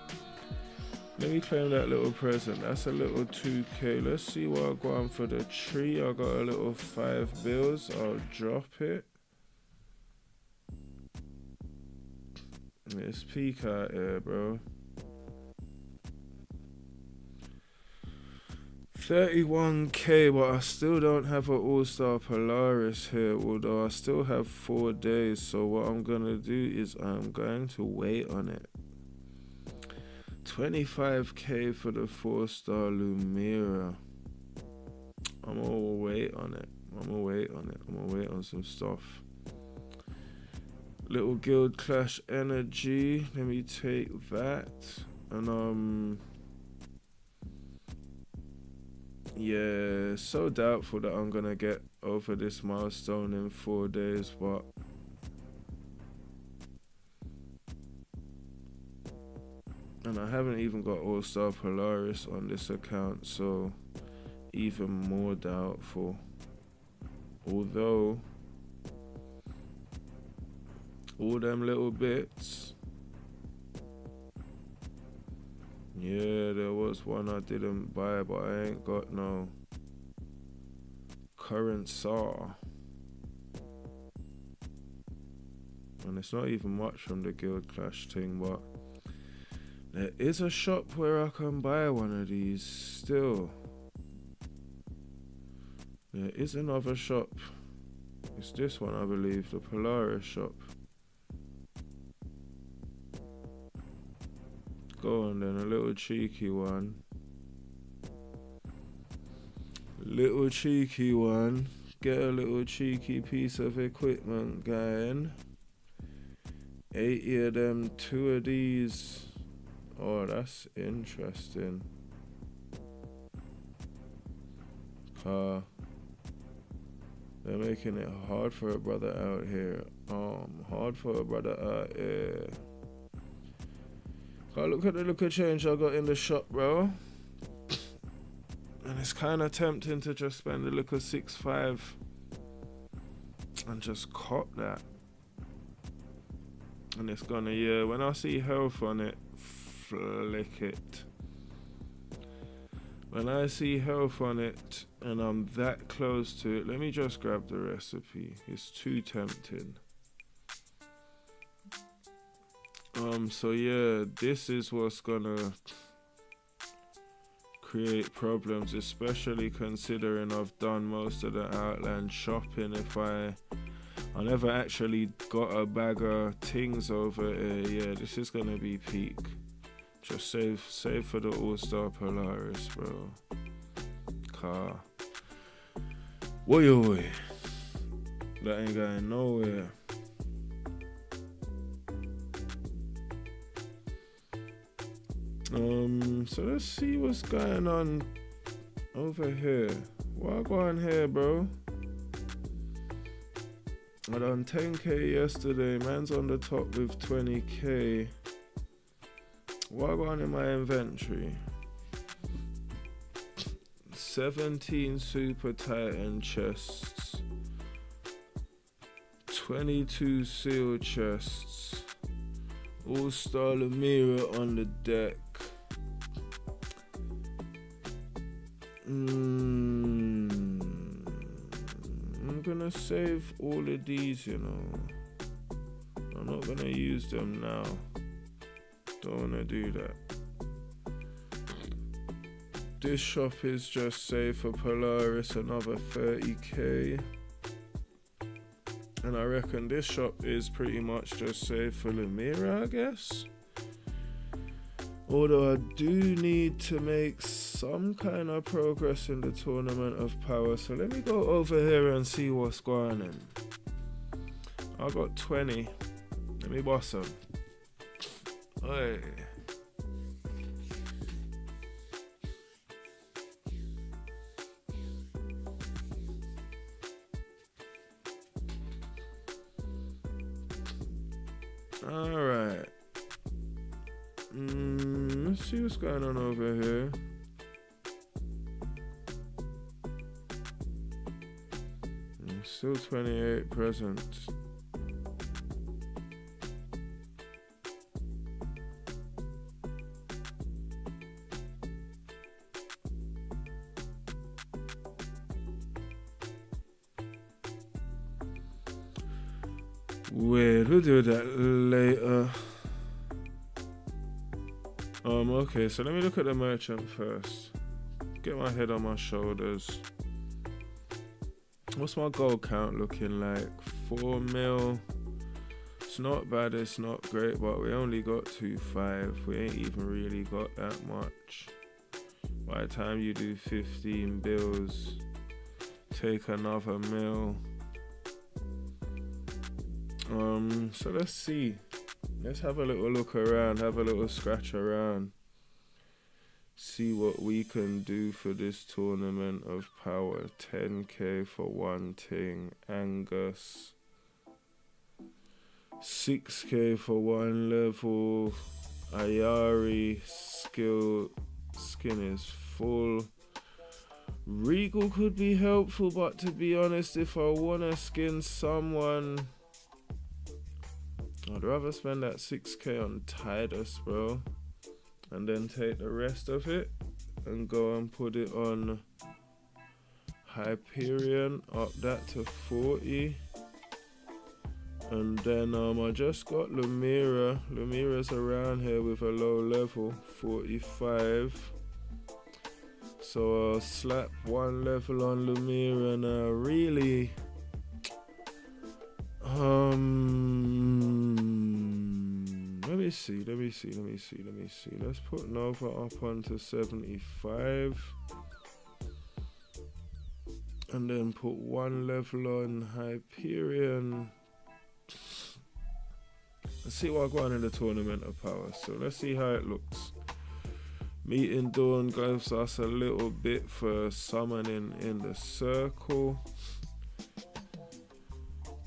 Let me claim that little present. That's a little 2k. Let's see what I got on for the tree. I got a little 5 bills. I'll drop it. Let's peek out here, bro. 31k, but I still don't have an all-star Polaris here, although I still have 4 days. So what I'm gonna do is I'm going to wait on it. 25k for the 4-star Lumira. I'm gonna wait on it. I'm gonna wait on some stuff. Little Guild Clash energy. Let me take that. And yeah, so doubtful that I'm gonna get over this milestone in 4 days, but and I haven't even got All-Star Polaris on this account, so even more doubtful. Although all them little bits, yeah, there was one I didn't buy, but I ain't got no current saw. And it's not even much from the Guild Clash thing, but there is a shop where I can buy one of these still. There is another shop. It's this one, I believe, the Polaris shop. Go on then, a little cheeky one. Little cheeky one. Get a little cheeky piece of equipment going. 80 of them, 2 of these. Oh, that's interesting. They're making it hard for a brother out here. Hard for a brother out here. Look at the little change I got in the shop, bro. And it's kind of tempting to just spend a little 6.5 and just cop that. And it's gonna, yeah, when I see health on it, flick it. When I see health on it and I'm that close to it, let me just grab the recipe. It's too tempting. So yeah, this is what's gonna create problems, especially considering I've done most of the Outland shopping. If I never actually got a bag of things over here, yeah, this is gonna be peak. Just save for the All-Star Polaris, bro. Car. Woy. That ain't going nowhere. So let's see what's going on over here. What go on here, bro? I done 10k yesterday. Man's on the top with 20k. What go on in my inventory? 17 Super Titan chests. 22 seal chests. All-Star Lumira on the deck. I'm gonna save all of these, you know. I'm not gonna use them now. Don't wanna do that. This shop is just safe for Polaris, another 30k. And I reckon this shop is pretty much just safe for Lumira, I guess. Although I do need to make some kind of progress in the Tournament of Power. So let me go over here and see what's going on. I got 20. Let me boss them. Oi. Alright. Let's see what's going on over here. Still 28 present. Weird, we'll do that later. Okay, so let me look at the merchant first. Get my head on my shoulders. What's my gold count looking like? 4 mil. It's not bad, it's not great, but we only got 2.5. We ain't even really got that much. By the time you do 15 bills, take another mil. So let's see. Let's have a little look around, have a little scratch around. See what we can do for this tournament of power. 10k for one thing. Angus. 6k for one level. Ayari skin is full. Regal could be helpful, but to be honest, if I wanna skin someone, I'd rather spend that 6k on Titus, bro, and then take the rest of it and go and put it on Hyperion, up that to 40. And then I just got Lumira. Lumira's around here with a low level, 45. So I'll slap one level on Lumira now. Really, let me see. Let's put Nova up onto 75. And then put one level on Hyperion. Let's see what I got in the tournament of power. So let's see how it looks. Meeting Dawn gives us a little bit for summoning in the circle.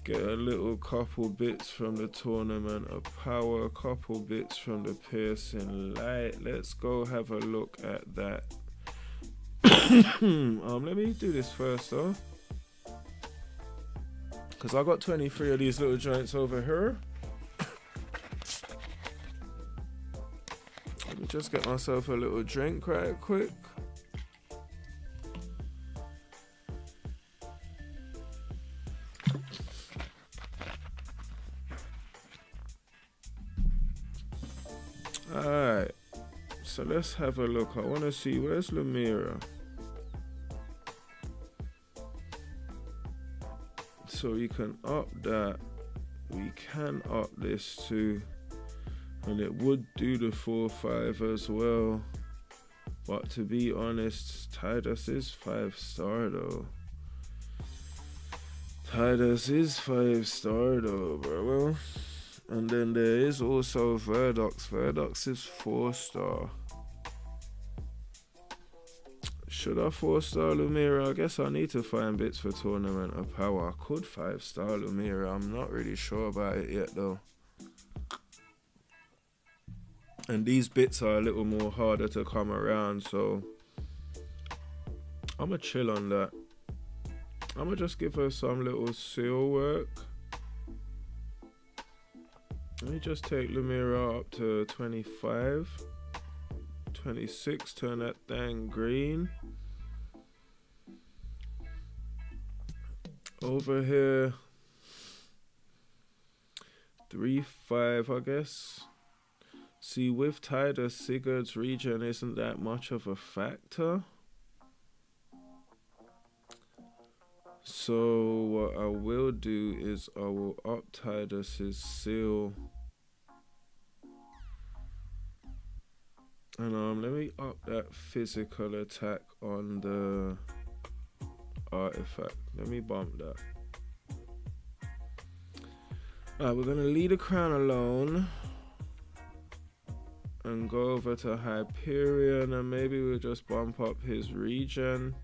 Get a little couple bits from the tournament of power, a couple bits from the piercing light. Let's go have a look at that. Let me do this first though, because I got 23 of these little joints over here. Let me just get myself a little drink right quick. Alright, so let's have a look. I want to see, where's Lumira? So we can up that. We can up this too. And it would do the 4-5 as well. But to be honest, Titus is 5-star though. Titus is 5-star though, bro. And then there is also Verdox. Verdox is 4-star. Should I 4-star Lumira? I guess I need to find bits for Tournament of Power. I could 5-star Lumira. I'm not really sure about it yet though. And these bits are a little more harder to come around, so I'ma chill on that. I'ma just give her some little seal work. Let me just take Lumira up to 25. 26, turn that thing green. Over here, 3-5, I guess. See, with Titus, Sigurd's regen isn't that much of a factor. So what I will do is I will up Titus's seal. And let me up that physical attack on the artifact. Let me bump that. Alright, we're gonna leave the crown alone and go over to Hyperion, and maybe we'll just bump up his regen.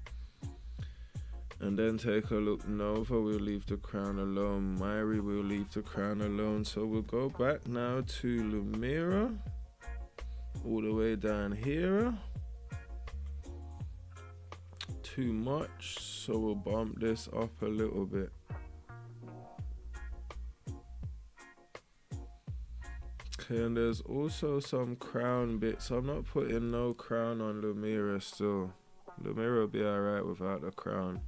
And then take a look. Nova, we'll leave the crown alone. Myri, we'll leave the crown alone. So we'll go back now to Lumira. All the way down here. Too much. So we'll bump this up a little bit. Okay, and there's also some crown bits. I'm not putting no crown on Lumira still. Lumira will be alright without the crown.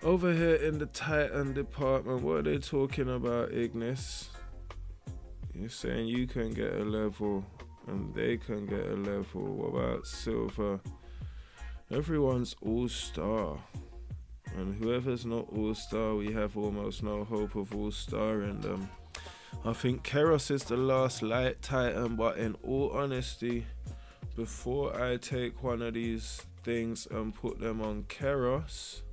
Over here in the Titan department, what are they talking about, Ignis? You're saying you can get a level and they can get a level. What about Silver? Everyone's all-star. And whoever's not all-star, we have almost no hope of all-starring them. I think Keros is the last light Titan, but in all honesty, before I take one of these things and put them on Keros,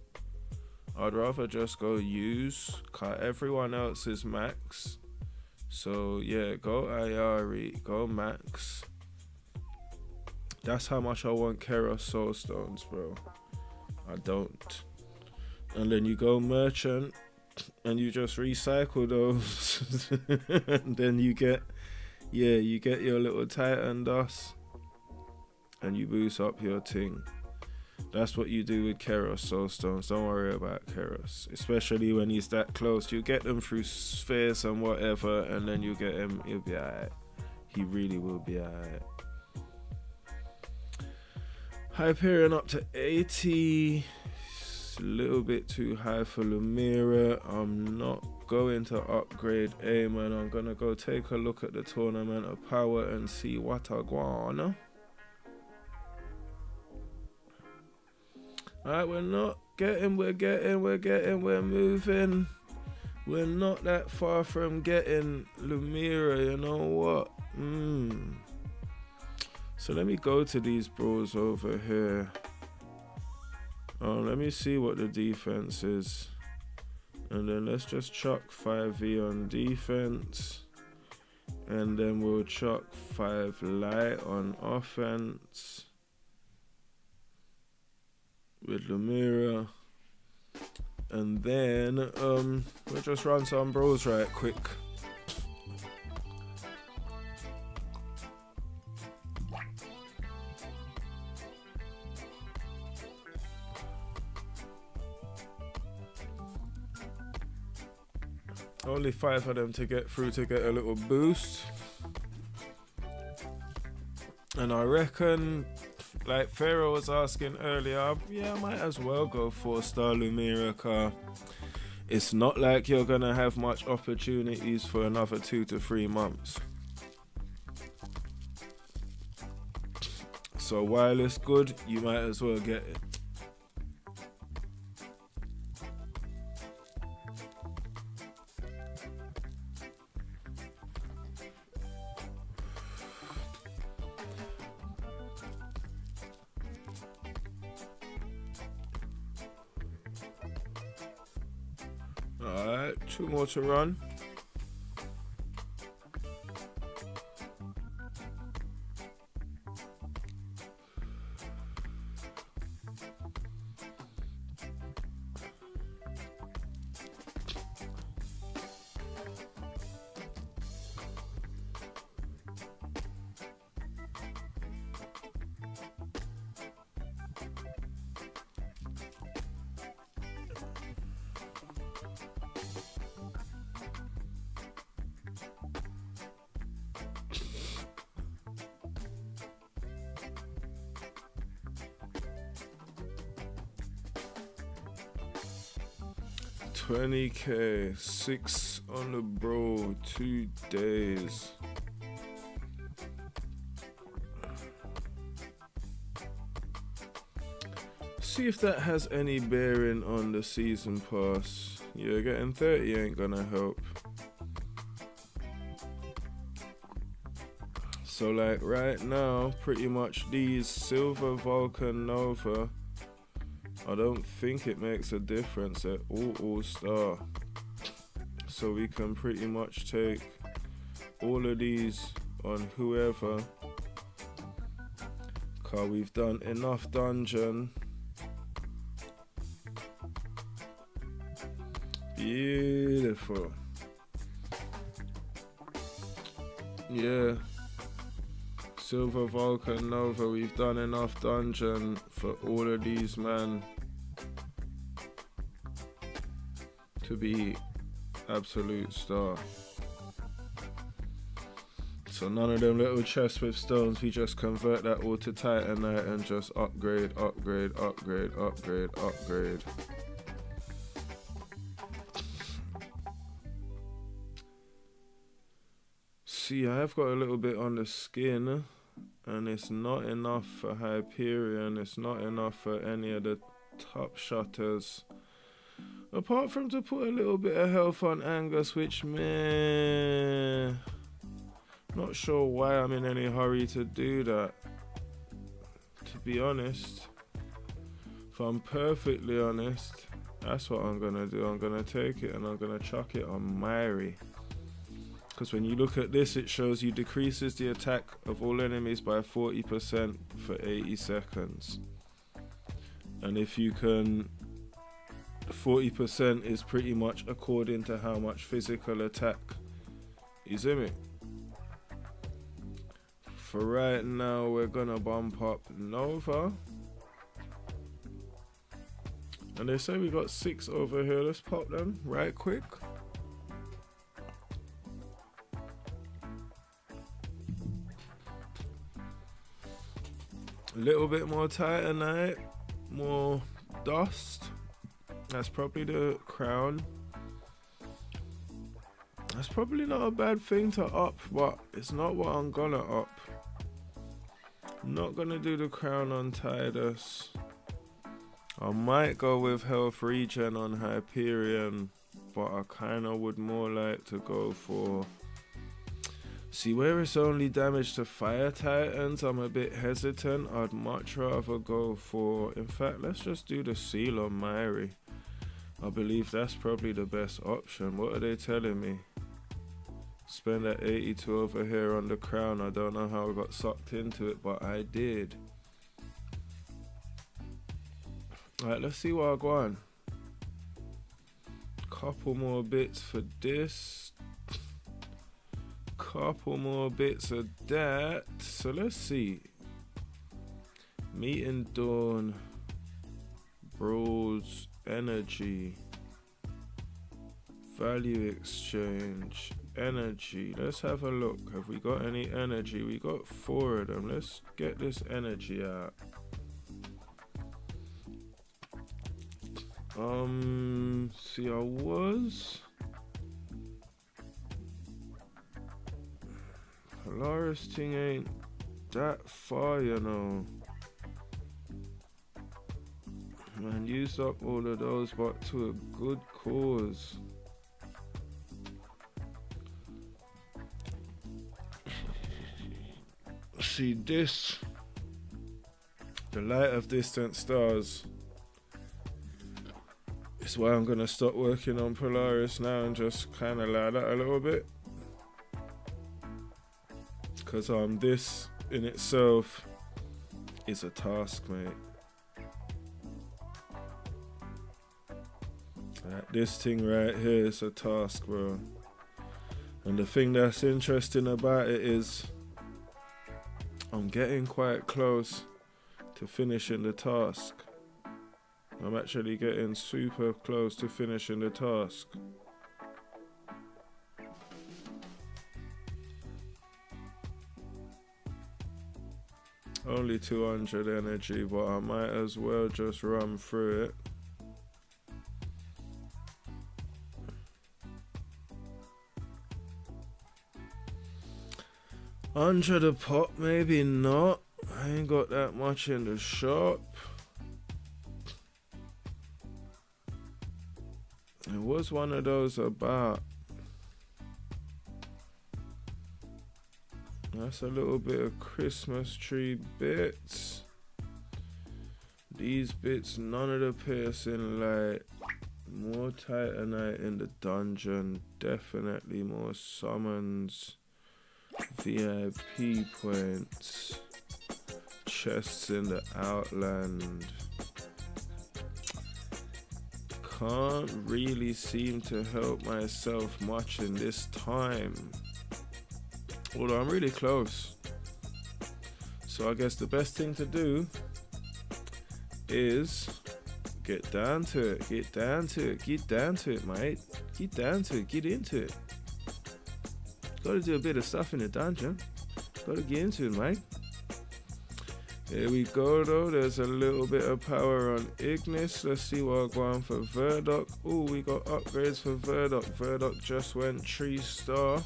I'd rather just go use, cause everyone else is max. So yeah, go Ayari, go max. That's how much I want Keros soul stones, bro. I don't. And then you go merchant and you just recycle those. And then you get, yeah, you get your little Titan dust and you boost up your ting. That's what you do with Keros soul stones. Don't worry about Keros, especially when he's that close. You get them through spheres and whatever, and then you get him. He'll be alright. He really will be alright. Hyperion up to 80. It's a little bit too high for Lumira. I'm not going to upgrade Aemon. I'm gonna go take a look at the tournament of power and see what I want. Alright, we're moving. We're not that far from getting Lumira, you know what? So let me go to these bros over here. Let me see what the defense is. And then let's just chuck 5v on defense. And then we'll chuck 5 light on offense. With Lumira, and then we'll just run some bros right quick. Only 5 of them to get through to get a little boost, and I reckon, like Pharaoh was asking earlier, yeah, I might as well go 4-star Lumira, car. It's not like you're gonna have much opportunities for another 2 to 3 months. So while it's good, you might as well get it. Alright, 2 more to run. $20K, 6 on the bro, 2 days. See if that has any bearing on the season pass. Yeah, getting 30 ain't gonna help. So like right now, pretty much these Silver, Vulcan, Nova, I don't think it makes a difference. They're all star. So we can pretty much take all of these on whoever. Cause we've done enough dungeon Beautiful. Yeah. Silver Vulcan Nova, we've done enough dungeon for all of these man to be absolute star. So none of them little chests with stones, we just convert that all to Titanite and just upgrade, upgrade, upgrade, upgrade, upgrade. See, I have got a little bit on the skin, and it's not enough for Hyperion, it's not enough for any of the top shutters. Apart from to put a little bit of health on Angus, which, meh, not sure why I'm in any hurry to do that, to be honest. If I'm perfectly honest, that's what I'm gonna do. I'm gonna take it and I'm gonna chuck it on Myri. Because when you look at this, it shows you decreases the attack of all enemies by 40% for 80 seconds. And if you can, 40% is pretty much according to how much physical attack is in it. For right now, we're gonna bump up Nova. And they say we got 6 over here. Let's pop them right quick. A little bit more Titanite, more dust. That's probably the crown. That's probably not a bad thing to up, but it's not what I'm gonna up. I'm not gonna do the crown on Tidus. I might go with health regen on Hyperion, but I kinda would more like to go for... See, where it's only damage to Fire Titans, I'm a bit hesitant. I'd much rather go for... In fact, let's just do the seal on Myri. I believe that's probably the best option. What are they telling me? Spend that 82 over here on the crown. I don't know how I got sucked into it, but I did. Alright, let's see what I go on. Couple more bits for this. Couple more bits of that. So let's see. Meeting Dawn. Brawls. Energy. Value exchange. Energy. Let's have a look. Have we got any energy? We got 4 of them. Let's get this energy out. See, I was Polaris thing ain't that far, you know. Man, used up all of those, but to a good cause. See this, the light of distant stars. Is why I'm gonna stop working on Polaris now and just kind of allow that a little bit. Because this in itself is a task, mate. This thing right here is a task, bro. And the thing that's interesting about it is I'm getting quite close to finishing the task. I'm actually getting super close to finishing the task. Only 200 energy, but I might as well just run through it. $100 a pop, maybe not. I ain't got that much in the shop. It was one of those about. That's a little bit of Christmas tree bits. These bits, none of the piercing light. More Titanite in the dungeon. Definitely more summons. VIP points. Chests in the outland. can't really seem to help myself much in this time. Although I'm really close. So I guess the best thing to do is get down to it, get down to it, get down to it, mate. Get down to it, get into it. Gotta do a bit of stuff in the dungeon. Gotta get into it, mate. Here we go though, there's a little bit of power on Ignis. Let's see what I'm going for Verdok. Oh, we got upgrades for Verdok. Verdok just went 3-star.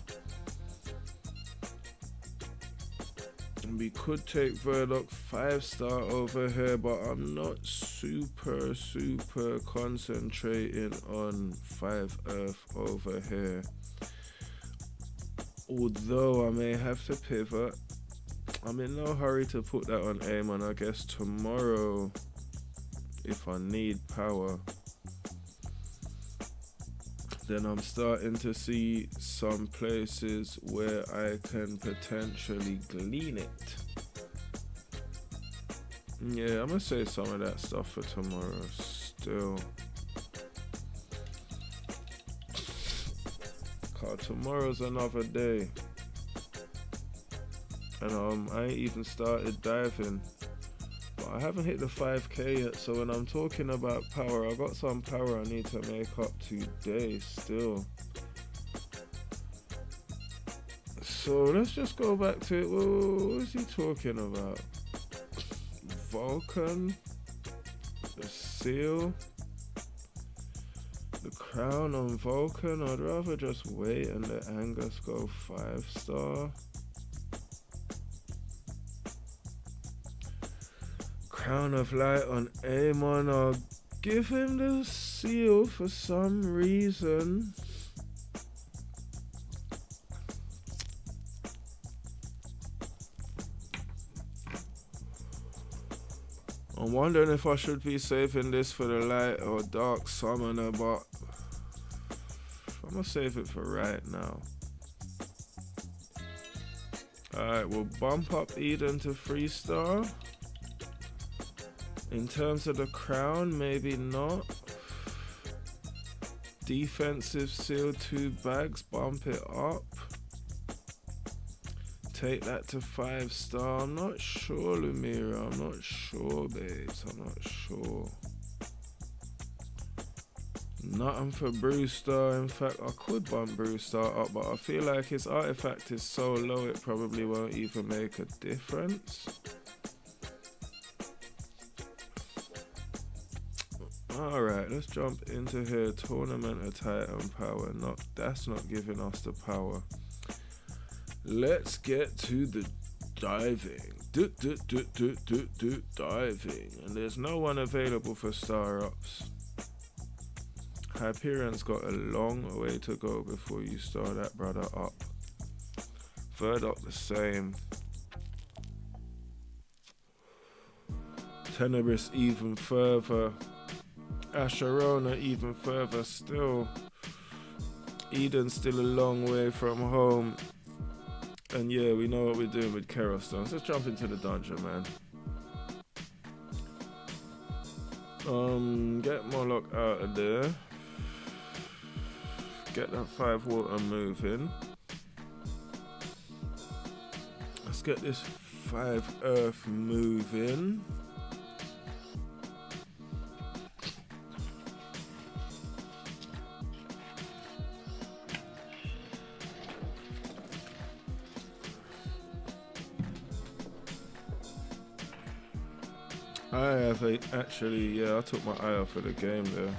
And we could take Verdok 5-star over here, but I'm not super concentrating on 5 Earth over here. Although I may have to pivot. I'm in no hurry to put that on aim, and I guess tomorrow, if I need power, then I'm starting to see some places where I can potentially glean it. Yeah, I'm gonna save some of that stuff for tomorrow still. Cause tomorrow's another day. And I ain't even started diving, but I haven't hit the 5k yet, so when I'm talking about power, I got some power I need to make up today still. So let's just go back to it. Whoa, what is he talking about? Vulcan, the seal, the crown on Vulcan. I'd rather just wait and let Angus go 5-star. Crown of Light on Amon. I'll give him the seal for some reason. I'm wondering if I should be saving this for the Light or Dark Summoner, but I'm gonna save it for right now. Alright, we'll bump up Eden to 3-star. In terms of the crown, maybe not. Defensive seal 2 bags, bump it up. Take that to 5-star. I'm not sure, Lumira. I'm not sure, babes. I'm not sure. Nothing for Brewstar. In fact, I could bump Brewstar up, but I feel like his artifact is so low it probably won't even make a difference. Alright, let's jump into here. Tournament of Titan power. That's not giving us the power. Let's get to the diving. Diving. And there's no one available for star ups. Hyperion's got a long way to go before you star that brother up. Verdok the same. Tenebris even further. Asherona even further still. Eden's still a long way from home. And yeah, we know what we're doing with Kero Stones. Let's jump into the dungeon, man. Get Moloch out of there. Get that 5 water moving. Let's get this 5 earth moving. I have actually, yeah, I took my eye off of the game there.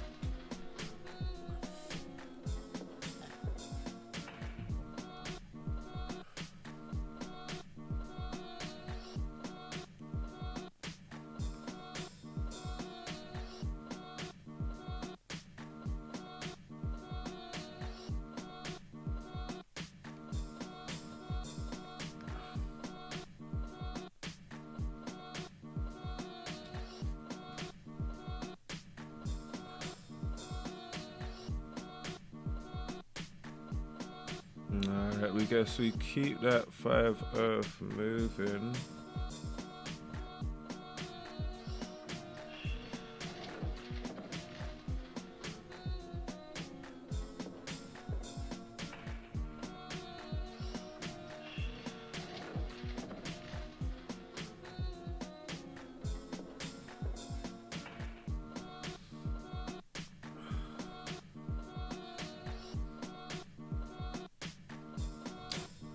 Alright, we guess we keep that 5 earth moving.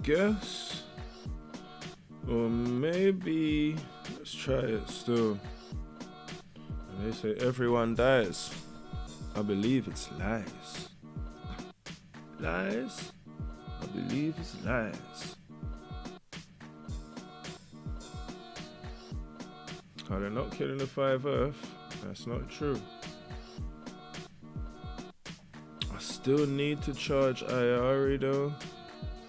guess. Or maybe, let's try it still. And they say everyone dies. I believe it's lies. Lies? I believe it's lies. Oh, they're not killing the 5 Earth. That's not true. I still need to charge Ayari though.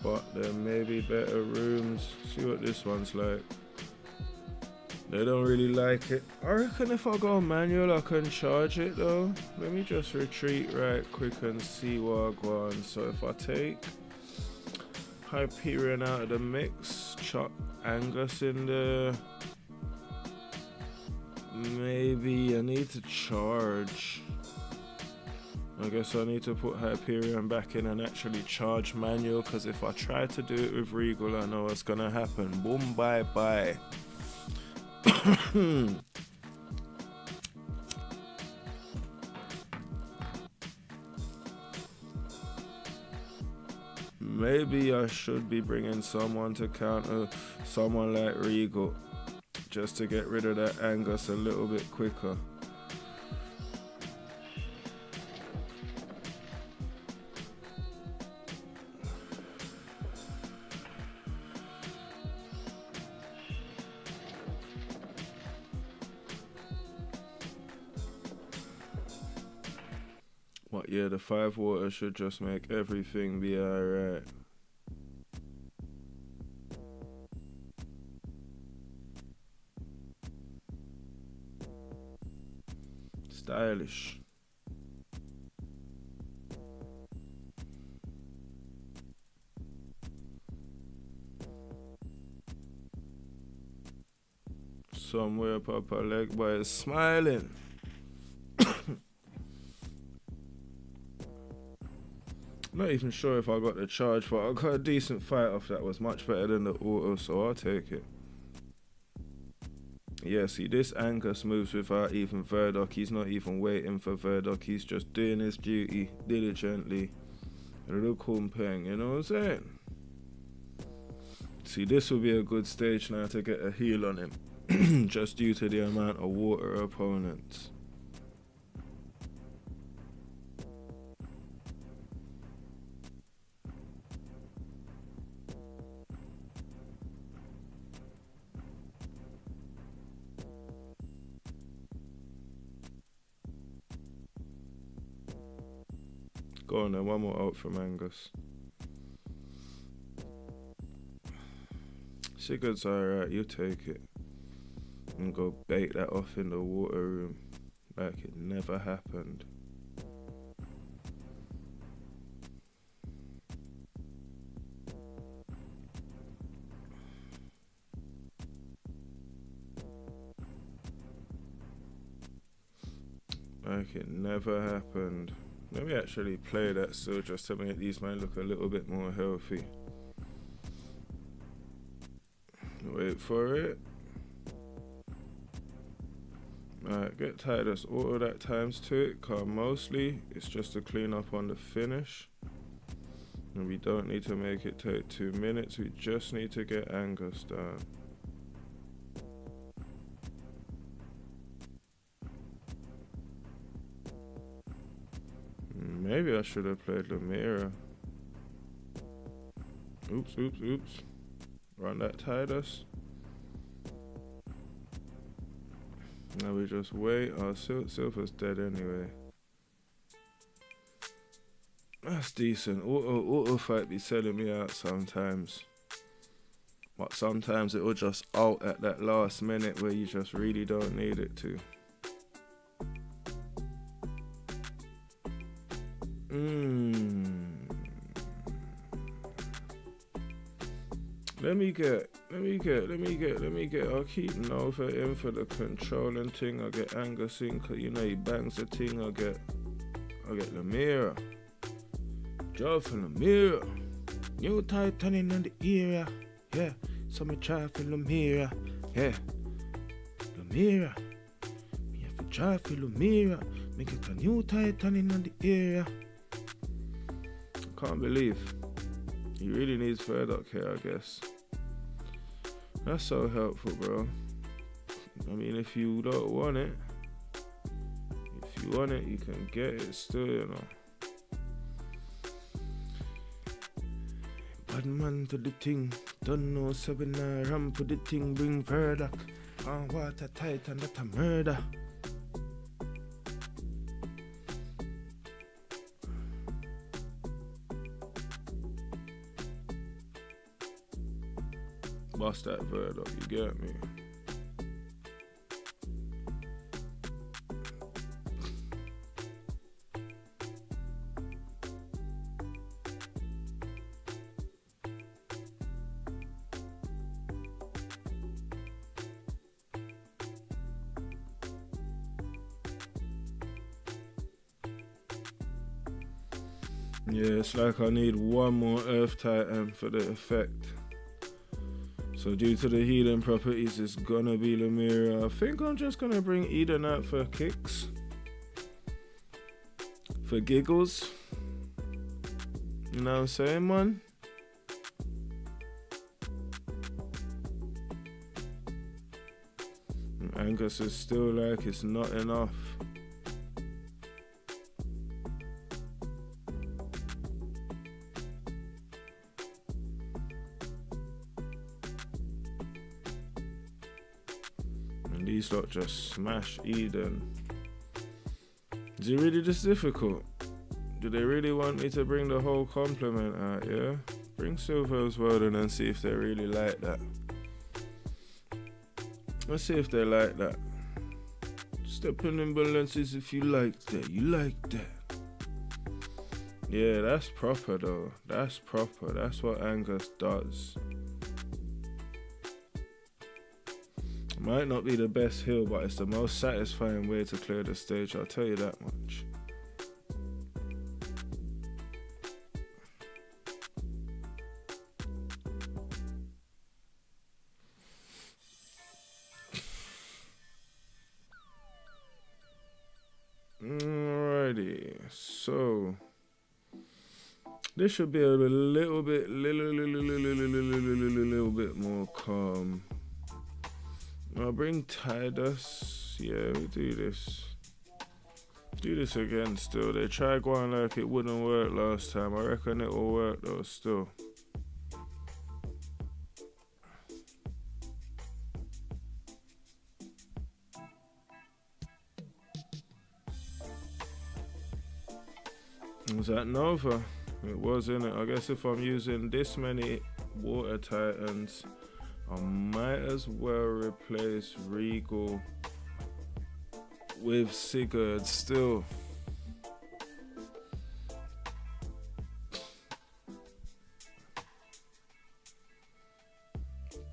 But there may be better rooms. See what this one's like. They don't really like it. I reckon if I go manual I can charge it though. Let me just retreat right quick and see what I go on. So if I take Hyperion out of the mix, chuck Angus in there. Maybe I need to charge. I guess I need to put Hyperion back in and actually charge manual, because if I try to do it with Regal, I know what's gonna happen. Boom, bye bye. Maybe I should be bringing someone to counter someone like Regal, just to get rid of that Angus a little bit quicker. What, yeah, the 5 water should just make everything be alright. Stylish. Somewhere Papa Leg Boy is smiling. Not even sure if I got the charge, but I got a decent fight off that was much better than the auto, so I'll take it. Yeah, see, this Angus moves without even Verdok. He's not even waiting for Verdok. He's just doing his duty diligently. Look Peng, you know what I'm saying? See, this will be a good stage now to get a heal on him, just due to the amount of water opponents. Go on then, one more out from Angus. Sigurd's alright, you take it. And go bait that off in the water room like it never happened. Like it never happened. Let me actually play that still, just to make these men look a little bit more healthy. Wait for it. Alright, get Titus auto that times to it, cause mostly it's just to clean up on the finish. And we don't need to make it take 2 minutes, we just need to get Angus down. Maybe I should have played Lemira. Oops, oops, oops. Run that Titus. Now we just wait. Oh, Silver's dead anyway. That's decent. Auto fight be selling me out sometimes. But sometimes it will just out at that last minute where you just really don't need it to. Let me get. I'll keep Nova in for the controlling thing. I'll get Angus in, cause you know he bangs the thing. I'll get Lemira. Job for Lemira. New Titan in the area. Yeah. So me try for Lemira. Yeah. Lemira. Me have to try for Lemira. Me get a new Titan in the area. I can't believe He really needs Verdoc here, I guess. That's so helpful, bro. I mean, if you don't want it, if you want it, you can get it still, you know. Bad man to the thing, don't know 7 ram for the thing, bring Verdoc. Watertight and that a murder. Bust that Verdoc, you get me? Yeah, it's like I need one more Earth Titan for the effect. So due to the healing properties, it's gonna be Lemuria. I think I'm just gonna bring Eden out for kicks. For giggles. You know what I'm saying, man? Angus is still like it's not enough. And these lot just smash Eden. Is it really this difficult? Do they really want me to bring the whole complement out, yeah? Bring Silver as well and then see if they really like that. Let's see if they like that. Step in imbalances if you like that. You like that. Yeah, that's proper though. That's proper. That's what Angus does. Might not be the best heal, but it's the most satisfying way to clear the stage, I'll tell you that much. Alrighty, so this should be a little bit more calm. I'll bring Tidus. Yeah, we do this. Do this again still. They tried going like it wouldn't work last time. I reckon it will work though still. Was that Nova? It was, innit? I guess if I'm using this many Water Titans, I might as well replace Regal with Sigurd still.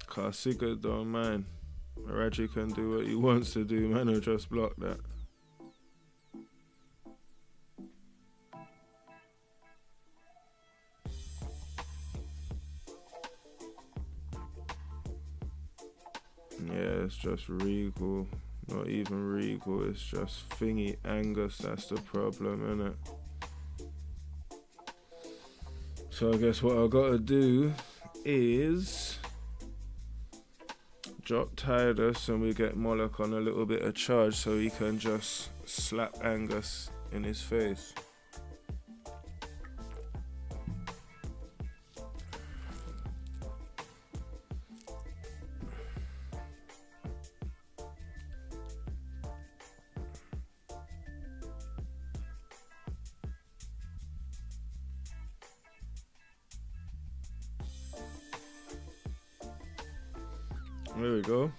Cause Sigurd don't mind. Raji can do what he wants to do, man, or just block that. Yeah, it's just Regal. Not even Regal, it's just Thingy Angus, that's the problem, innit? So I guess what I gotta do is drop Tidus and we get Moloch on a little bit of charge so he can just slap Angus in his face. There we go.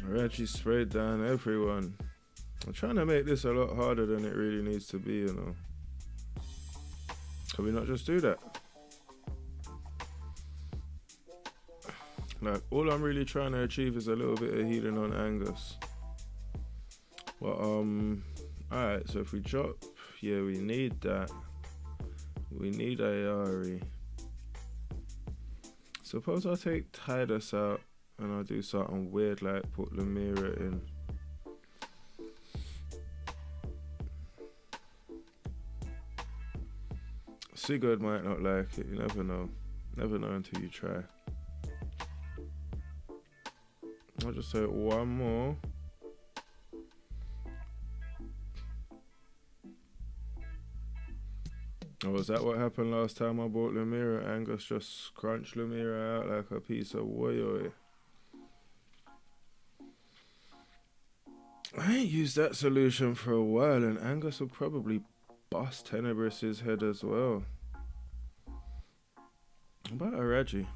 Reggie sprayed down everyone. I'm trying to make this a lot harder than it really needs to be, you know. Can we not just do that? Like, all I'm really trying to achieve is a little bit of healing on Angus. But alright, so if we drop, yeah, we need that. We need Ayari. Suppose I take Tidus out and I do something weird like put Lumira in. Sigurd might not like it, you never know. Never know until you try. I'll just say one more. Oh, was that what happened last time I bought Lumira? Angus just crunched Lumira out like a piece of woy. I ain't used that solution for a while, and Angus will probably bust Tenebrous' head as well. What about a Reggie?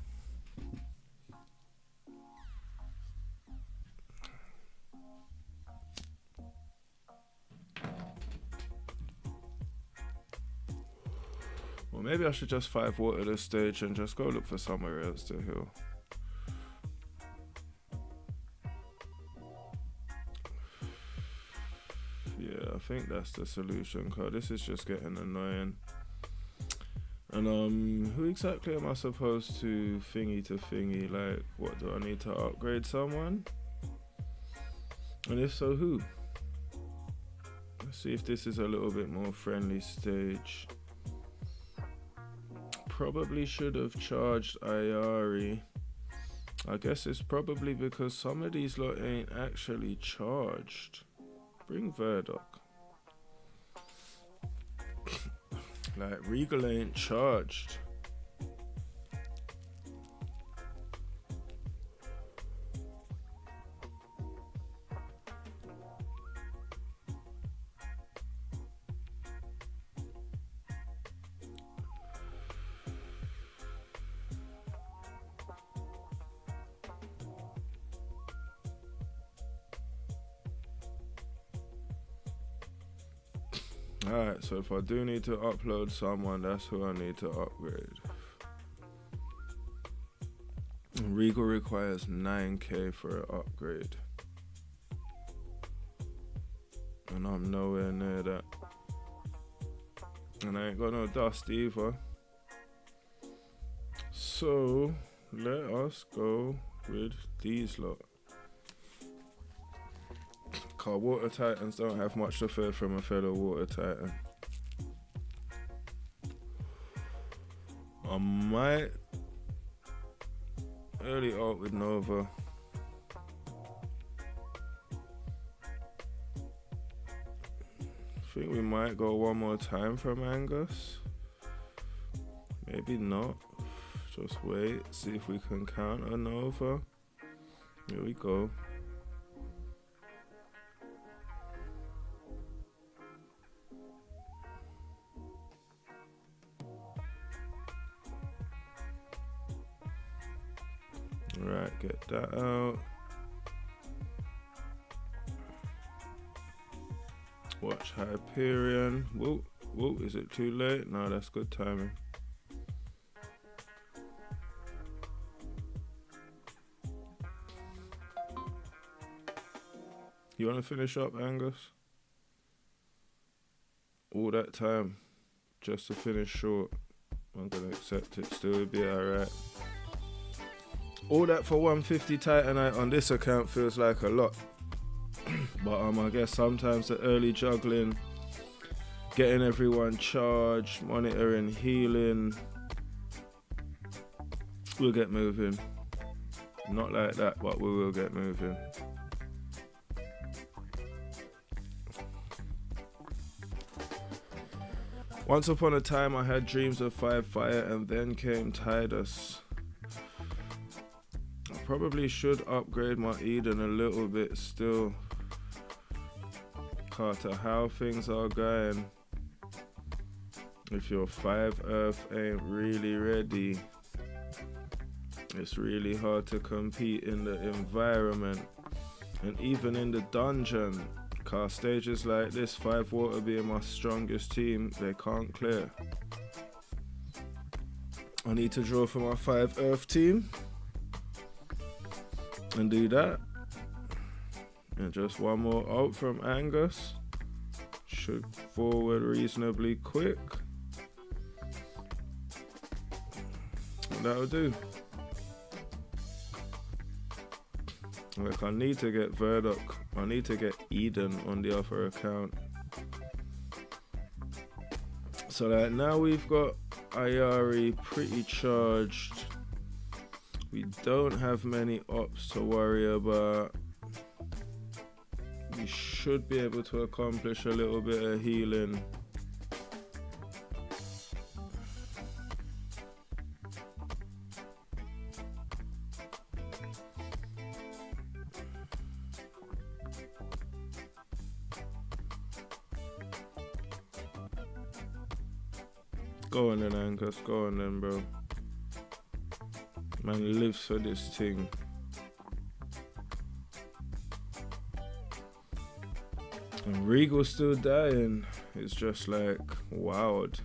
Well, maybe I should just 5 water this stage and just go look for somewhere else to heal. Yeah, I think that's the solution, cause this is just getting annoying. And who exactly am I supposed to thingy? Like, what, do I need to upgrade someone? And if so, who? Let's see if this is a little bit more friendly stage. Probably should have charged Ayari. I guess it's probably because some of these lot ain't actually charged. Bring Verdok. Like, Regal ain't charged. Alright, so if I do need to upload someone, that's who I need to upgrade. Regal requires 9k for an upgrade. And I'm nowhere near that. And I ain't got no dust either. So, let us go with these lot. Cause water titans don't have much to fear from a fellow water titan. I might early ult with Nova. I think we might go one more time from Angus. Maybe not. Just wait, see if we can counter Nova. Here we go. Right, get that out. Watch Hyperion. Whoa, whoa, is it too late? No, that's good timing. You want to finish up, Angus? All that time just to finish short. I'm going to accept it still, it'll be alright. All that for 150 Titanite on this account feels like a lot. But I guess sometimes the early juggling, getting everyone charged, monitoring, healing, we'll get moving. Not like that, but we will get moving. Once upon a time I had dreams of 5 fire and then came Tidus. I probably should upgrade my Eden a little bit still. Carter, how things are going. If your 5 Earth ain't really ready, it's really hard to compete in the environment and even in the dungeon. Cause stages like this, 5 water being my strongest team, they can't clear. I need to draw for my 5 Earth team and do that. And just one more ult from Angus. Should forward reasonably quick. And that'll do. Like, I need to get Verdok. I need to get Eden on the other account. So like now we've got Ayari pretty charged. We don't have many ops to worry about. We should be able to accomplish a little bit of healing. Go on then, Angus. Go on then, bro. Man lives for this thing. And Regal's still dying. It's just like, wowed.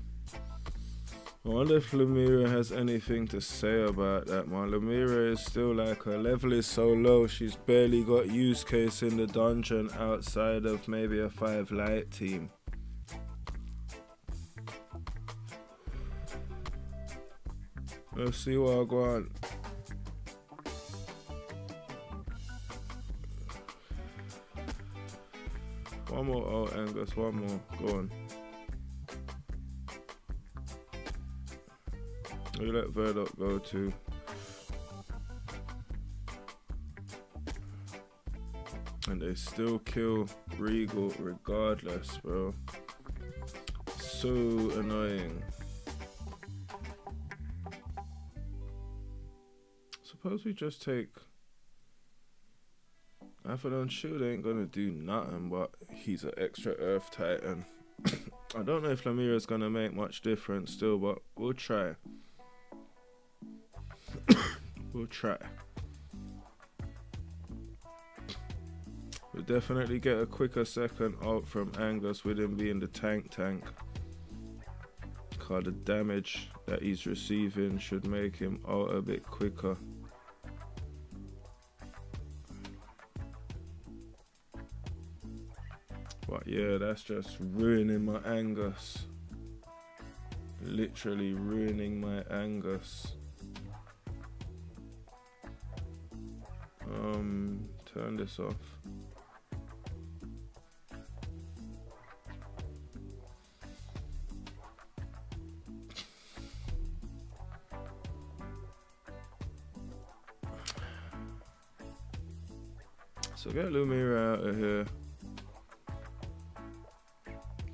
I wonder if Lemira has anything to say about that, man. Lemira is still like, her level is so low, she's barely got use case in the dungeon outside of maybe a 5 light team. Let's see what I go on. One more, oh Angus, one more. Go on. We let Verdok go too. And they still kill Regal regardless, bro. So annoying. Suppose we just take Aphrodon Shield ain't gonna do nothing, but he's an extra Earth Titan. I don't know if Lemira's gonna make much difference still, but we'll try. We'll try. We'll definitely get a quicker second ult from Angus with him being the tank. Cause the damage that he's receiving should make him ult a bit quicker. But yeah, that's just ruining my Angus. Literally ruining my Angus. Turn this off. So get Lumira out of here.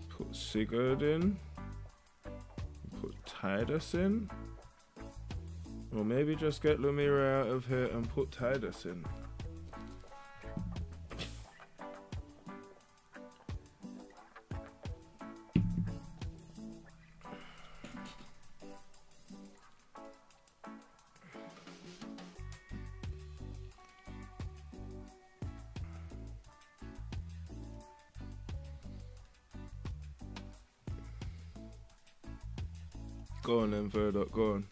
Put Sigurd in. Put Tidus in. Or maybe just get Lumira out of here and put Tidus in. Go on then, Verdok, go on.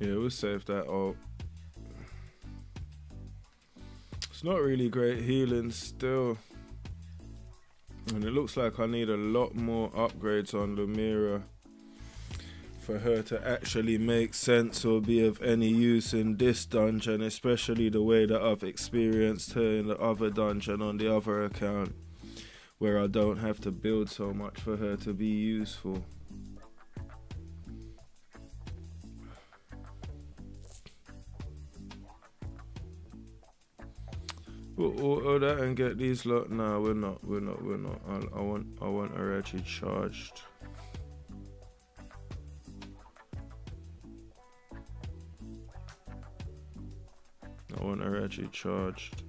Yeah, we'll save that ult. It's not really great healing still. And it looks like I need a lot more upgrades on Lumira for her to actually make sense or be of any use in this dungeon, especially the way that I've experienced her in the other dungeon on the other account, where I don't have to build so much for her to be useful. We'll auto that and get these lot. No, we're not. I want her actually charged. I want her actually charged.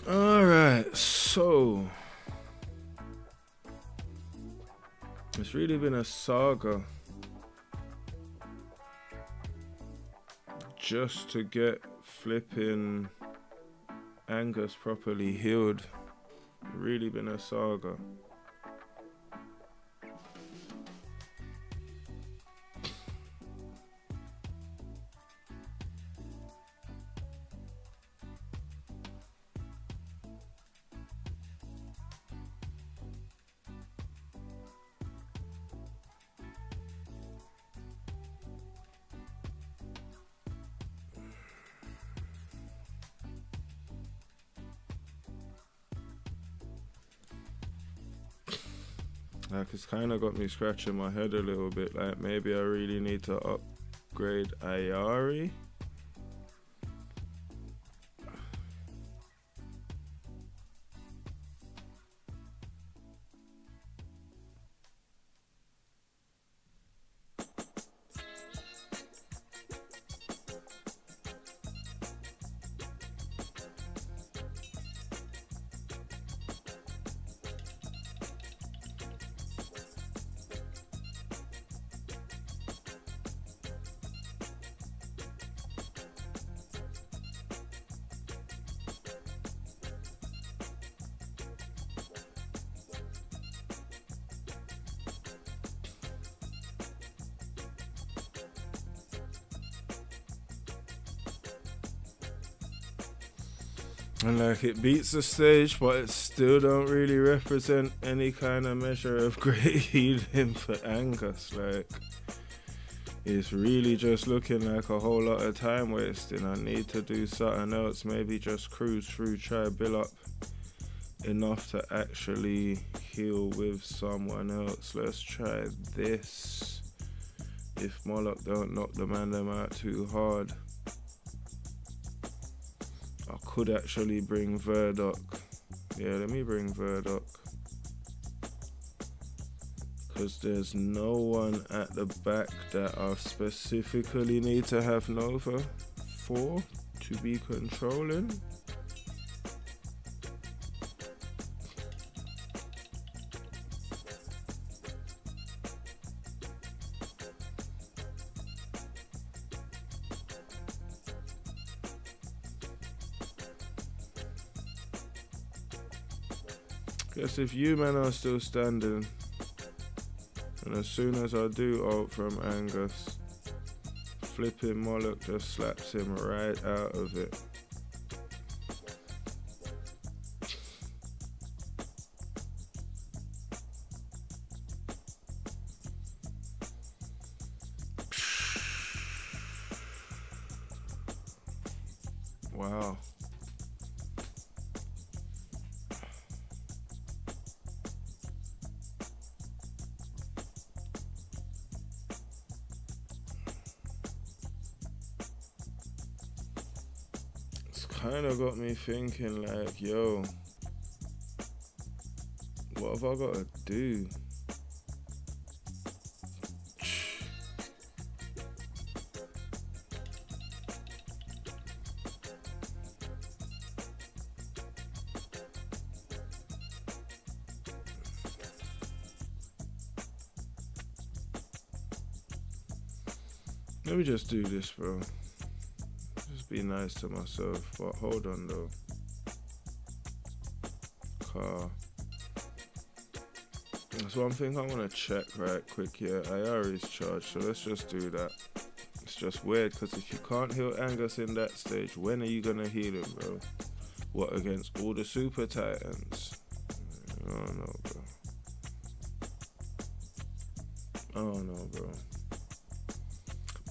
Alright, so it's really been a saga just to get flipping Angus properly healed. Really been a saga. Like, it's kind of got me scratching my head a little bit. Like, maybe I really need to upgrade Ayari. And like, it beats the stage, but it still don't really represent any kind of measure of great healing for Angus. Like, it's really just looking like a whole lot of time wasting. I need to do something else. Maybe just cruise through, try to build up enough to actually heal with someone else. Let's try this. If Moloch don't knock the man them out too hard. I could actually bring Verdok. Yeah, let me bring Verdok. Because there's no one at the back that I specifically need to have Nova for to be controlling. Guess if you men are still standing, and as soon as I do ult from Angus, flipping Moloch just slaps him right out of it. Wow. Kind of got me thinking, like, yo, what have I got to do? Let me just do this, bro. Be nice to myself, but hold on though. Car. That's one thing I want to check right quick. Yeah, Ayari's charged, so let's just do that. It's just weird because if you can't heal Angus in that stage, when are you gonna heal him, bro? What, against all the super titans? I don't know, bro. I don't know, bro.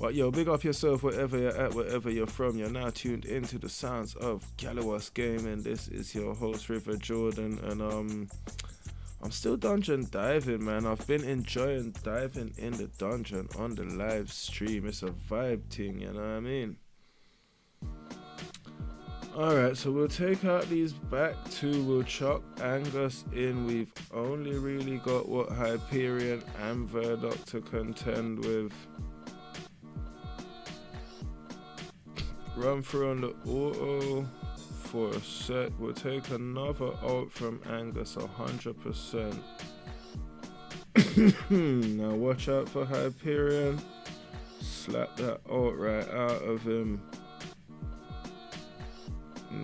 But yo, big up yourself wherever you're at, wherever you're from. You're now tuned into the sounds of Galliwasp Gaming. This is your host, River Jordan, and I'm still dungeon diving, man. I've been enjoying diving in the dungeon on the live stream. It's a vibe thing, you know what I mean? Alright, so we'll take out these back two. We'll chuck Angus in. We've only really got what, Hyperion and Verdok to contend with. Run through on the auto for a sec. We'll take another ult from Angus 100%. Now watch out for Hyperion. slap that outright out of him.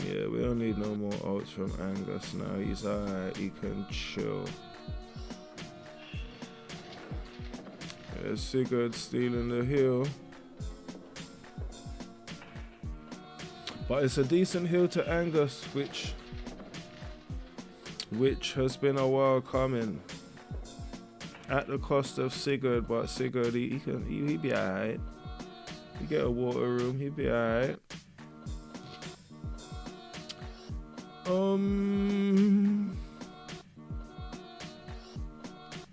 Yeah, we don't need no more ults from Angus now. He's alright, he can chill. There's Sigurd stealing the heal. But it's a decent heal to Angus, which has been a while coming. At the cost of Sigurd, but Sigurd, he be alright. He get a water room, he be alright.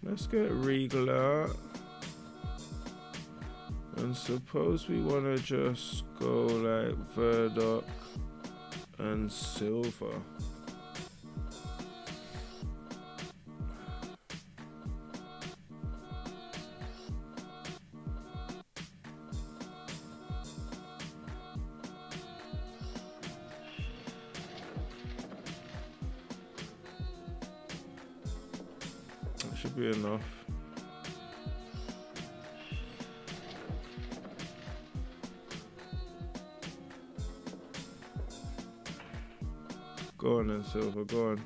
Let's get Regal out. And suppose we want to just go like Verdok and Silver. That should be enough. Go on then, Silver, go on.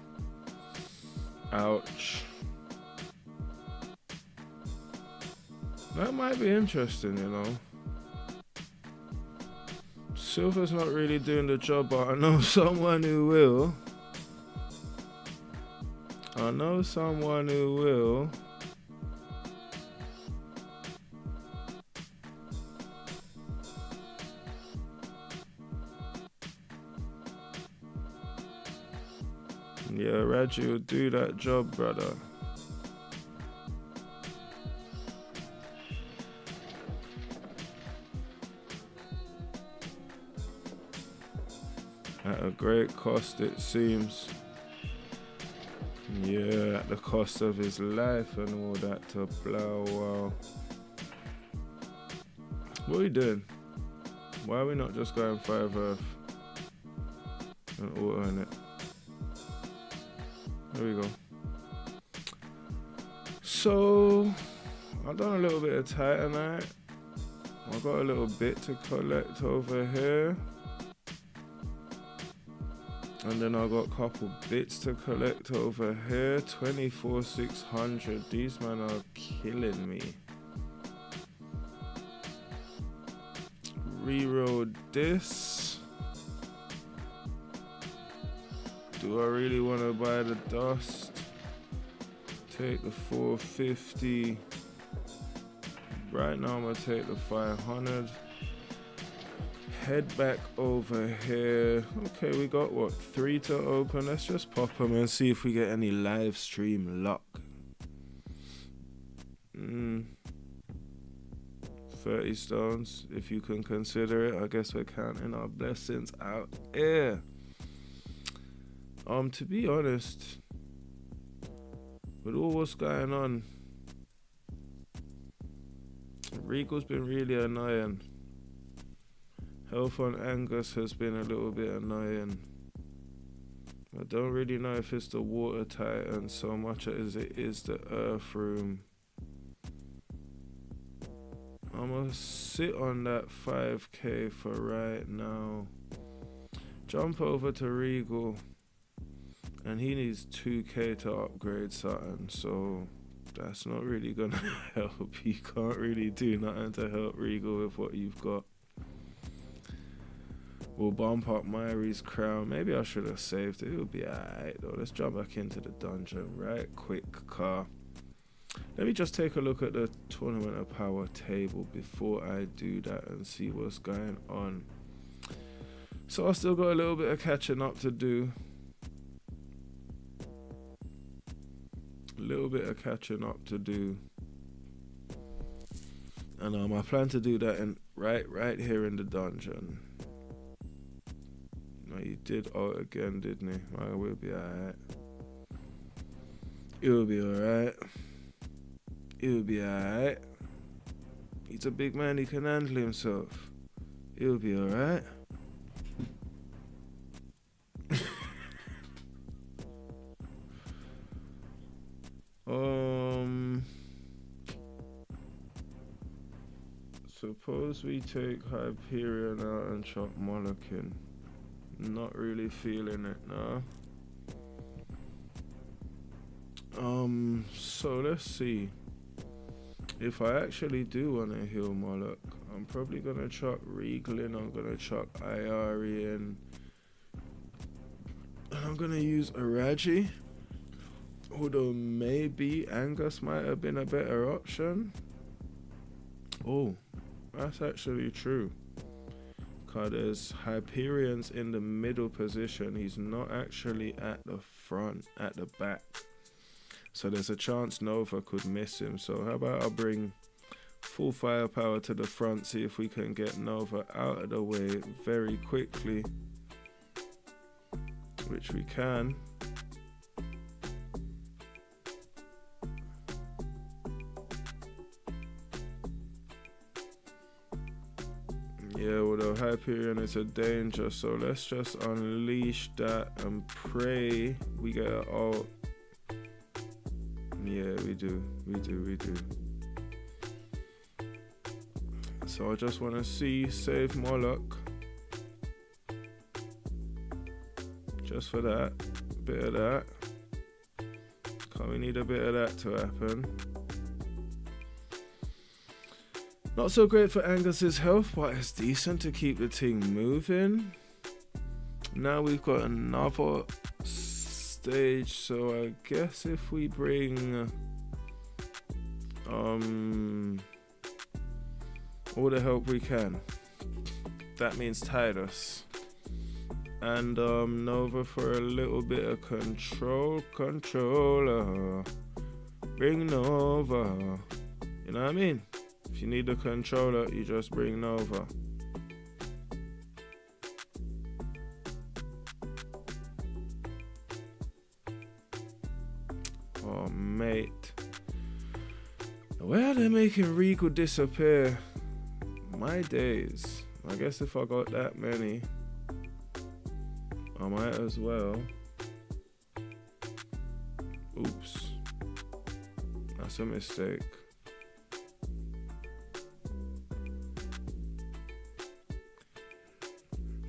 Ouch. That might be interesting, you know. Silver's not really doing the job, but I know someone who will. I know someone who will. Yeah, Raju will do that job, brother. At a great cost, it seems. Yeah, at the cost of his life and all that to blow. Wow. What are we doing? Why are we not just going 5 Earth and autoing it? There we go. So, I've done a little bit of Titanite. I got a little bit to collect over here. And then I got a couple bits to collect over here. 24,600. These men are killing me. Reroll this. Do I really want to buy the dust? Take the 450. Right now I'm going to take the 500. Head back over here. Okay, we got what? 3 to open. Let's just pop them and see if we get any live stream luck. 30 stones, if you can consider it. I guess we're counting our blessings out here. To be honest, with all what's going on, Regal's been really annoying. Health on Angus has been a little bit annoying. I don't really know if it's the water titan so much as it is the earth room. I'm gonna sit on that 5k for right now. Jump over to Regal. And he needs 2k to upgrade something, so that's not really gonna help. You can't really do nothing to help Regal with what you've got. We'll bump up Myri's crown. Maybe I should have saved it. It'll be alright though. Let's jump back into the dungeon right quick, car. Let me just take a look at the Tournament of Power table before I do that and see what's going on. So I still got a little bit of catching up to do. And I plan to do that in right here in the dungeon. No, he did ult again, didn't he? I will be alright. It'll be alright. It'll be alright. He's a big man, he can handle himself. It'll be alright. suppose we take Hyperion out and chop Moloch in. Not really feeling it now. So let's see. If I actually do want to heal Moloch, I'm probably gonna chop Regal in, I'm gonna chop Iari in, and I'm gonna use Araji. Although maybe Angus might have been a better option. Oh, that's actually true. Cause there's Hyperion's in the middle position. He's not actually at the front, at the back. So there's a chance Nova could miss him. So how about I bring full firepower to the front, see if we can get Nova out of the way very quickly. Which we can. Yeah, although Hyperion is a danger, so let's just unleash that and pray we get an ult. Yeah, we do. So I just want to save Moloch. Just for that. Bit of that. Cause we need a bit of that to happen. Not so great for Angus's health, but it's decent to keep the thing moving. Now we've got another stage, so I guess if we bring all the help we can, that means Tidus and Nova for a little bit of controller. Bring Nova, you know what I mean? If you need a controller, you just bring Nova. Oh, mate. Where are they making Regal disappear? My days. I guess if I got that many, I might as well. Oops. That's a mistake.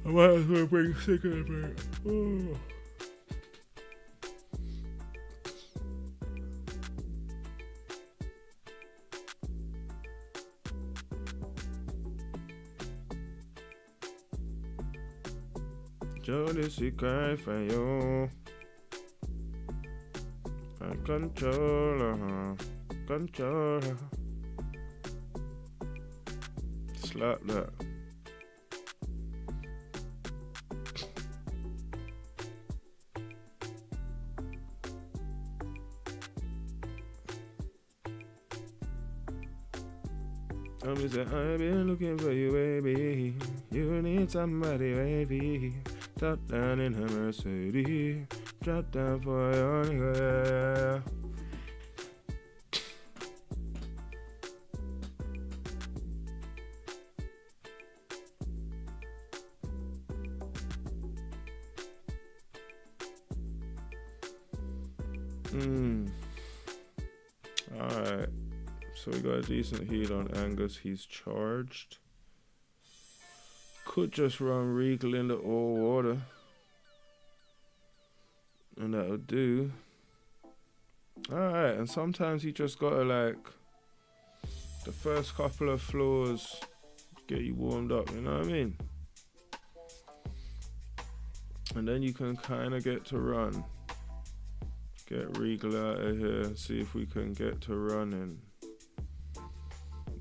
I might as well bring Sigurd back. Oh. Jody, she cry for you. I control her. Control her. Slap that. I've been looking for you, baby. You need somebody, baby. Top down in her Mercedes. Drop down for your nigga. Alright. So we got a decent heal on Angus. He's charged. Could just run Regal into all water. And that'll do. Alright, and sometimes you just gotta like the first couple of floors get you warmed up, you know what I mean? And then you can kinda get to run. Get Regal out of here, see if we can get to running.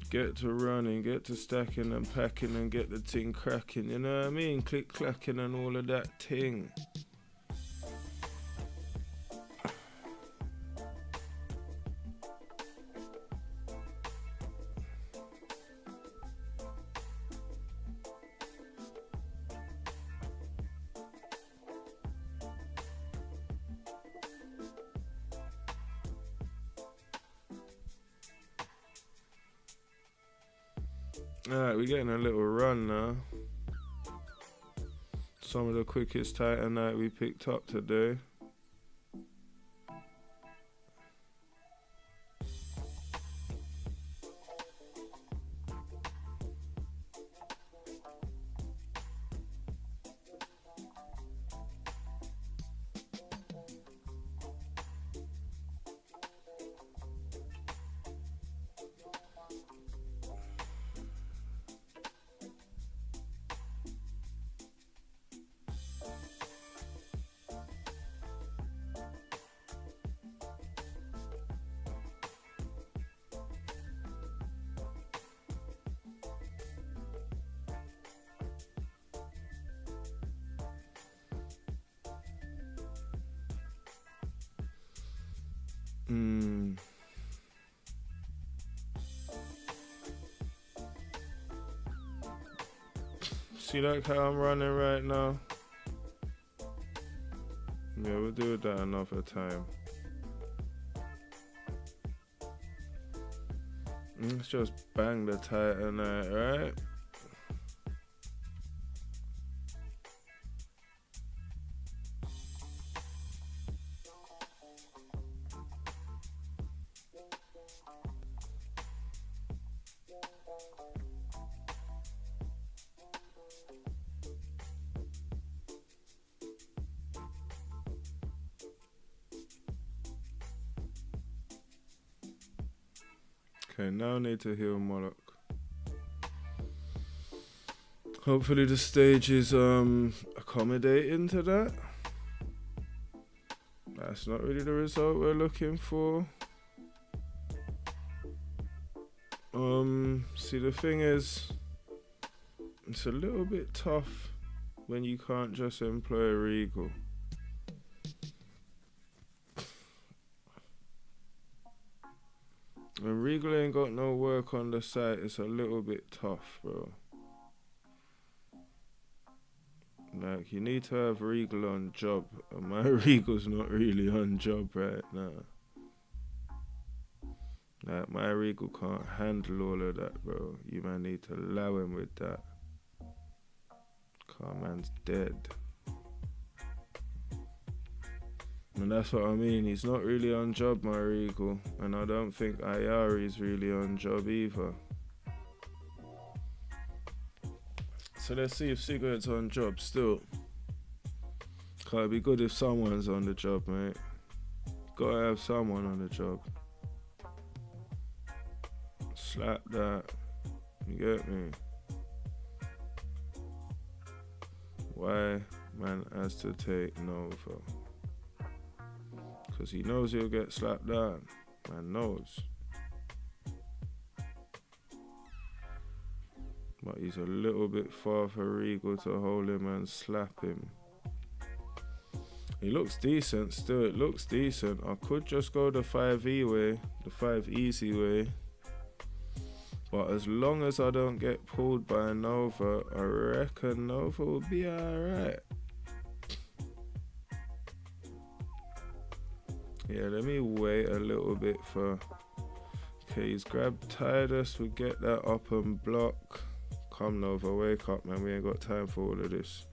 Get to running, get to stacking and packing and get the ting cracking, you know what I mean? Click clacking and all of that ting. Alright, we're getting a little run now. Some of the quickest Titanite we picked up today. See like how I'm running right now? Yeah, we'll do that another time. Let's just bang the Titanite, right? Okay, now I need to heal Moloch. Hopefully the stage is accommodating to that. That's not really the result we're looking for. See, the thing is, it's a little bit tough when you can't just employ a Regal. When Regal ain't got no work on the site, it's a little bit tough, bro. Like, you need to have Regal on job, and my Regal's not really on job right now. Like, my Regal can't handle all of that, bro. You man need to allow him with that. Car man's dead. And that's what I mean, he's not really on job, my Regal. And I don't think Ayari's really on job either. So let's see if Sigurd's on job still. Cause it'd be good if someone's on the job, mate. Gotta have someone on the job. Slap that. You get me? Why man has to take Nova? Cause he knows he'll get slapped down. Man knows. But he's a little bit far for Regal to hold him and slap him. He looks decent still, it looks decent. I could just go the 5E way, the 5 easy way. But as long as I don't get pulled by Nova, I reckon Nova will be alright. Yeah, let me wait a little bit for... Okay, he's grabbed Tidus, we get that up and block. Come Nova, wake up man, we ain't got time for all of this.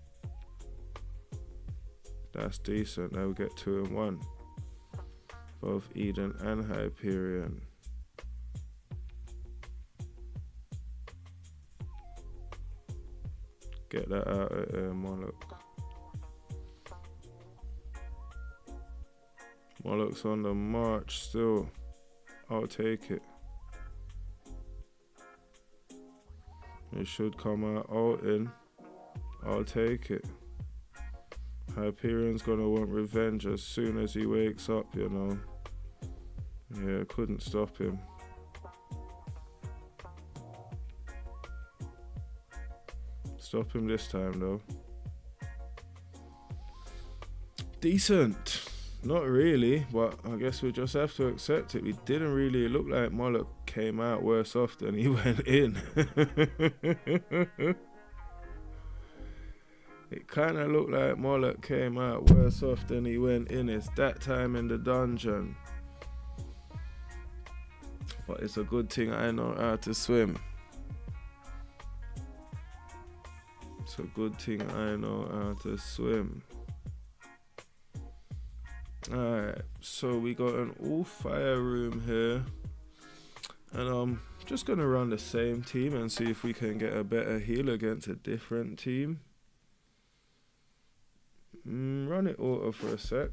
That's decent, now we get 2 and 1. Both Eden and Hyperion. Get that out of there, Moloch. Moloch's on the march still. I'll take it. It should come out ulting. I'll take it. Hyperion's gonna want revenge as soon as he wakes up, you know. Yeah, couldn't stop him. Stop him this time though. Decent. Not really, but I guess we just have to accept it. We didn't really look like Moloch came out worse off than he went in. It kind of looked like Moloch came out worse off than he went in. It's that time in the dungeon. But it's a good thing I know how to swim. It's a good thing I know how to swim. Alright, so we got an all fire room here. And I'm just going to run the same team and see if we can get a better heal against a different team. Run it auto for a sec.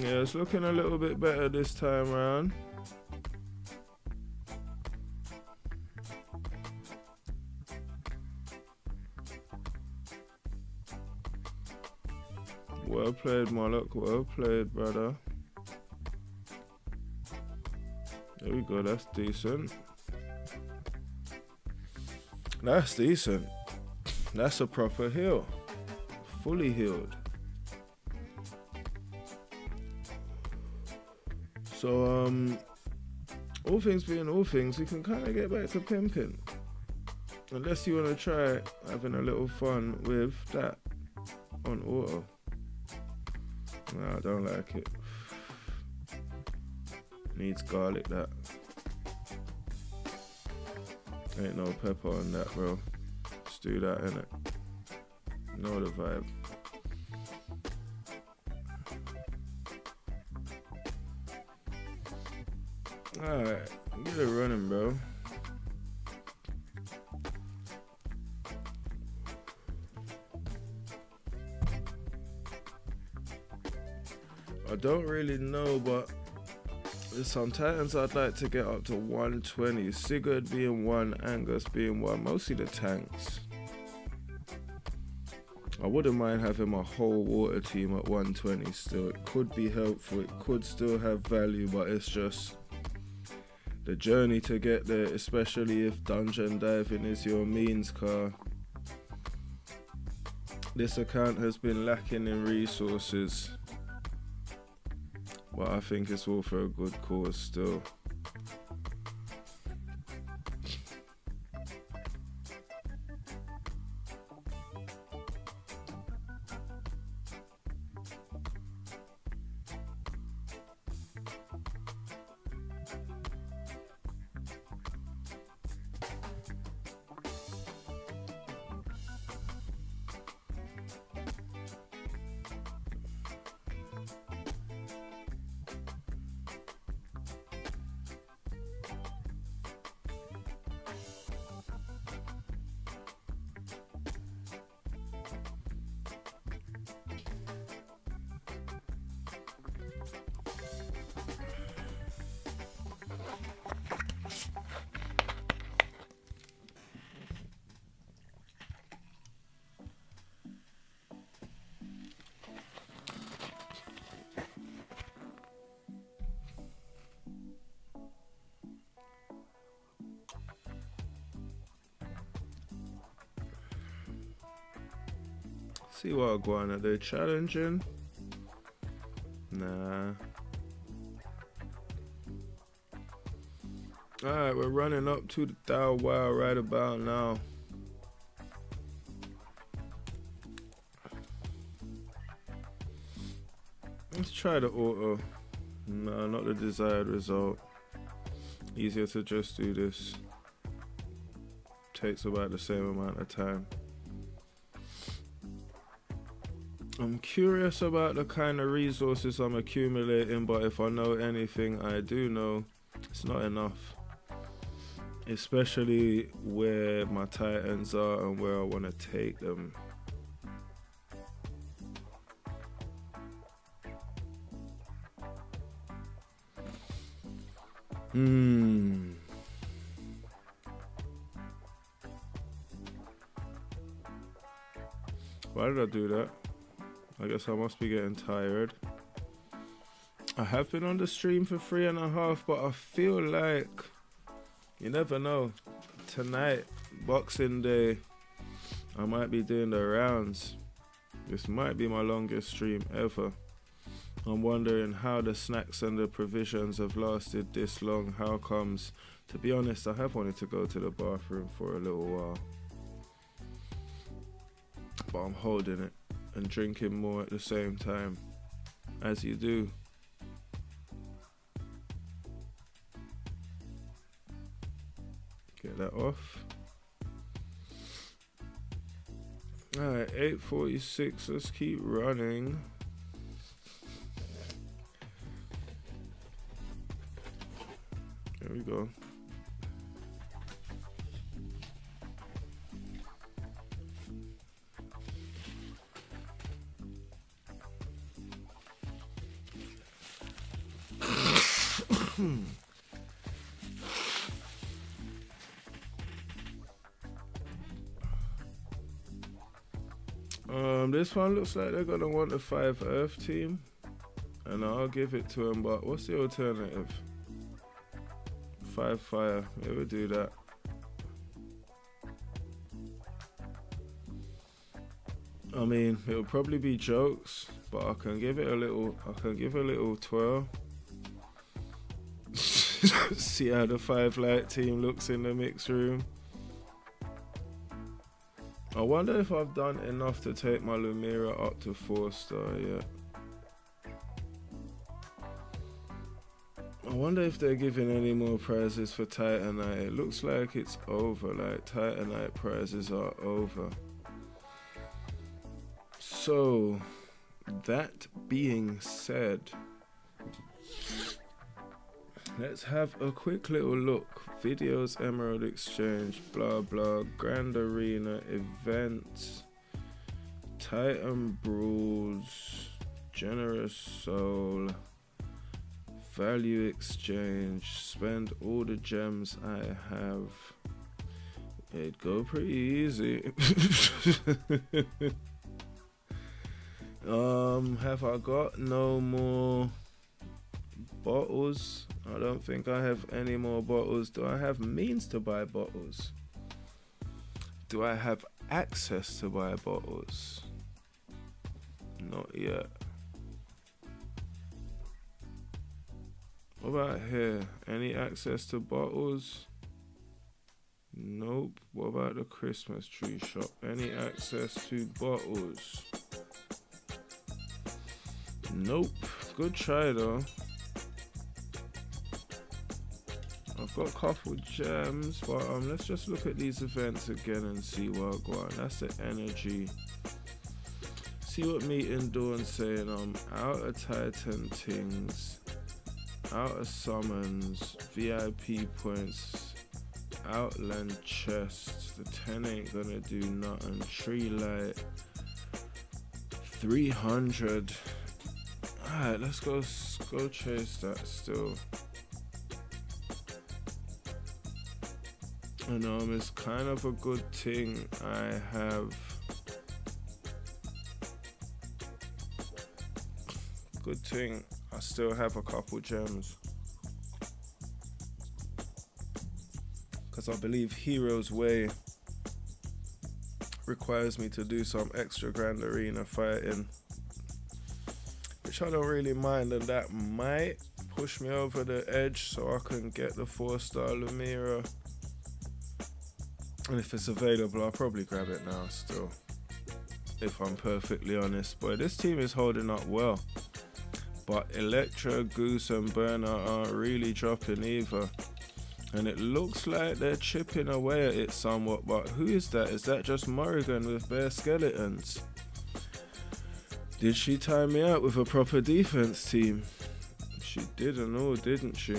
Yeah, it's looking a little bit better this time around. Well played, Moloch. Well played, brother. There we go. That's decent. That's decent. That's a proper heal. Fully healed. So, all things being all things, you can kind of get back to pimping. Unless you want to try having a little fun with that on auto. No, I don't like it. Needs garlic, that. Ain't no pepper on that, bro. Just do that, innit? Know the vibe. Alright, get it running, bro. I don't really know, but there's some Titans I'd like to get up to 120. Sigurd being one, Angus being one, mostly the tanks. I wouldn't mind having my whole water team at 120 still. It could be helpful, it could still have value, but it's just the journey to get there, especially if dungeon diving is your means, car. This account has been lacking in resources, but I think it's all for a good cause still. See what I'm going at. They challenging? Nah. Alright, we're running up to the Thou Wow right about now. Let's try the auto. No, not the desired result. Easier to just do this. Takes about the same amount of time. I'm curious about the kind of resources I'm accumulating, but if I know anything, I do know it's not enough. Especially where my Titans are and where I want to take them. Why did I do that? I guess I must be getting tired. I have been on the stream for 3.5, but I feel like, you never know, tonight, Boxing Day, I might be doing the rounds. This might be my longest stream ever. I'm wondering how the snacks and the provisions have lasted this long. How comes? To be honest, I have wanted to go to the bathroom for a little while, but I'm holding it and drinking more at the same time, as you do. Get that off. Alright, 8:46, let's keep running. There we go. This one looks like they're gonna want a 5 Earth team, and I'll give it to them. But what's the alternative? 5 Fire. It would do that. I mean, it'll probably be jokes, but I can give it a little. I can give a little twirl. See how the 5 Light team looks in the mix room. I wonder if I've done enough to take my Lumira up to 4-star yet. I wonder if they're giving any more prizes for Titanite. It looks like it's over, like Titanite prizes are over. So, that being said, let's have a quick little look. Videos, Emerald Exchange, blah blah, Grand Arena, events, Titan Brawls, Generous Soul, Value Exchange, spend all the gems I have. It'd go pretty easy. Have I got no more bottles? I don't think I have any more bottles. Do I have means to buy bottles? Do I have access to buy bottles? Not yet. What about here? Any access to bottles? Nope. What about the Christmas tree shop? Any access to bottles? Nope. Good try though. I've got a couple gems, but let's just look at these events again and see what go on. That's the energy. See what Meet and Dawn saying. I'm out of Titan things, out of summons, VIP points, outland chests. The 10 ain't gonna do nothing. Tree light, 300. Alright, let's go chase that still. And it's kind of a good thing I have. Good thing I still have a couple gems. Because I believe Hero's Way requires me to do some extra Grand Arena fighting, which I don't really mind, and that might push me over the edge so I can get the 4-star Lumira. And if it's available, I'll probably grab it now still, if I'm perfectly honest. But this team is holding up well. But Electra, Goose and Burner aren't really dropping either. And it looks like they're chipping away at it somewhat. But who is that? Is that just Morrigan with bare skeletons? Did she time me out with a proper defense team? She did and all, didn't she?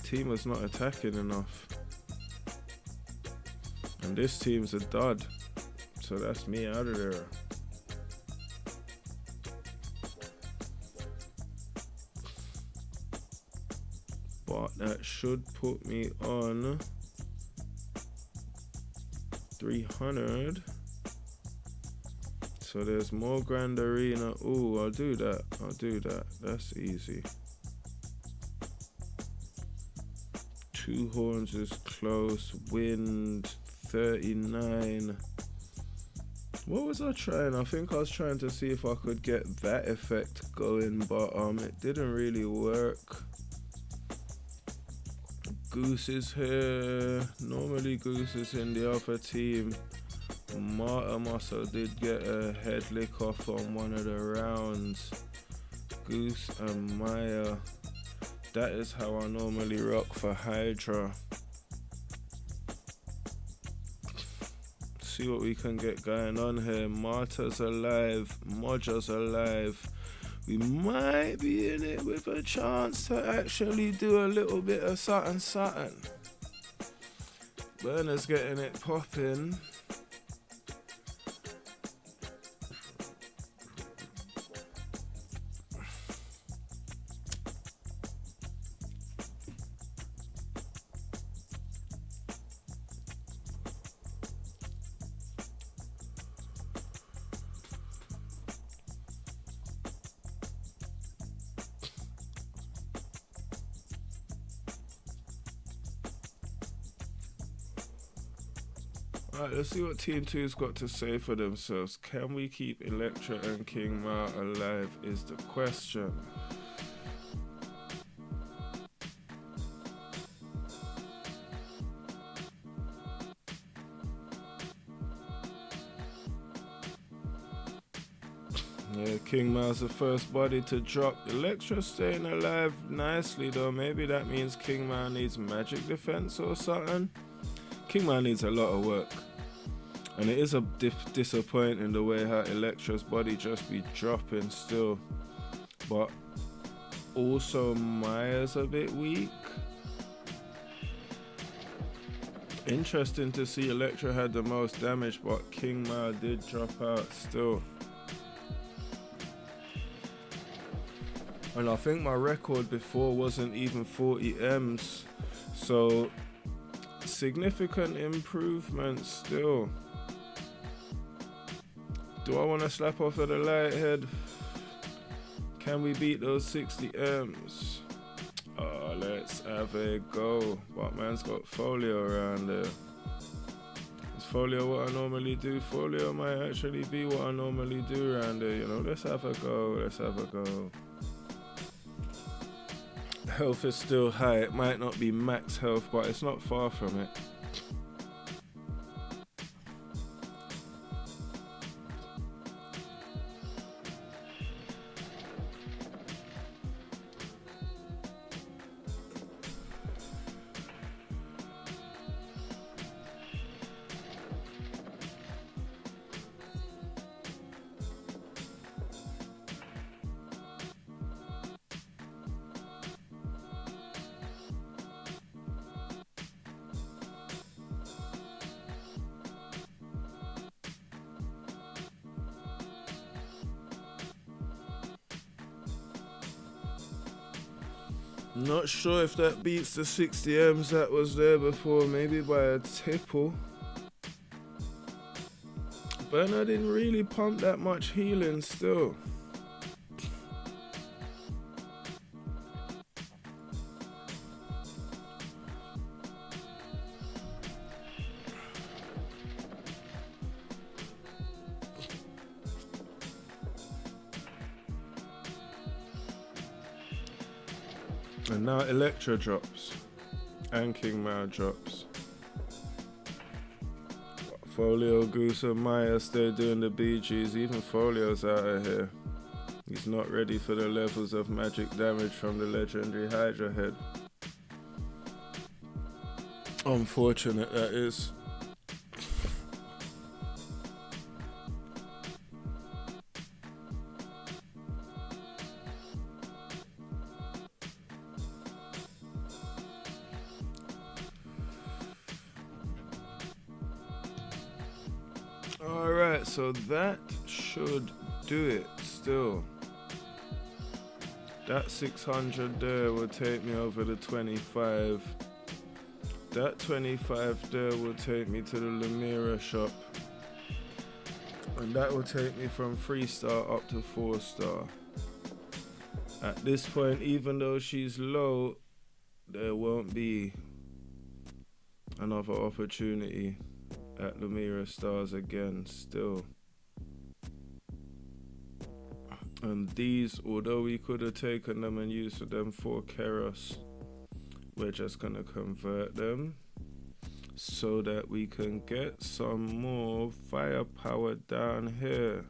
Team was not attacking enough. And this team's a dud, so that's me out of there. But that should put me on 300. So there's more Grand Arena. Ooh, I'll do that. I'll do that. That's easy. 2 horns is close. Wind. 39. What was I trying? I think I was trying to see if I could get that effect going, but it didn't really work. Goose is here. Normally Goose is in the other team. Marta also did get a head lick off on one of the rounds. Goose and Maya. That is how I normally rock for Hydra. See what we can get going on here. Marta's alive, Moja's alive. We might be in it with a chance to actually do a little bit of something. Burner's getting it popping. Alright, let's see what Team 2's got to say for themselves. Can we keep Electra and King Ma alive is the question. Yeah, King Ma's the first body to drop. Electra staying alive nicely though. Maybe that means King Ma needs magic defense or something. King Ma needs a lot of work. And it is a disappointing the way how Electra's body just be dropping still. But also Maya's a bit weak. Interesting to see Electra had the most damage, but King Ma did drop out still. And I think my record before wasn't even 40 M's. So significant improvement still. Do I want to slap off at the light head? Can we beat those 60 M's? Let's have a go. But man's got folio around there. Is folio what I normally do? Folio might actually be what I normally do around there, you know. Let's have a go. Let's have a go. Health is still high. It might not be max health, but it's not far from it. Not sure if that beats the 60 M's that was there before, maybe by a tipple. Bernard didn't really pump that much healing still. And now Electra drops, and King Ma drops. Folio, Goose and Maya stay doing the BGs, even Folio's out of here. He's not ready for the levels of magic damage from the legendary Hydra head. Unfortunate that is. Alright, so that should do it still. That 600 there will take me over the 25. That 25 there will take me to the Lumira shop. And that will take me from 3-star up to 4-star. At this point, even though she's low, there won't be another opportunity at Lumira stars again still. And these, although we could have taken them and used them for Keros, we're just gonna convert them so that we can get some more firepower down here.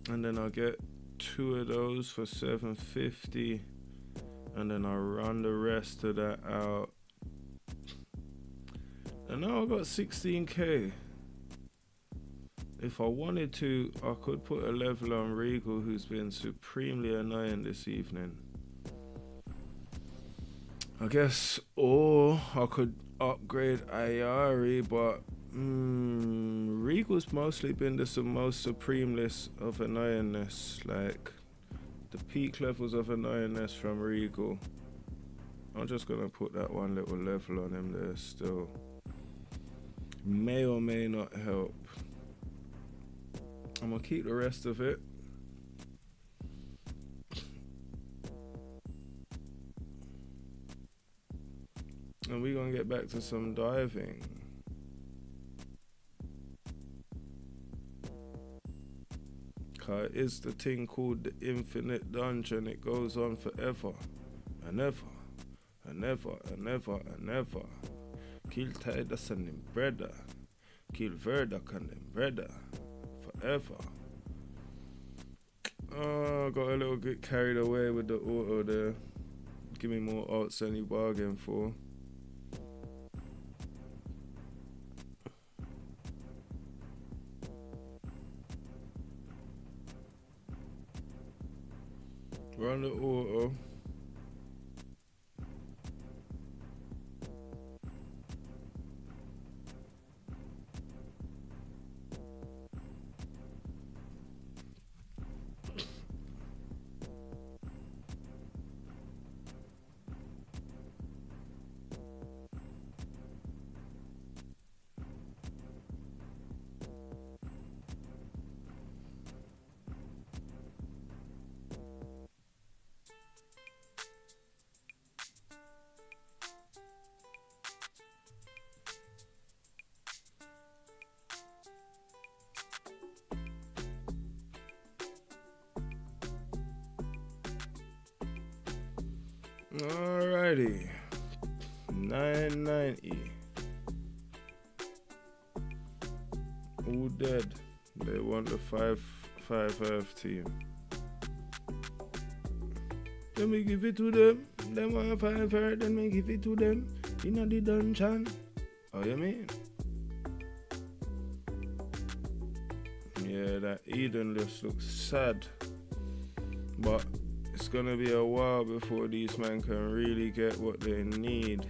And then I'll get 2 of those for 750, and then I'll run the rest of that out. And now I've got 16k. If I wanted to, I could put a level on Regal, who's been supremely annoying this evening, I guess, or I could upgrade Ayari, but Regal's mostly been the most supremeless of annoyingness, like the peak levels of annoyingness from Regal. I'm just gonna put that one little level on him there still. May or may not help. I'm gonna keep the rest of it. And we're gonna get back to some diving. 'Cause it's the thing called the infinite dungeon. It goes on forever and ever and ever and ever and ever. Kill Titus and them brother. Kill Verdak and them brother. Forever. Oh, got a little bit carried away with the auto there. Give me more alts than you bargained for. Run the auto. Alrighty. 990. All dead. They want the 5 Earth team. Let me give it to them. Them want 5 Earth, then me give it to them. In the dungeon. Oh, you mean? Yeah, that Eden list looks sad. But it's gonna be a while before these men can really get what they need.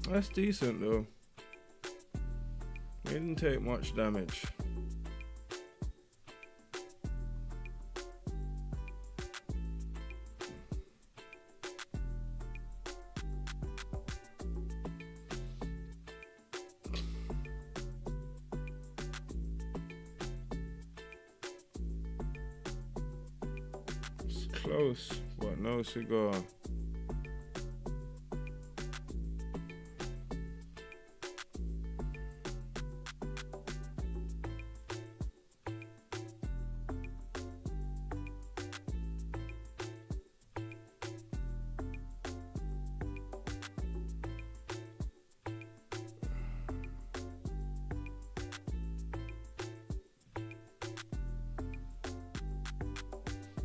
That's decent though. They didn't take much damage. It's close, but no cigar.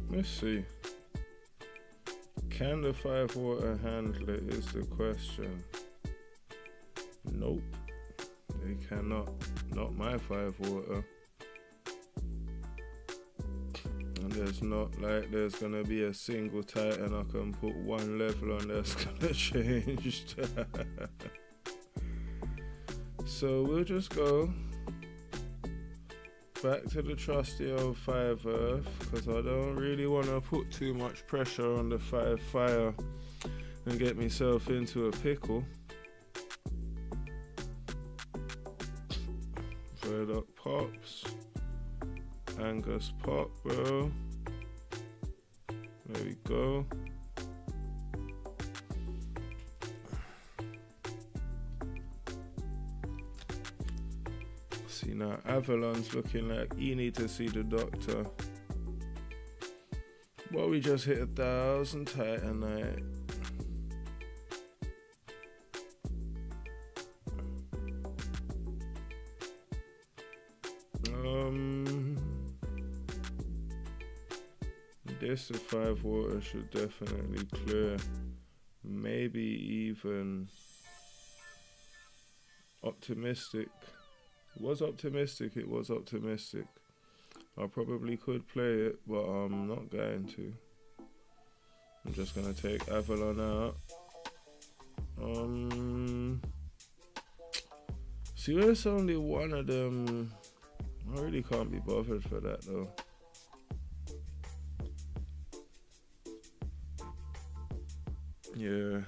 Let's see. Can the 5 water handle it is the question. Nope. They cannot. Not my 5 water. And there's not like there's gonna be a single Titan I can put one level on that's gonna change that. So we'll just go back to the trusty old 5 Earth, because I don't really want to put too much pressure on the 5 Fire and get myself into a pickle. Verdock pops. Angus pop, bro. There we go. See now, Avalon's looking like he need to see the doctor. But we just hit 1,000 Titanite. This the 5 water should definitely clear. Maybe even optimistic. It was optimistic. I probably could play it, but I'm not going to. I'm just gonna take Avalon out. See, there's only one of them. I really can't be bothered for that though. Yeah.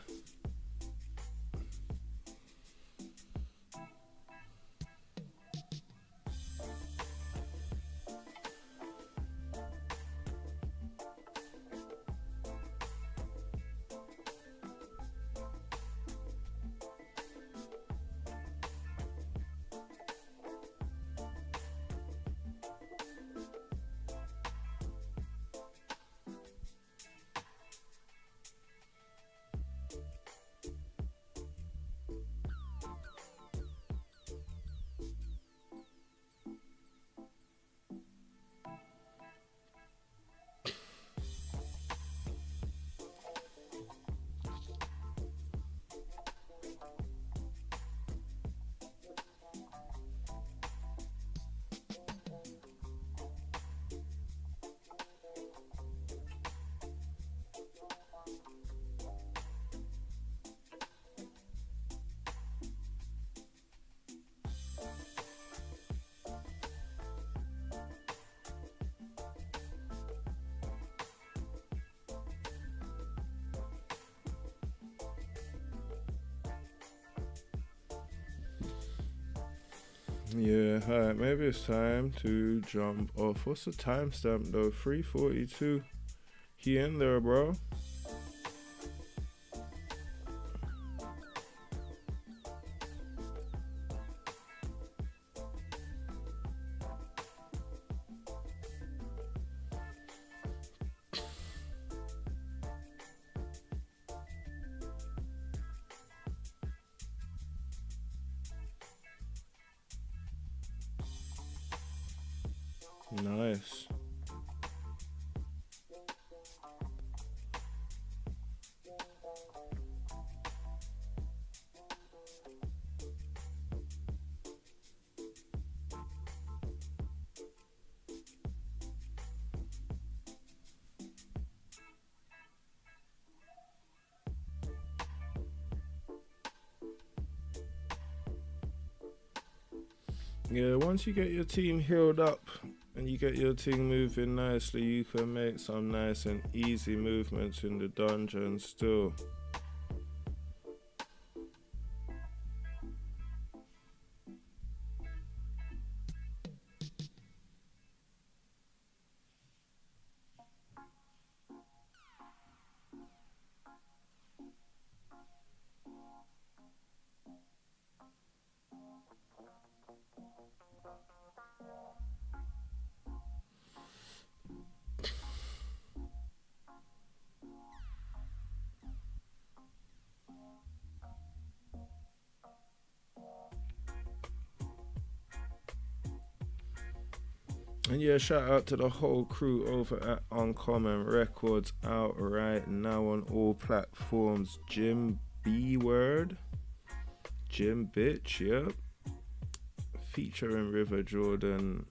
Yeah, alright, maybe it's time to jump off. What's the timestamp though? 3:42. He in there, bro. Nice. Yeah, once you get your team healed up and you get your team moving nicely, you can make some nice and easy movements in the dungeon still. And yeah, shout out to the whole crew over at Uncommon Records, out right now on all platforms. Jim B Word, Jim Bitch, yep. Featuring River Jordan,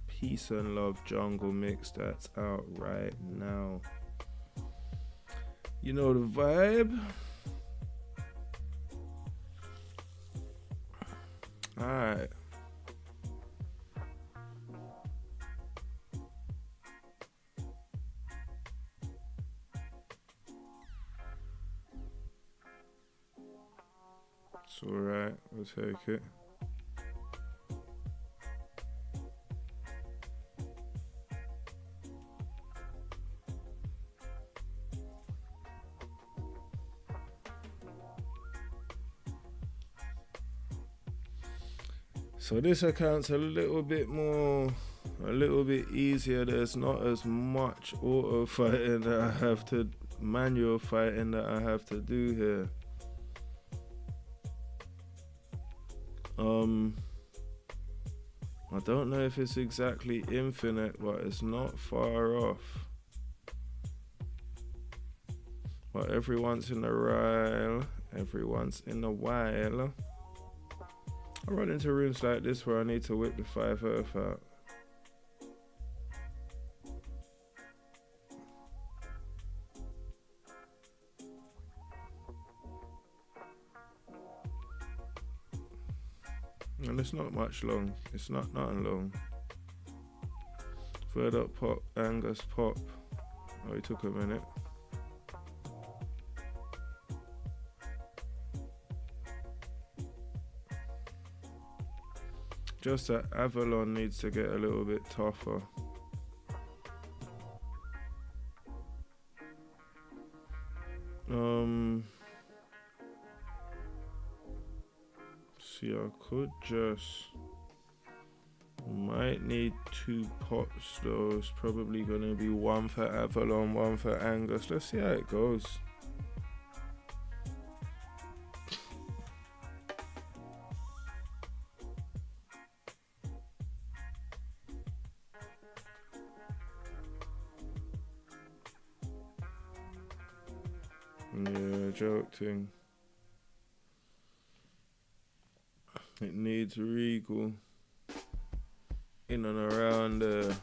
Peace and Love Jungle Mix, that's out right now. You know the vibe. Alright. It's alright, we'll take it. So this account's a little bit easier. There's not as much auto fighting that I have to, manual fighting that I have to do here. I don't know if it's exactly infinite, but it's not far off. But every once in a while, I run into rooms like this where I need to whip the 5 Earth out. And it's not much long. It's not nothing long. Third up pop, Angus pop. Oh, it took a minute. Just that Avalon needs to get a little bit tougher. See, I could just, might need 2 pots though. It's probably gonna be 1 for Avalon, 1 for Angus. Let's see how it goes. Yeah, joke thing. It needs Regal in and around there.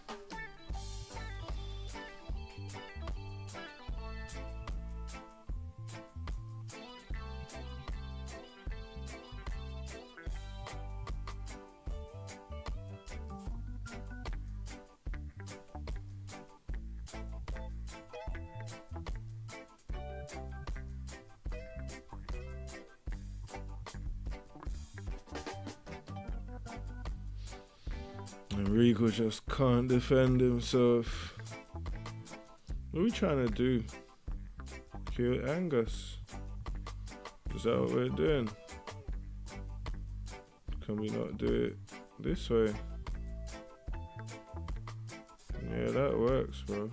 And Rico just can't defend himself. What are we trying to do? Kill Angus? Is that what we're doing? Can we not do it this way? Yeah, that works, bro.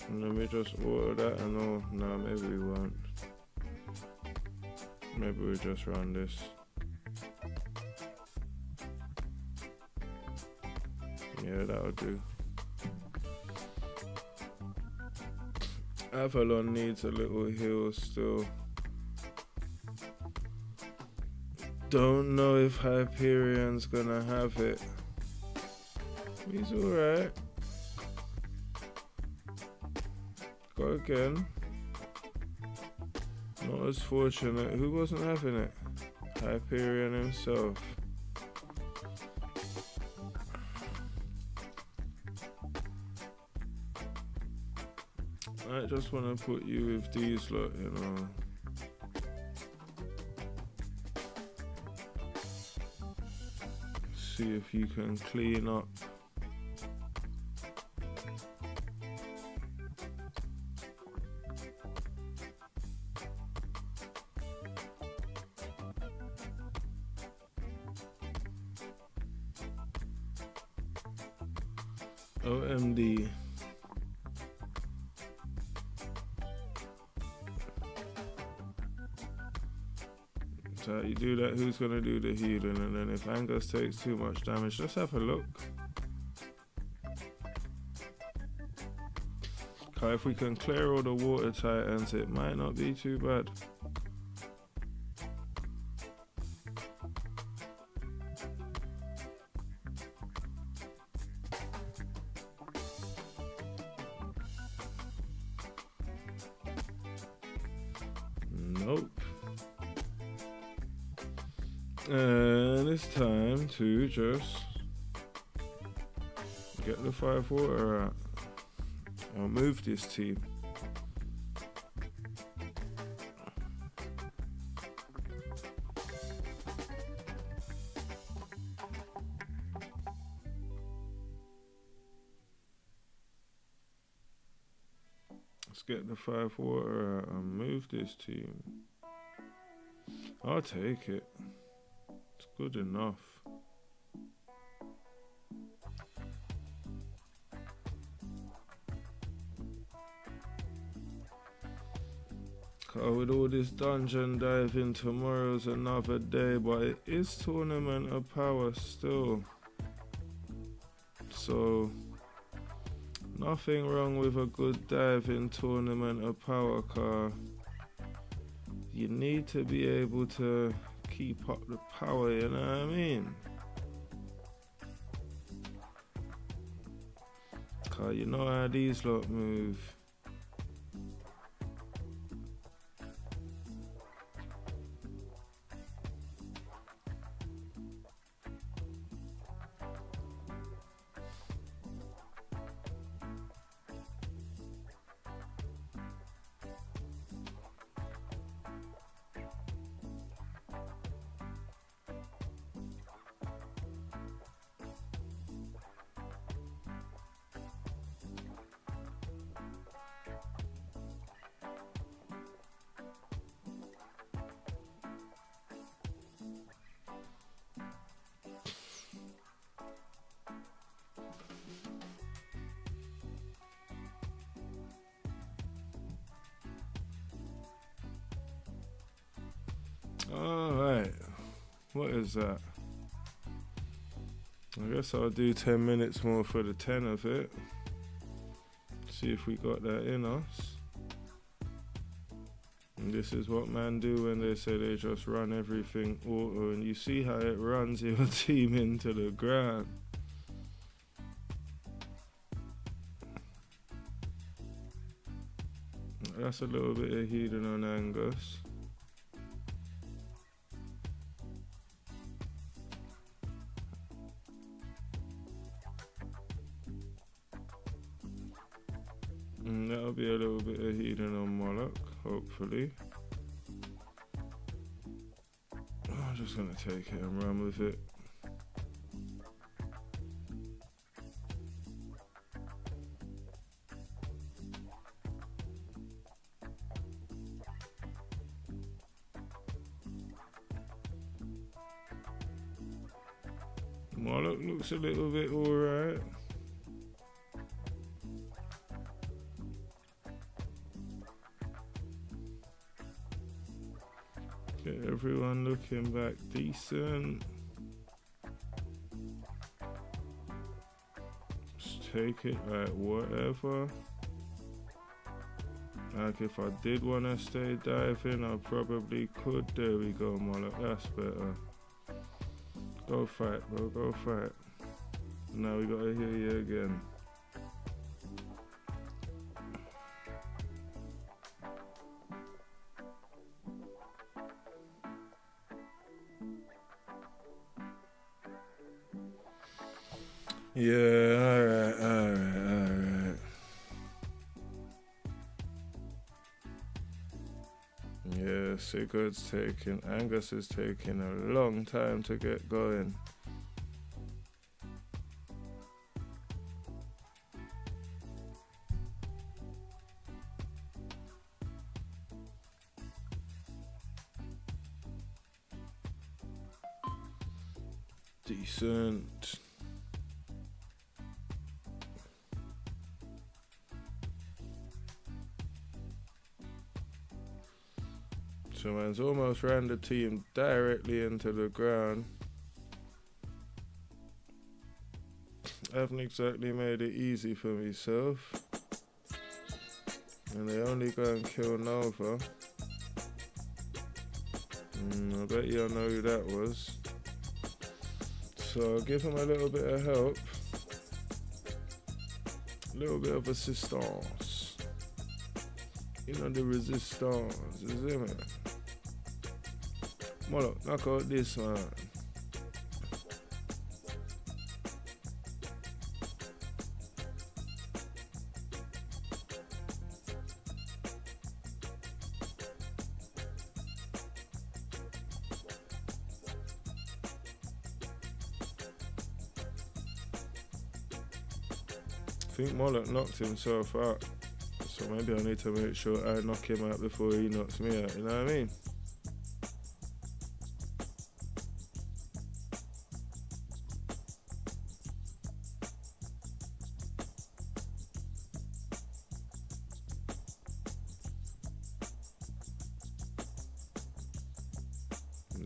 And then we just order that and all. Nah, maybe we won't. Maybe we'll just run this. Yeah, that'll do. Avalon needs a little heal still. Don't know if Hyperion's gonna have it. He's alright. Go again. Not as fortunate. Who wasn't having it? Hyperion himself. I just want to put you with these lot, you know. See if you can clean up. OMD. So you do that, who's gonna do the healing? And then if Angus takes too much damage, just have a look. Okay, if we can clear all the water titans, it might not be too bad. Nope. And it's time to just get the 5 water out. I'll move this team. Let's get the 5 water out and move this team. I'll take it. It's good enough. With all this dungeon diving, tomorrow's another day, but it is Tournament of Power still. So, nothing wrong with a good dive in Tournament of Power car. You need to be able to keep up the power, you know what I mean? Cause you know how these lot move. Alright, what is that? I guess I'll do 10 minutes more for the 10 of it. See if we got that in us. And this is what man do when they say they just run everything auto, and you see how it runs your team into the ground. That's a little bit of healing on Angus. And that'll be a little bit of healing on Moloch, hopefully. I'm just gonna take it and run with it. Moloch looks a little bit alright. Get everyone looking back decent. Just take it like whatever. Like if I did want to stay diving, I probably could. There we go, Moloch, that's better. Go fight, bro, go fight. Now we gotta hear you again. Yeah, alright. Yeah, Sigurd's taking, Angus is taking a long time to get going. Decent. So man's almost ran the team directly into the ground. I haven't exactly made it easy for myself. And they only go and kill Nova. I bet you'll know who that was. So I'll give him a little bit of help. A little bit of assistance. You know the resistance, isn't it? Moloch, knock out this man. I think Moloch knocked himself out. So maybe I need to make sure I knock him out before he knocks me out, you know what I mean?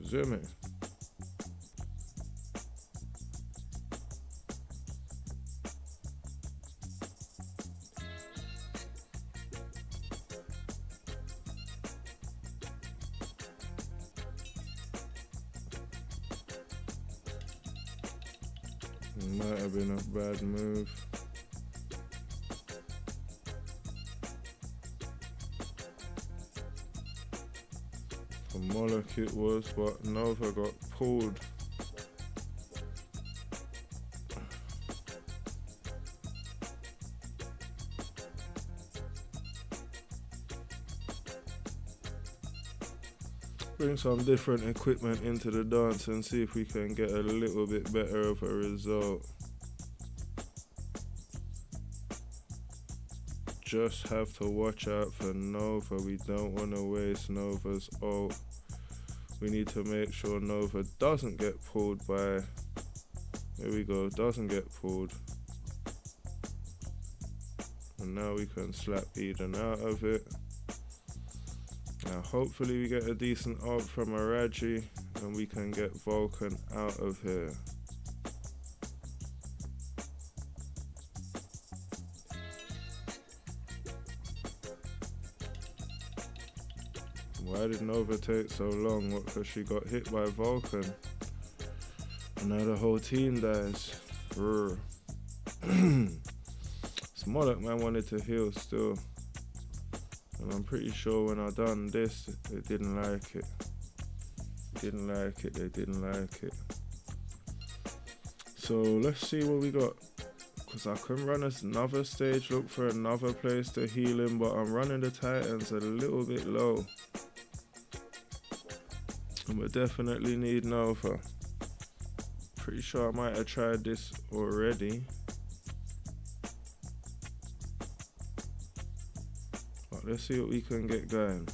Zoom it. Might have been a bad move. For Moloch it was, but Nova got pulled. Bring some different equipment into the dance and see if we can get a little bit better of a result. Just have to watch out for Nova. We don't want to waste Nova's ult. We need to make sure Nova doesn't get pulled by... There we go, doesn't get pulled. And now we can slap Eden out of it. Now hopefully we get a decent ult from Araji and we can get Vulcan out of here. Why did Nova take so long? What, because she got hit by Vulcan? And now the whole team dies. Moloch man wanted to heal still. And I'm pretty sure when I done this, they didn't like it. They didn't like it. So let's see what we got. Because I can run another stage, look for another place to heal him, but I'm running the Titans a little bit low. And we definitely need Nova. Pretty sure I might have tried this already. But let's see what we can get going.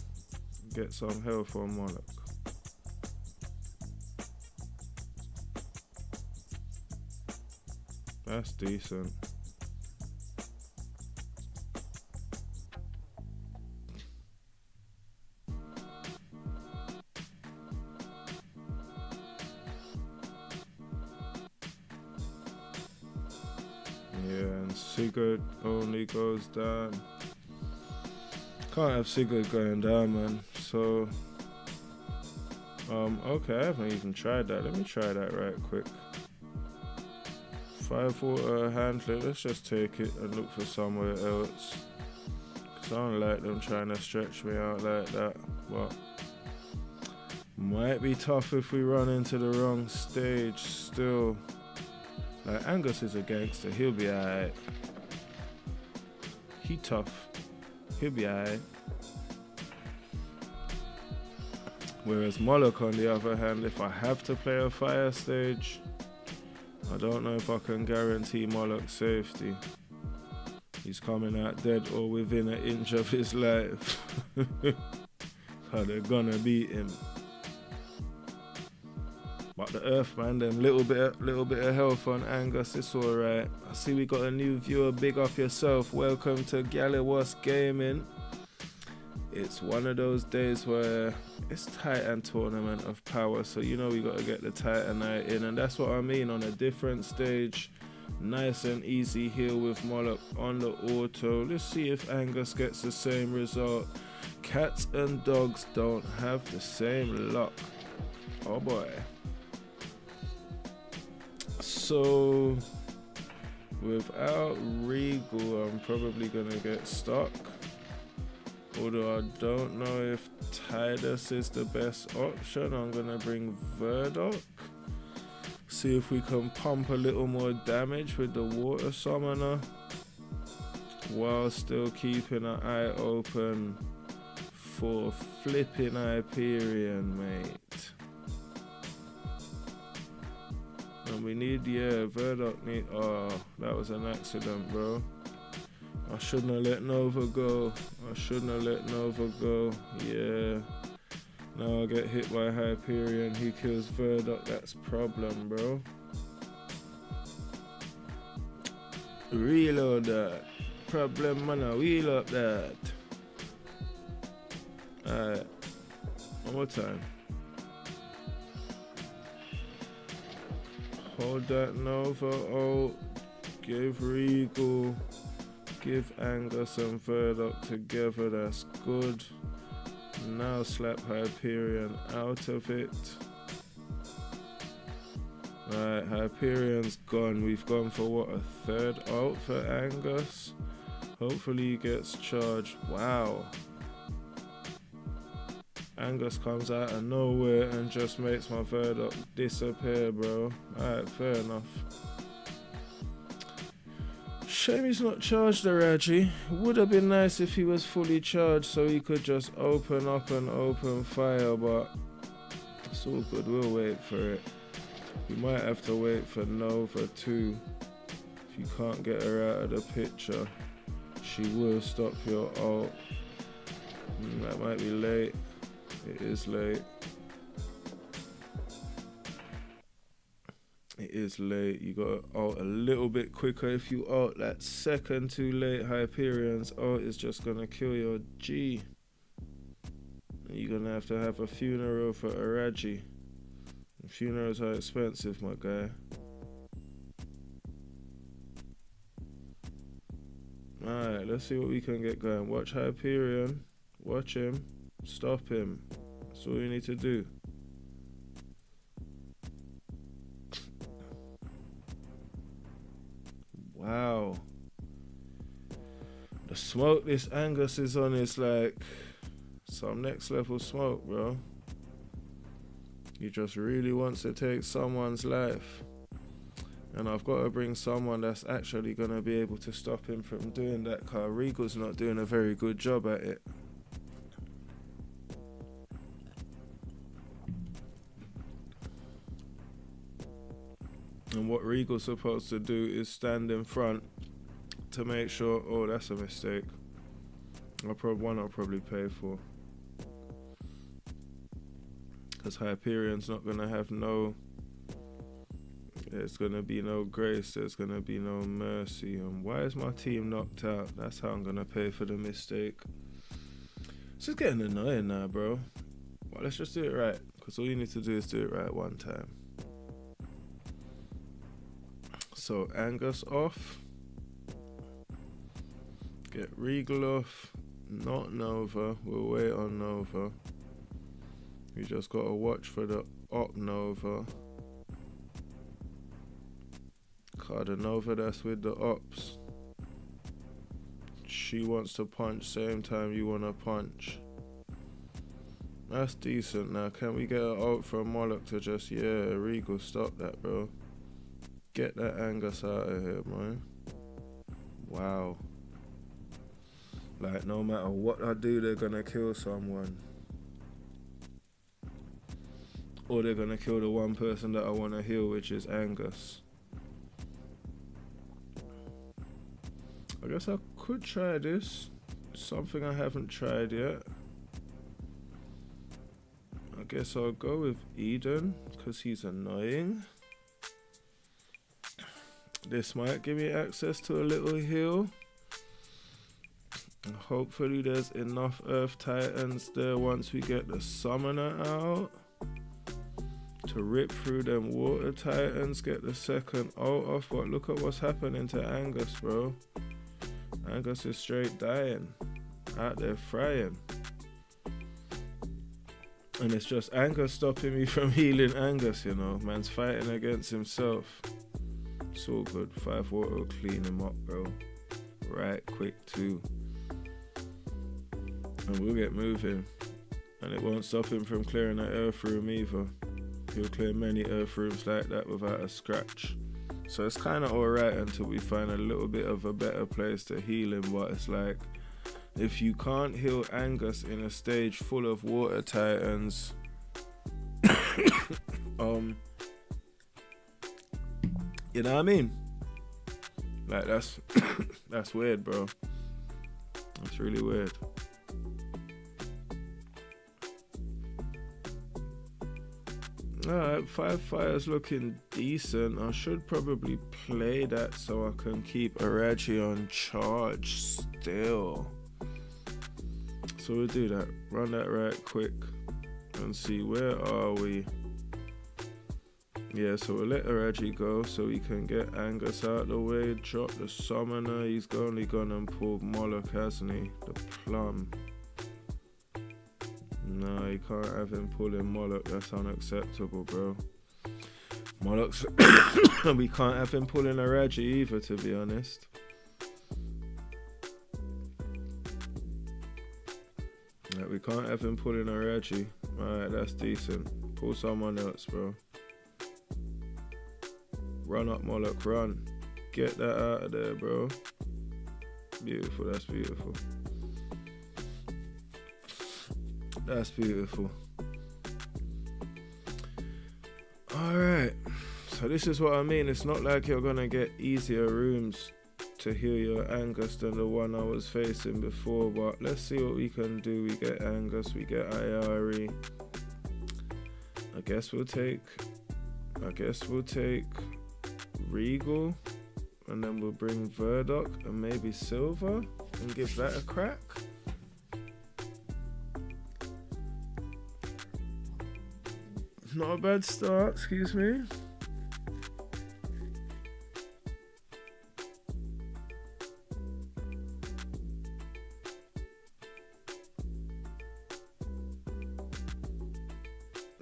Get some health on Moloch. That's decent. Yeah, and Sigurd only goes down. Can't have Sigurd going down, man. So, okay, I haven't even tried that. Let me try that right quick. 5 water handler. Let's just take it and look for somewhere else. Cause I don't like them trying to stretch me out like that. But might be tough if we run into the wrong stage still. Like, Angus is a gangster, he'll be alright. He tough, he'll be alright. Whereas Moloch, on the other hand, if I have to play a fire stage, I don't know if I can guarantee Moloch's safety. He's coming out dead or within an inch of his life. So they're gonna beat him. But the Earthman, them little bit of health on Angus, it's alright. I see we got a new viewer. Big up yourself. Welcome to Galliwasp Gaming. It's one of those days where it's Titan Tournament of Power, so you know we got to get the Titanite in, and that's what I mean. On a different stage, nice and easy heal with Moloch on the auto. Let's see if Angus gets the same result. Cats and dogs don't have the same luck. Oh boy. So without Regal, I'm probably gonna get stuck. Although I don't know if Tidus is the best option. I'm gonna bring Verdok. See if we can pump a little more damage with the water summoner, while still keeping an eye open for flipping Hyperion, mate. And we need, yeah, Verdok need, oh, that was an accident, bro. I shouldn't have let Nova go. Yeah. Now I get hit by Hyperion. He kills Verdok. That's problem, bro. Reload that. Problem, man. Wheel up that. Alright. One more time. Hold that Nova out. Give Regal. Give Angus and Verdok together. That's good. Now slap Hyperion out of it. Right, Hyperion's gone. We've gone for what, a third ult for Angus? Hopefully he gets charged. Wow. Angus comes out of nowhere and just makes my Verdok disappear, bro. Alright, fair enough. Shame he's not charged already. Would have been nice if he was fully charged so he could just open up and open fire, but it's all good. We'll wait for it. We might have to wait for Nova too. If you can't get her out of the picture, she will stop your ult. That might be late. It is late. It is late. You gotta ult a little bit quicker. If you ult that second too late, Hyperion's ult is just gonna kill your G. You're gonna have a funeral for Araji. Funerals are expensive, my guy. Alright, let's see what we can get going. Watch Hyperion. Watch him. Stop him. That's all you need to do. Wow. The smoke this Angus is on is like some next level smoke, bro. He just really wants to take someone's life. And I've got to bring someone that's actually going to be able to stop him from doing that, because Regal's not doing a very good job at it. And what Regal's supposed to do is stand in front to make sure, oh, that's a mistake. One I'll probably pay for. Because Hyperion's not going to have no... There's going to be no grace. There's going to be no mercy. And why is my team knocked out? That's how I'm going to pay for the mistake. This is getting annoying now, bro. Well, let's just do it right. Because all you need to do is do it right one time. So, Angus off. Get Regal off. Not Nova. We'll wait on Nova. We just got to watch for the Op Nova. The Nova that's with the Ops. She wants to punch, same time you want to punch. That's decent. Now, can we get an ult from Moloch to just, yeah, Regal, stop that, bro. Get that Angus out of here, man. Wow. Like, no matter what I do, they're gonna kill someone. Or they're gonna kill the one person that I want to heal, which is Angus. I guess I could try this. Something I haven't tried yet. I guess I'll go with Eden, because he's annoying. This might give me access to a little heal. And hopefully there's enough Earth Titans there once we get the Summoner out. To rip through them Water Titans, get the second ult off. But look at what's happening to Angus, bro. Angus is straight dying. Out there frying. And it's just Angus stopping me from healing Angus, you know. Man's fighting against himself. It's all good. 5 water will clean him up, bro. Right quick too. And we'll get moving. And it won't stop him from clearing that earth room either. He'll clear many earth rooms like that without a scratch. So it's kind of alright until we find a little bit of a better place to heal him. But it's like, if you can't heal Angus in a stage full of Water Titans, you know what I mean? Like, that's that's weird, bro. That's really weird. Alright, 5 fires looking decent. I should probably play that so I can keep Araji on charge still. So we'll do that. Run that right quick and see where are we. Yeah, so we'll let Araji go so we can get Angus out the way. Drop the Summoner. He's only gone and pulled Moloch, hasn't he? The Plum. No, you can't have him pulling Moloch. That's unacceptable, bro. Moloch's... we can't have him pulling Araji either, to be honest. Like, we can't have him pulling Araji. Alright, that's decent. Pull someone else, bro. Run up, Moloch, run. Get that out of there, bro. Beautiful, that's beautiful. That's beautiful. Alright. So this is what I mean. It's not like you're gonna get easier rooms to heal your Angus than the one I was facing before. But let's see what we can do. We get Angus, we get Ayari. I guess we'll take Regal. And then we'll bring Verdok and maybe Silver and give that a crack. Not a bad start, excuse me.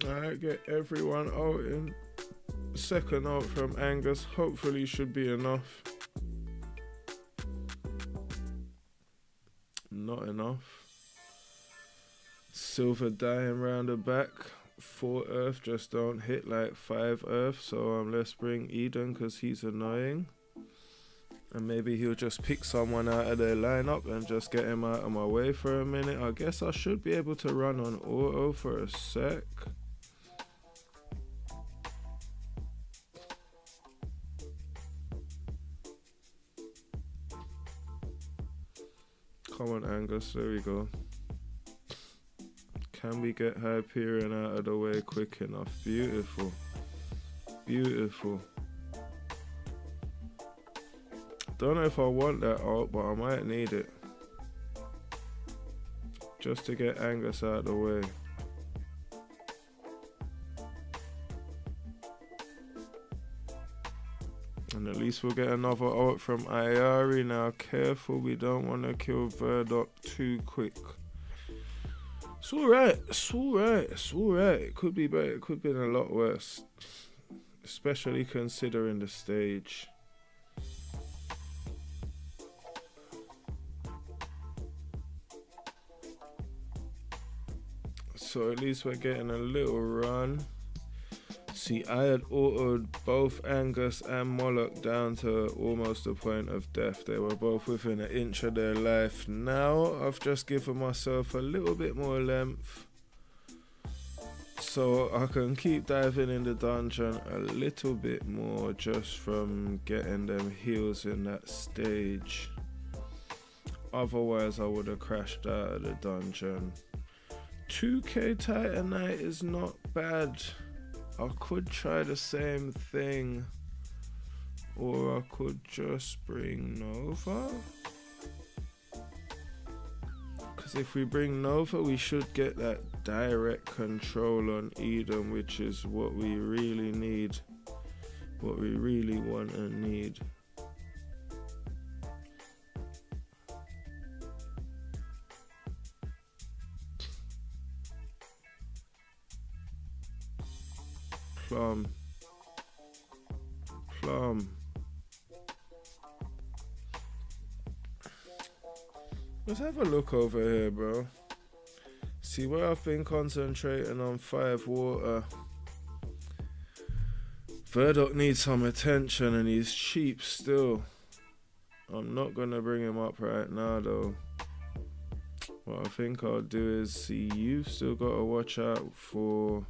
Alright, get everyone out in. Second out from Angus, hopefully should be enough. Not enough. Silver dying round the back. 4 earth just don't hit, like 5 earth. So let's bring Eden because he's annoying. And maybe he'll just pick someone out of their lineup and just get him out of my way for a minute. I guess I should be able to run on auto for a sec. Come on, Angus, there we go. Can we get Hyperion out of the way quick enough? Beautiful. Beautiful. Don't know if I want that out, but I might need it. Just to get Angus out of the way. And at least we'll get another ult from Ayari now. Careful, we don't want to kill Verdok too quick. It's alright, it's alright, it's alright. It could be better, it could have been a lot worse. Especially considering the stage. So at least we're getting a little run. See, I had autoed both Angus and Moloch down to almost the point of death. They were both within an inch of their life. Now I've just given myself a little bit more length, so I can keep diving in the dungeon a little bit more just from getting them heals in that stage. Otherwise I would have crashed out of the dungeon. 2k Titanite is not bad. I could try the same thing, or I could just bring Nova. Because if we bring Nova, we should get that direct control on Eden, which is what we really need, what we really want and need. Plum. Let's have a look over here, bro. See where I've been concentrating on 5 water. Verdok needs some attention and he's cheap still. I'm not gonna bring him up right now though. What I think I'll do is, see, you've still got to watch out for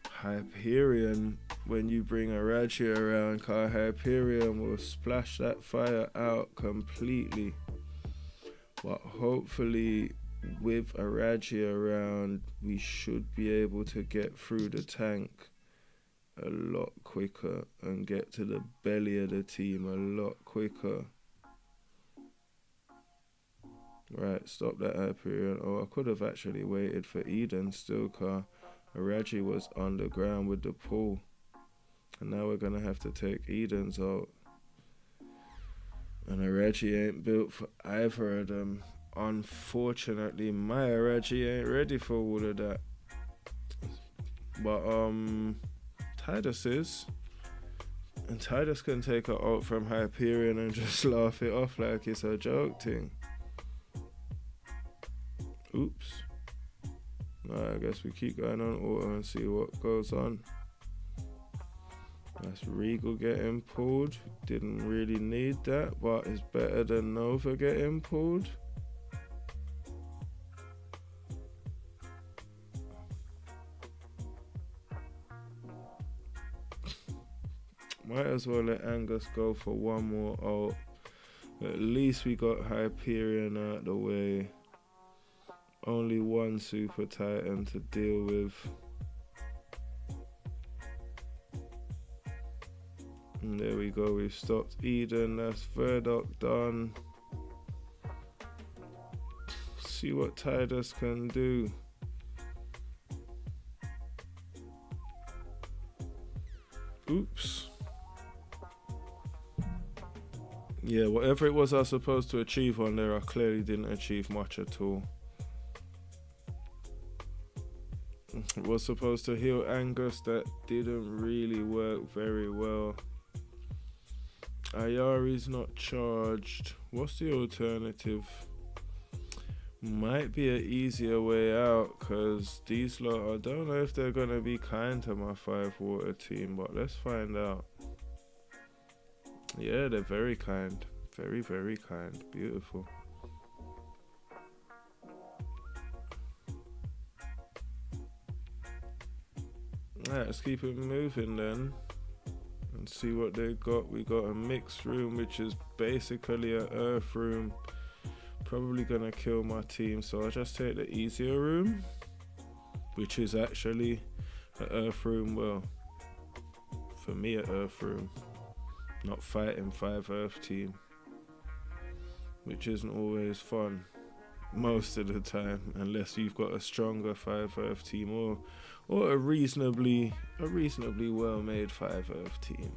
Hyperion when you bring Aragia around, because Hyperion will splash that fire out completely. But hopefully with Aragia around, we should be able to get through the tank a lot quicker and get to the belly of the team a lot quicker. Right, stop that Hyperion. Oh, I could have actually waited for Eden still, car Araji was underground with the pool. And now we're gonna have to take Eden's out. And Araji ain't built for either of them. Unfortunately, my Araji ain't ready for all of that. But Tidus is. And Tidus can take an ult from Hyperion and just laugh it off like it's a joke thing. Oops. I guess we keep going on auto and see what goes on. That's Regal getting pulled. Didn't really need that, but it's better than Nova getting pulled. Might as well let Angus go for one more ult. At least we got Hyperion out the way. Only one Super Titan to deal with. And there we go, we've stopped Eden. That's Verdok done. See what Tidus can do. Oops. Yeah, whatever it was I was supposed to achieve on there, I clearly didn't achieve much at all. It was supposed to heal Angus, that didn't really work very well. Ayari's not charged. What's the alternative? Might be an easier way out, because these lot, I don't know if they're going to be kind to my 5 water team, but let's find out. Yeah, they're very kind. Very, very kind. Beautiful. Alright, let's keep it moving then and see what they got. We got a mixed room, which is basically an earth room. Probably gonna kill my team, so I'll just take the easier room, which is actually an earth room. Well, for me, an earth room. not fighting 5 Earth team, which isn't always fun most of the time, unless you've got a stronger 5 Earth team or a reasonably well made 5 Earth team.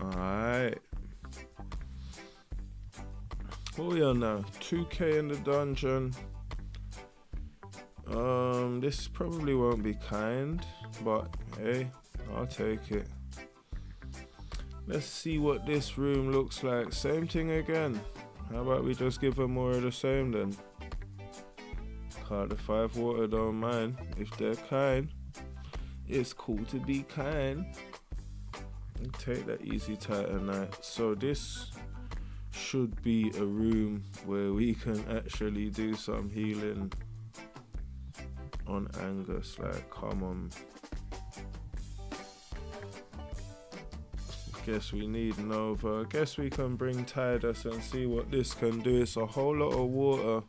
Alright. What are we on now? 2k in the dungeon. This probably won't be kind, but hey, I'll take it. Let's see what this room looks like. Same thing again. How about we just give them more of the same then? The 5 water don't mind if they're kind. It's cool to be kind. Take that easy titanite. So this should be a room where we can actually do some healing on Angus. Like, come on. Guess we need Nova. Guess we can bring Tidus and see what this can do. It's a whole lot of water.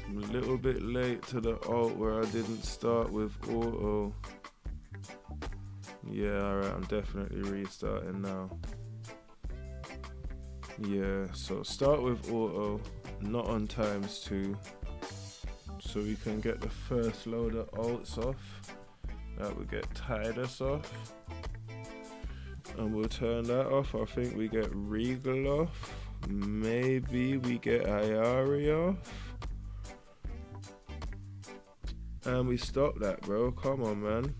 I'm a little bit late to the ult where I didn't start with auto. Yeah, alright, I'm definitely restarting now. Yeah, so start with auto, not on ×2, so we can get the first load of ults off. That will get Tidus off. And we'll turn that off. I think we get Regal off. Maybe we get Ayari off. And we stop that, bro. Come on, man.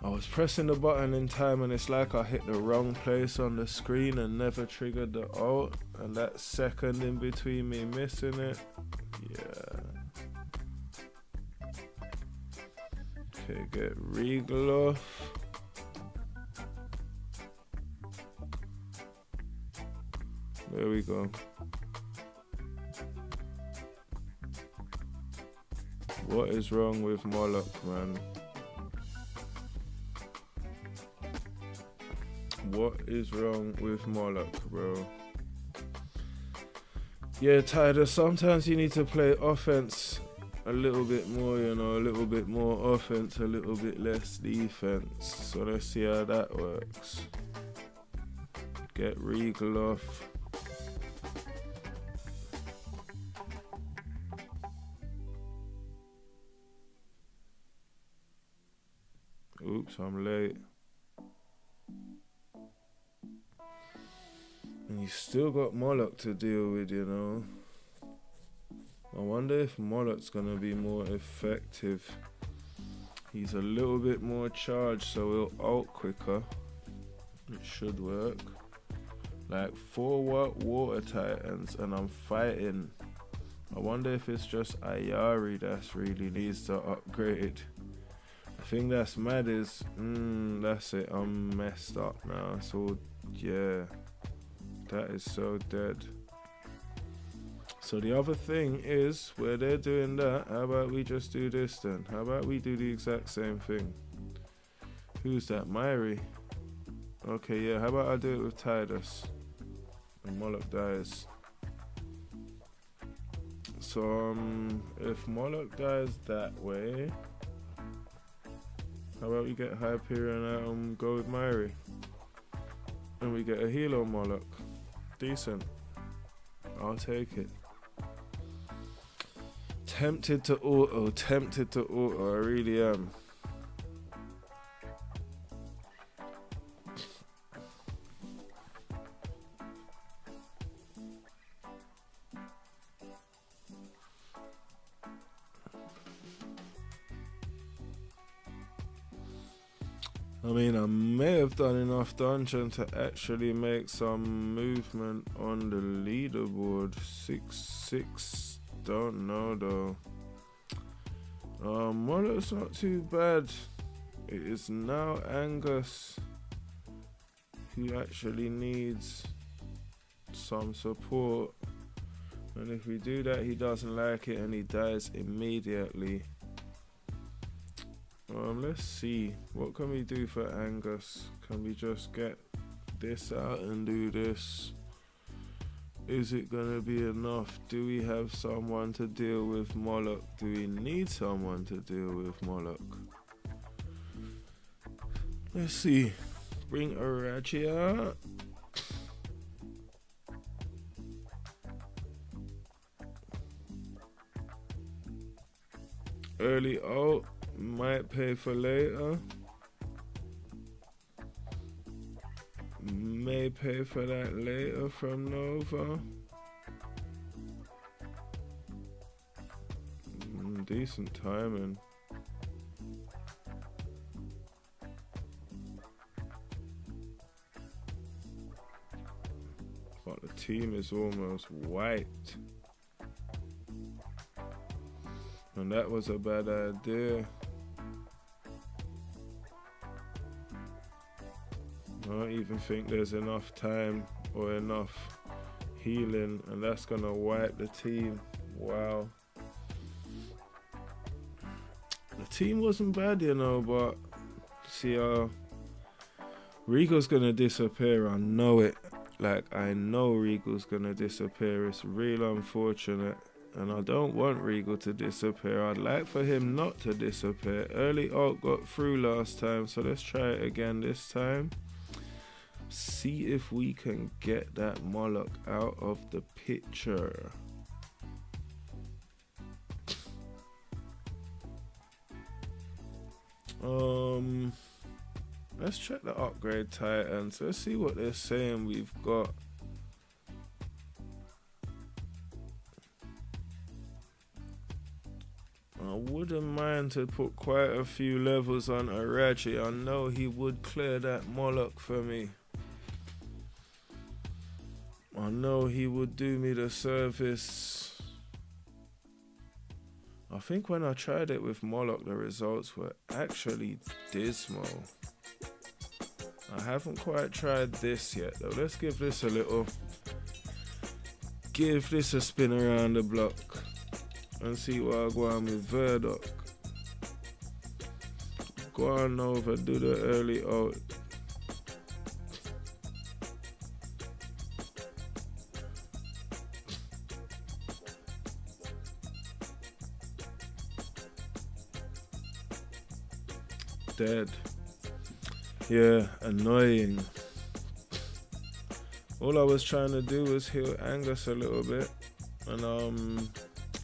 I was pressing the button in time and it's like I hit the wrong place on the screen and never triggered the ult. And that second in between me missing it. Yeah. Okay, get Regal off. There we go. What is wrong with Moloch, man? What is wrong with Moloch, bro? Yeah, Tidus, sometimes you need to play offense a little bit more, you know, a little bit more offense, a little bit less defense. So let's see how that works. Get Regal off. Oops, I'm late. And you still got Moloch to deal with, you know. I wonder if Moloch's gonna be more effective. He's a little bit more charged, so he'll ult quicker. It should work. Like 4 water titans and I'm fighting. I wonder if it's just Ayari that's really needs to upgrade. The thing that's mad is, that's it, I'm messed up now. So yeah, that is so dead. So the other thing is, where they're doing that, how about we just do this then? How about we do the exact same thing? Who's that? Myri? Okay, yeah, how about I do it with Tidus? And Moloch dies. So, if Moloch dies that way, how about we get Hyperion out and go with Myri? And we get a heal on Moloch. Decent. I'll take it. Tempted to auto, I really am. I mean, I may have done enough dungeon to actually make some movement on the leaderboard. 6-6, don't know though. Well, it's not too bad. It is now Angus who actually needs some support. And if we do that, he doesn't like it and he dies immediately. Let's see, what can we do for Angus? Can we just get this out and do this? Is it gonna be enough? Do we have someone to deal with Moloch? Do we need someone to deal with Moloch? Let's see, bring Arachia. Early out. Might pay for later. May pay for that later from Nova. Decent timing. But the team is almost wiped. And that was a bad idea. I don't even think there's enough time or enough healing, and that's gonna wipe the team. Wow. The team wasn't bad, you know, but see, Regal's gonna disappear. I know it. Like, I know Regal's gonna disappear. It's real unfortunate. And I don't want Regal to disappear. I'd like for him not to disappear. Early Alt got through last time, so let's try it again this time. See if we can get that Moloch out of the picture. Let's check the upgrade titans. Let's see what they're saying we've got. I wouldn't mind to put quite a few levels on Arachi. I know he would clear that Moloch for me. I know he would do me the service. I think when I tried it with Moloch, the results were actually dismal. I haven't quite tried this yet though. Let's give this a little, give this a spin around the block and see what I go on with Verdok. Go on over, do the early out. Dead. Yeah, annoying. All I was trying to do was heal Angus a little bit, and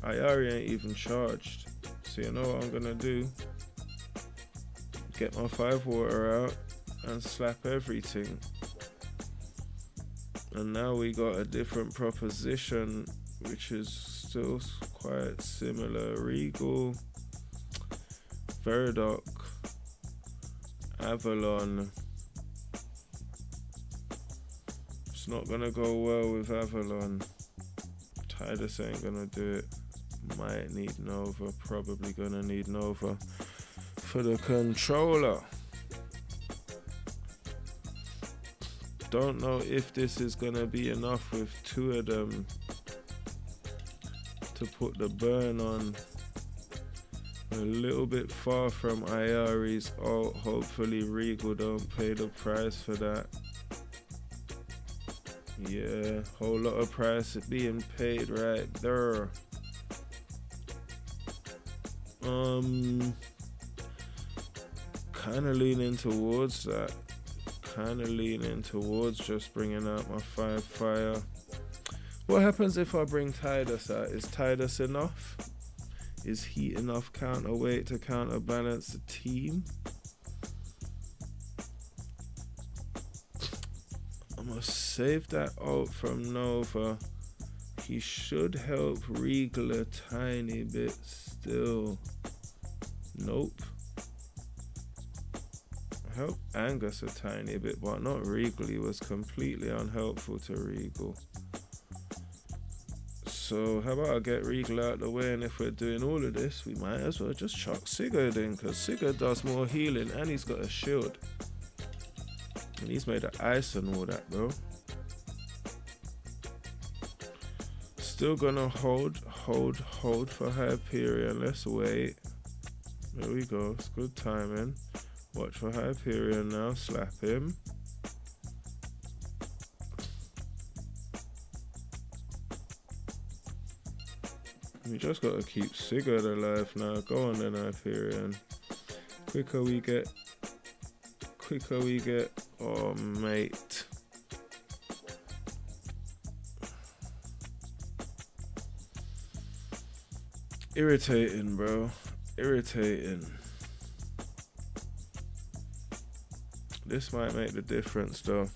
Ayari ain't even charged. So you know what I'm gonna do? Get my 5 water out and slap everything. And now we got a different proposition, which is still quite similar. Regal, Verdok, Avalon. It's not gonna go well with Avalon. Tidus ain't gonna do it. Might need Nova. Probably gonna need Nova for the controller. Don't know if this is gonna be enough with 2 of them to put the burn on. A little bit far from Ayari's ult. Hopefully Regal don't pay the price for that. Yeah, whole lot of price being paid right there. Kinda leaning towards that. Kinda leaning towards just bringing out my 5 fire. What happens if I bring Tidus out? Is Tidus enough? Is he enough counterweight to counterbalance the team? I'm gonna save that out from Nova. He should help Regal a tiny bit still. Nope. Help Angus a tiny bit, but not Regal. He was completely unhelpful to Regal. So how about I get Regal out of the way, and if we're doing all of this, we might as well just chuck Sigurd in, because Sigurd does more healing and he's got a shield. And he's made of ice and all that, bro. Still gonna hold for Hyperion. Let's wait. There we go. It's good timing. Watch for Hyperion now. Slap him. We just gotta keep Sigurd alive now. Go on then, Hyperion. Quicker we get. Oh, mate. Irritating, bro. Irritating. This might make the difference, though.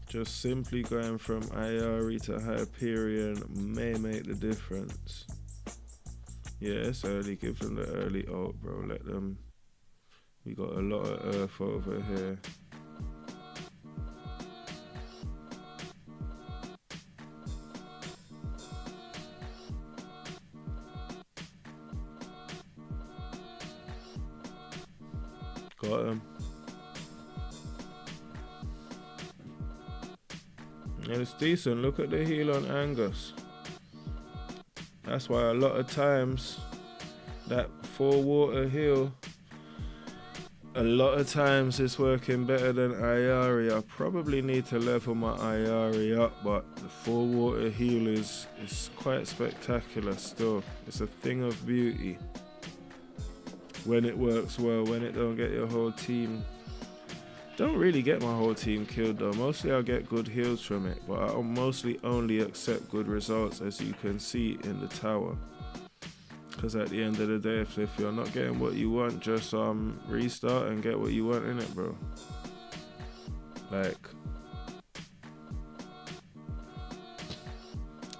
Just simply going from Ayari to Hyperion may make the difference. Yeah, it's early. Give them the early ult, bro. Let them. We got a lot of earth over here. Got him. And it's decent. Look at the heal on Angus. That's why a lot of times that 4 water heal, a lot of times it's working better than Ayari. I probably need to level my Ayari up, but the 4 water heal is quite spectacular still. It's a thing of beauty. When it works well, when it don't get your whole team. Don't really get my whole team killed though. Mostly I'll get good heals from it, but I'll mostly only accept good results, as you can see in the tower. Because at the end of the day, if you're not getting what you want, just restart and get what you want in it, bro. Like,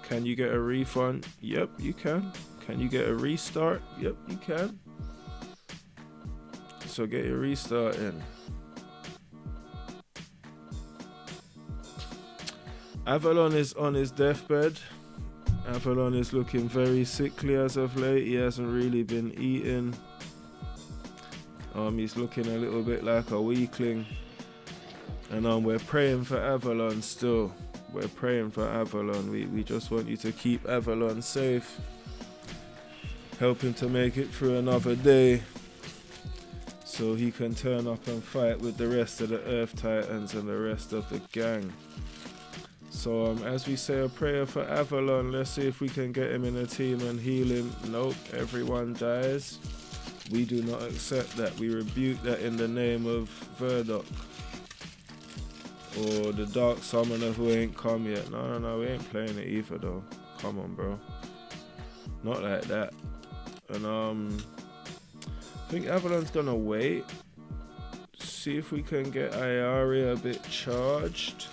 can you get a refund? Yep, you can. Can you get a restart? Yep, you can. So get your restart in. Avalon is on his deathbed. Avalon is looking very sickly as of late. He hasn't really been eating. He's looking a little bit like a weakling. And we're praying for Avalon still. We're praying for Avalon. We just want you to keep Avalon safe. Help him to make it through another day, so he can turn up and fight with the rest of the Earth Titans and the rest of the gang. So as we say a prayer for Avalon, let's see if we can get him in a team and heal him. Nope, everyone dies. We do not accept that. We rebuke that in the name of Verdok. Or the Dark Summoner who ain't come yet. No, we ain't playing it either though. Come on, bro. Not like that. And I think Avalon's gonna wait. See if we can get Ayari a bit charged.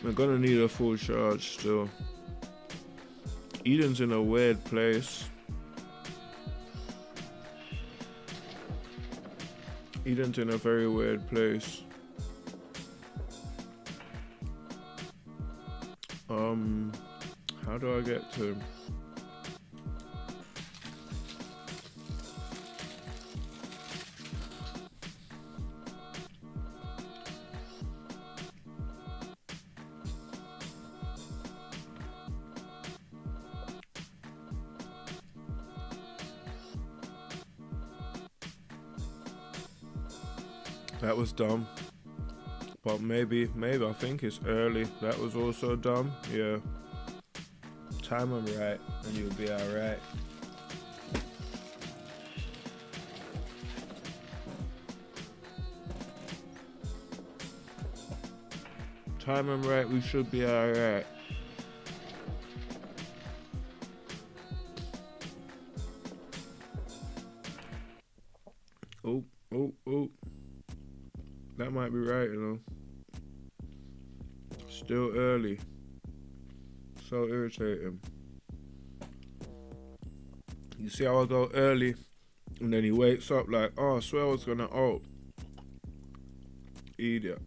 We're gonna need a full charge still. Eden's in a weird place. Eden's in a very weird place. How do I get to him? That was dumb. But maybe I think it's early. That was also dumb. Yeah. Time them right and you'll be alright. Time them right, we should be alright. Oh. That might be right, you know. Still early. So irritating. You see how I go early, and then he wakes up like, oh, I swear I was gonna ult. Idiot.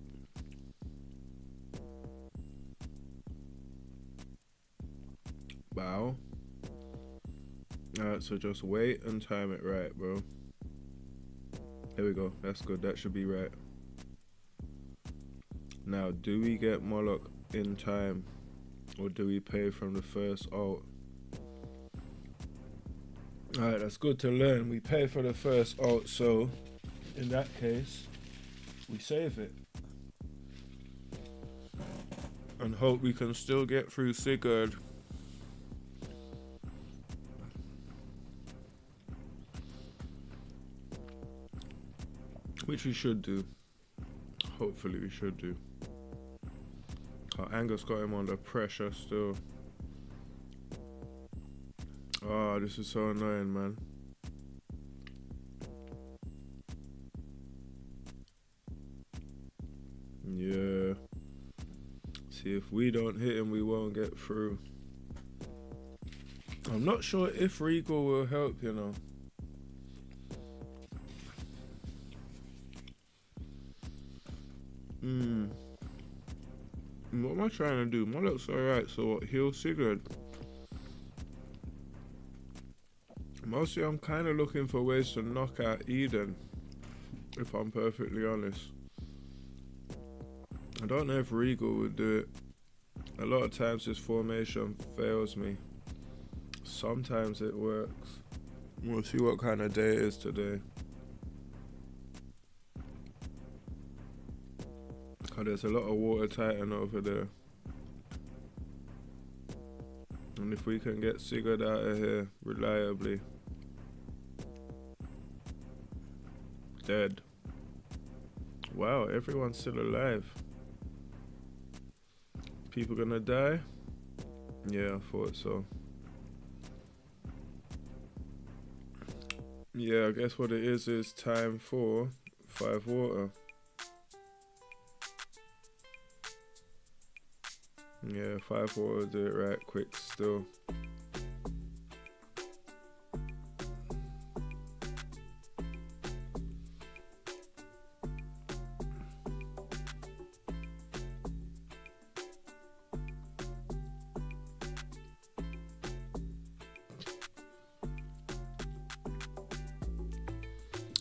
Wow. Alright, so just wait and time it right, bro. There we go. That's good. That should be right. Now, do we get Moloch in time, or do we pay from the first ult? Alright, that's good to learn. We pay for the first ult, so in that case, we save it. And hope we can still get through Sigurd. Which we should do. Hopefully we should do. Our anger's got him under pressure still. Oh, this is so annoying, man. Yeah. See, if we don't hit him, we won't get through. I'm not sure if Regal will help, you know. What am I trying to do? My looks alright, so what? Heal Sigurd. Mostly I'm kind of looking for ways to knock out Eden, if I'm perfectly honest. I don't know if Regal would do it. A lot of times his formation fails me. Sometimes it works. We'll see what kind of day it is today. Oh, there's a lot of water titan over there. And if we can get Sigurd out of here reliably. Dead. Wow, everyone's still alive. People gonna die? Yeah, I thought so. Yeah, I guess what it is time for 5 water. Yeah, 5 water, do it right quick still.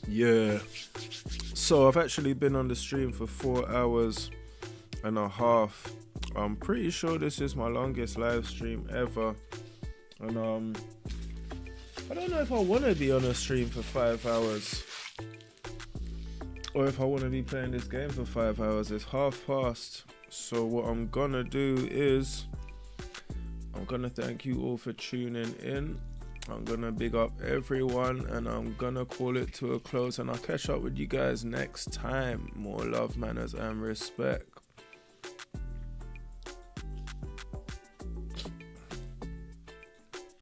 Yeah, so I've actually been on the stream for 4 hours and a half. I'm pretty sure this is my longest live stream ever, and I don't know if I want to be on a stream for 5 hours or if I want to be playing this game for 5 hours. It's past, so what I'm gonna do is I'm gonna thank you all for tuning in. I'm gonna big up everyone, and I'm gonna call it to a close, and I'll catch up with you guys next time. More love, manners and respect.